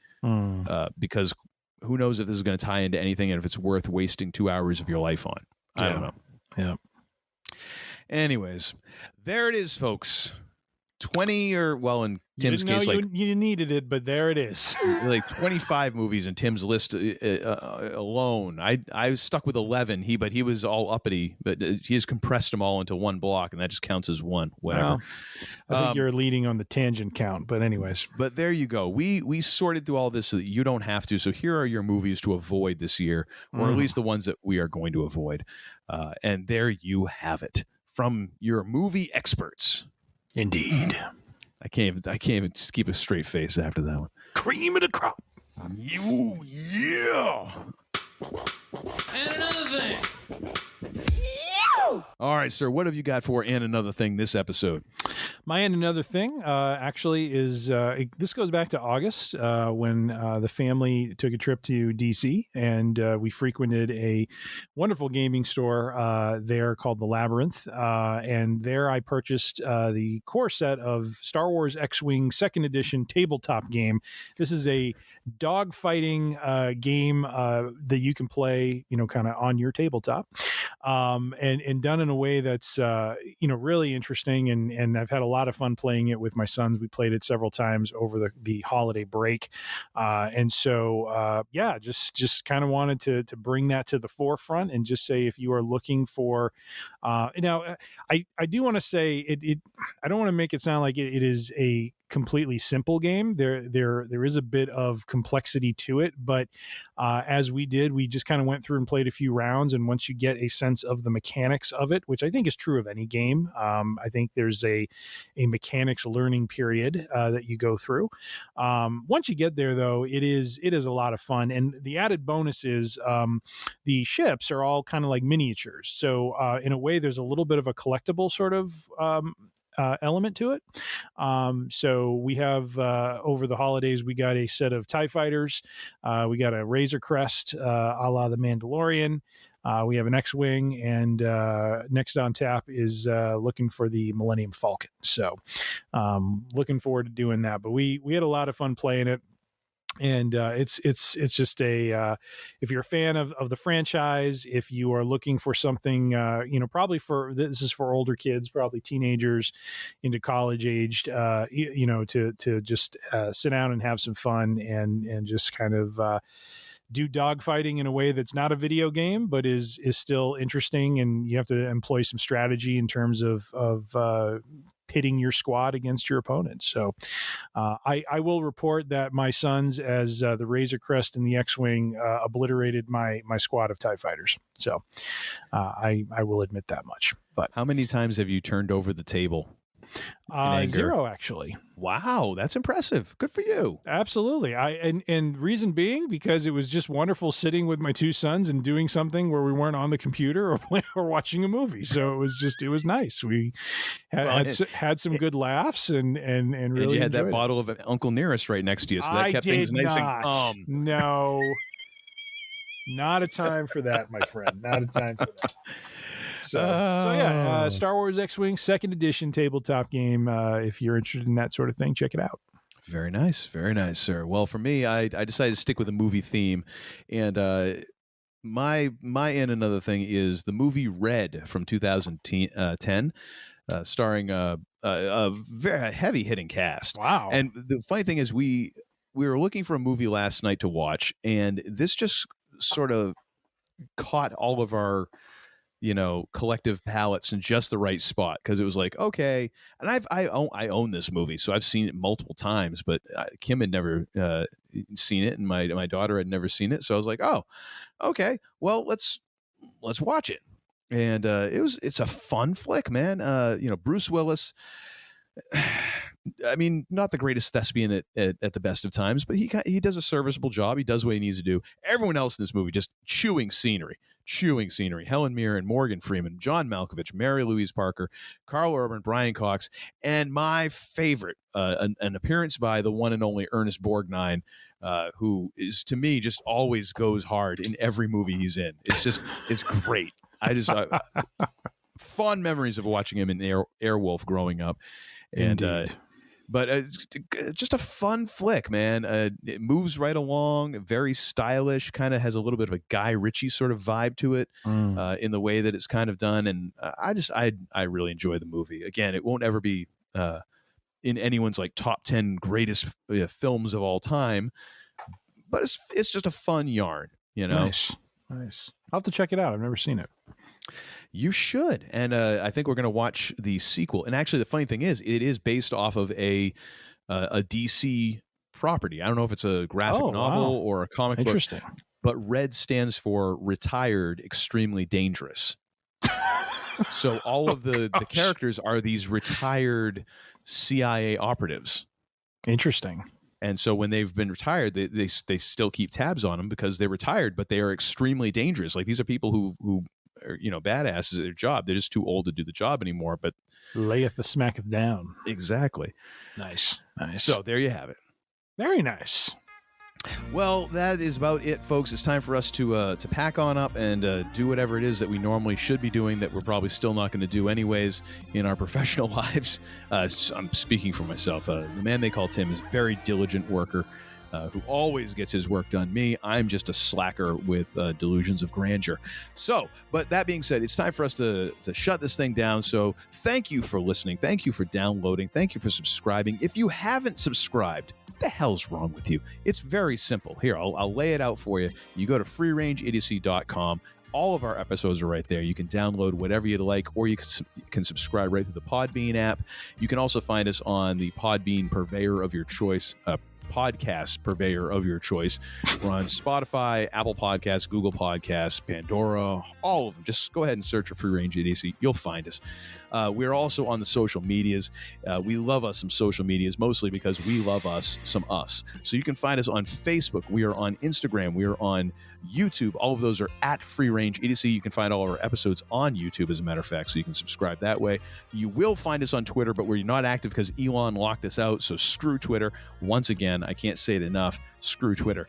S10: Because who knows if this is going to tie into anything and if it's worth wasting 2 hours of your life on. I don't know. Yeah. Anyways, there it is, folks. 20 or, well, in Tim's case, like
S11: you needed it, but there it is.
S10: Like 25 movies in Tim's list alone. I stuck with 11. But he was all uppity, but he has compressed them all into one block, and that just counts as one. Whatever.
S11: Well, I think you're leading on the tangent count, but anyways.
S10: But there you go. We sorted through all this so that you don't have to. So here are your movies to avoid this year, or at least the ones that we are going to avoid. And there you have it from your movie experts.
S11: Indeed.
S10: I can't even keep a straight face after that one.
S11: Cream of the crop.
S10: Yeah.
S12: And another thing.
S10: All right, sir. What have you got for And Another Thing this episode?
S11: My And Another Thing actually is this goes back to August when the family took a trip to DC, and we frequented a wonderful gaming store there called The Labyrinth. And there I purchased the core set of Star Wars X-Wing 2nd Edition tabletop game. This is a dogfighting game that you can play, kind of on your tabletop, and done in a way that's really interesting, and I've had a lot of fun playing it with my sons. We played it several times over the holiday break, and so just kind of wanted to bring that to the forefront and just say, if you are looking for now, I do want to say it I don't want to make it sound like it is a completely simple game. There is a bit of complexity to it, but as we just kind of went through and played a few rounds, and once you get a sense of the mechanics of it, which I think is true of any game, I think there's a mechanics learning period that you go through. Once you get there, though, it is a lot of fun, and the added bonus is the ships are all kind of like miniatures. So in a way, there's a little bit of a collectible sort of element to it. So we have over the holidays, we got a set of TIE fighters. We got a Razor Crest a la the Mandalorian. We have an X-Wing, and next on tap is looking for the Millennium Falcon. So looking forward to doing that. But we had a lot of fun playing it. And it's just if you're a fan of the franchise, if you are looking for something, probably this is for older kids, probably teenagers into college aged, to just sit down and have some fun and just kind of do dogfighting in a way that's not a video game, but is still interesting. And you have to employ some strategy in terms of pitting your squad against your opponents. So I will report that my sons, as the Razor Crest and the X-Wing, obliterated my squad of TIE fighters. So I will admit that much. But
S10: how many times have you turned over the table?
S11: 0, actually.
S10: Wow, that's impressive. Good for you.
S11: Absolutely. And reason being, because it was just wonderful sitting with my two sons and doing something where we weren't on the computer or watching a movie. So it was nice. We had some good laughs and really.
S10: And you had that bottle of Uncle Nearest right next to you, so that kept things nice and calm.
S11: No, not a time for that, my friend. Not a time for that. So Star Wars X-Wing 2nd Edition tabletop game. If you're interested in that sort of thing, check it out.
S10: Very nice, sir. Well, for me, I decided to stick with a movie theme, and my And Another Thing is the movie Red from 2010, starring a very heavy hitting cast.
S11: Wow!
S10: And the funny thing is, we were looking for a movie last night to watch, and this just sort of caught all of our collective palates in just the right spot, because it was like, okay. And I own this movie, so I've seen it multiple times, but Kim had never seen it, and my daughter had never seen it. So I was like, oh, okay, well, let's watch it. And it's a fun flick, man. Bruce Willis, I mean, not the greatest thespian at the best of times, but he does a serviceable job. He does what he needs to do. Everyone else in this movie just chewing scenery. Helen Mirren, Morgan Freeman, John Malkovich, Mary Louise Parker, Carl Urban, Brian Cox, and my favorite, an appearance by the one and only Ernest Borgnine, who is, to me, just always goes hard in every movie he's in. It's great. Fond memories of watching him in Airwolf growing up. And but just a fun flick, man. It moves right along, very stylish, kind of has a little bit of a Guy Ritchie sort of vibe to it in the way that it's kind of done. And I really enjoy the movie. Again, it won't ever be in anyone's like top 10 greatest films of all time, but it's just a fun yarn,
S11: Nice. I'll have to check it out. I've never seen it.
S10: You should. And I think we're going to watch the sequel. And actually, the funny thing is, it is based off of a DC property. I don't know if it's a graphic novel or a comic book.
S11: Interesting.
S10: But RED stands for Retired Extremely Dangerous. So all of the characters are these retired CIA operatives.
S11: Interesting.
S10: And so when they've been retired, they still keep tabs on them because they're retired, but they are extremely dangerous. Like, these are people who are, badasses at their job. They're just too old to do the job anymore. But
S11: layeth the smacketh down.
S10: Exactly.
S11: Nice.
S10: So there you have it.
S11: Very nice.
S10: Well, that is about it, folks. It's time for us to pack on up and do whatever it is that we normally should be doing that we're probably still not going to do anyways in our professional lives. I'm speaking for myself. The man they call Tim is a very diligent worker who always gets his work done. Me, I'm just a slacker with delusions of grandeur. So, but that being said, it's time for us to shut this thing down. So thank you for listening. Thank you for downloading. Thank you for subscribing. If you haven't subscribed, what the hell's wrong with you? It's very simple. Here, I'll lay it out for you. You go to freerangeidiocy.com. All of our episodes are right there. You can download whatever you'd like, or you can subscribe right through the Podbean app. You can also find us on the Podbean purveyor of your choice, podcast purveyor of your choice. We're on Spotify, Apple Podcasts, Google Podcasts, Pandora, all of them. Just go ahead and search for Free Range Idiocy. You'll find us. We're also on the social medias. We love us some social medias, mostly because we love us some us. So you can find us on Facebook. We are on Instagram. We are on YouTube. All of those are at Free Range Idiocy. You can find all our episodes on YouTube, as a matter of fact, so you can subscribe that way. You will find us on Twitter, but we're not active because Elon locked us out, so screw Twitter. Once again, I can't say it enough. Screw Twitter.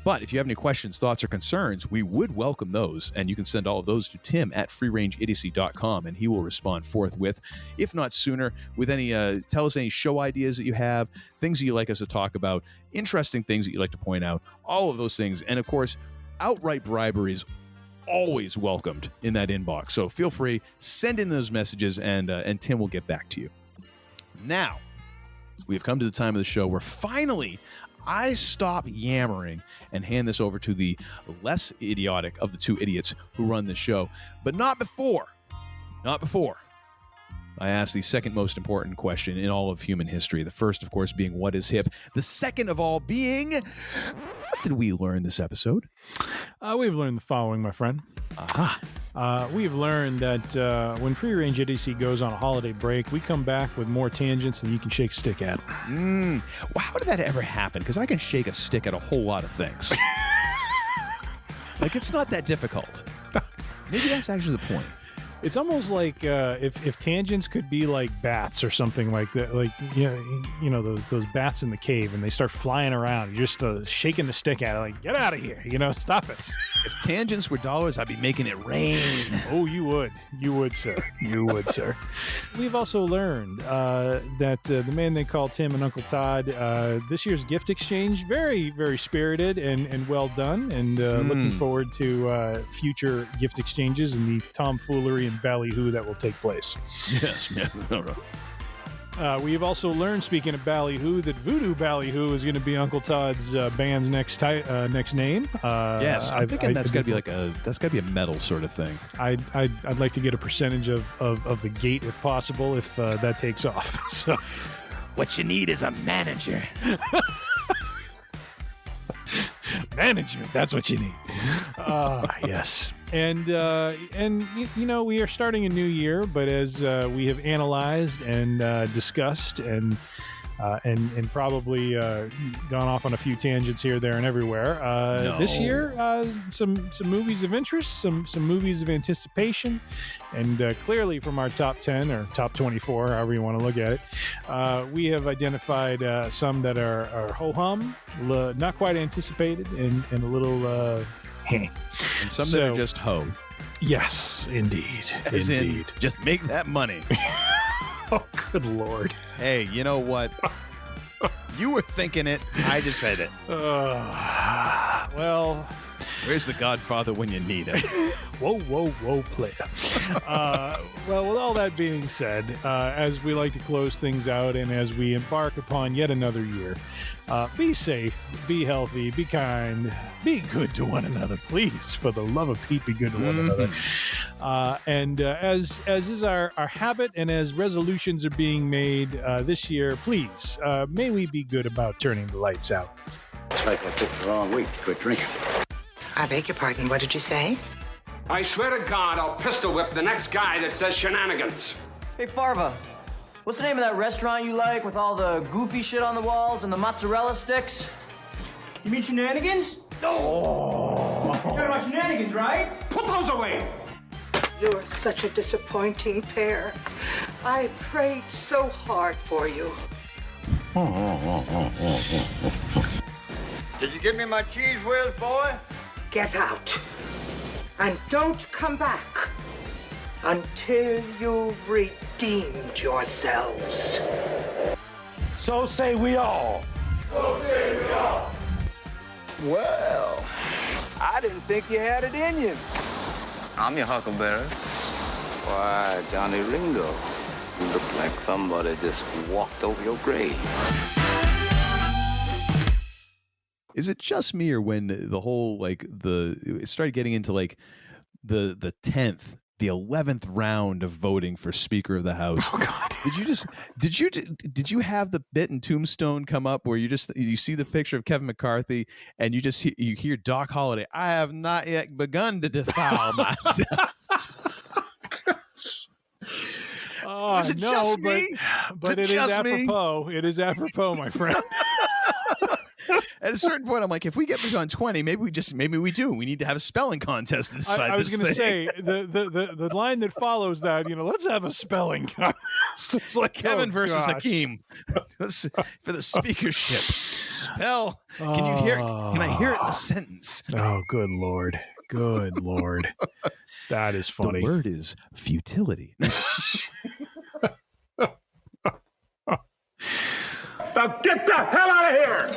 S10: But if you have any questions, thoughts, or concerns, we would welcome those, and you can send all of those to Tim at freerangeidiocy.com, and he will respond forthwith, if not sooner, with any, tell us any show ideas that you have, things that you'd like us to talk about, interesting things that you'd like to point out, all of those things. And of course, outright bribery is always welcomed in that inbox. So feel free, send in those messages, and Tim will get back to you. Now, we have come to the time of the show where finally I stop yammering and hand this over to the less idiotic of the two idiots who run the show. But not before I ask the second most important question in all of human history. The first, of course, being what is hip. The second of all being, what did we learn this episode?
S11: We've learned the following, my friend.
S10: Aha.
S11: We've learned that when Free Range Idiocy goes on a holiday break, we come back with more tangents than you can shake a stick at.
S10: Well, how did that ever happen? Because I can shake a stick at a whole lot of things. Like, it's not that difficult. Maybe that's actually the point.
S11: It's almost like if tangents could be like bats or something like that, like those bats in the cave, and they start flying around. You're just shaking the stick at it, like, get out of here, stop it.
S10: If tangents were dollars, I'd be making it rain.
S11: Oh, you would, sir. You would, sir. We've also learned that the man they call Tim and Uncle Todd, this year's gift exchange, very, very spirited and well done, and looking forward to future gift exchanges and the tomfoolery and ballyhoo that will take place.
S10: Yes, no.
S11: We've also learned, speaking of ballyhoo, that Voodoo Ballyhoo is going to be Uncle Todd's band's next name.
S10: Yes, I'm thinking that's got to be a metal sort of thing.
S11: I'd like to get a percentage of the gate if possible, if that takes off. So,
S10: what you need is a manager.
S11: Management, that's what you need. Yes. And we are starting a new year, but as we have analyzed and discussed and probably gone off on a few tangents here, there, and everywhere. This year, some movies of interest, some movies of anticipation, and clearly from our top 10 or top 24, however you want to look at it, we have identified some that are ho-hum, not quite anticipated, and a little
S10: and some that are just ho.
S11: Yes, indeed.
S10: In, just make that money.
S11: Oh, good Lord.
S10: Hey, you know what? You were thinking it. I just said it.
S11: Well,
S10: where's the Godfather when you need him?
S11: Whoa, player. Well, with all that being said, as we like to close things out and as we embark upon yet another year, be safe, be healthy, be kind, be good to one another, please. For the love of Pete, be good to one another. And as is our habit, and as resolutions are being made this year, please, may we be good about turning the lights out.
S3: It's like I picked the wrong week to quit drinking.
S4: I beg your pardon, what did you say?
S12: I swear to God, I'll pistol whip the next guy that says shenanigans.
S13: Hey, Farva, what's the name of that restaurant you like with all the goofy shit on the walls and the mozzarella sticks? You mean shenanigans?
S11: Oh.
S13: Talking about shenanigans, right?
S12: Put those away!
S4: You're such a disappointing pair. I prayed so hard for you.
S14: Did you give me my cheese whiz, boy?
S4: Get out. And don't come back until you've redeemed yourselves.
S14: So say we all. So say we all. Well, I didn't think you had it in you.
S15: I'm your huckleberry.
S14: Why, Johnny Ringo, you look like somebody just walked over your grave.
S10: Is it just me, or when the whole it started getting into the 10th, the 11th round of voting for Speaker of the House?
S11: Oh God!
S10: Did you have the bit in Tombstone come up where you see the picture of Kevin McCarthy and you hear Doc Holliday? I have not yet begun to defile myself.
S11: Oh,
S10: is it
S11: no,
S10: just me?
S11: But it is apropos. It is apropos, my friend.
S10: At a certain point, I'm like, if we get beyond 20, maybe we do. We need to have a spelling contest to decide.
S11: I was
S10: going to
S11: say the line that follows that. Let's have a spelling contest. It's like
S10: Kevin versus Hakeem for the speakership. Spell. Can you hear? Can I hear it in the sentence?
S11: Oh, good Lord! Good Lord! That is funny.
S10: The word is futility.
S14: Now get the hell out of here!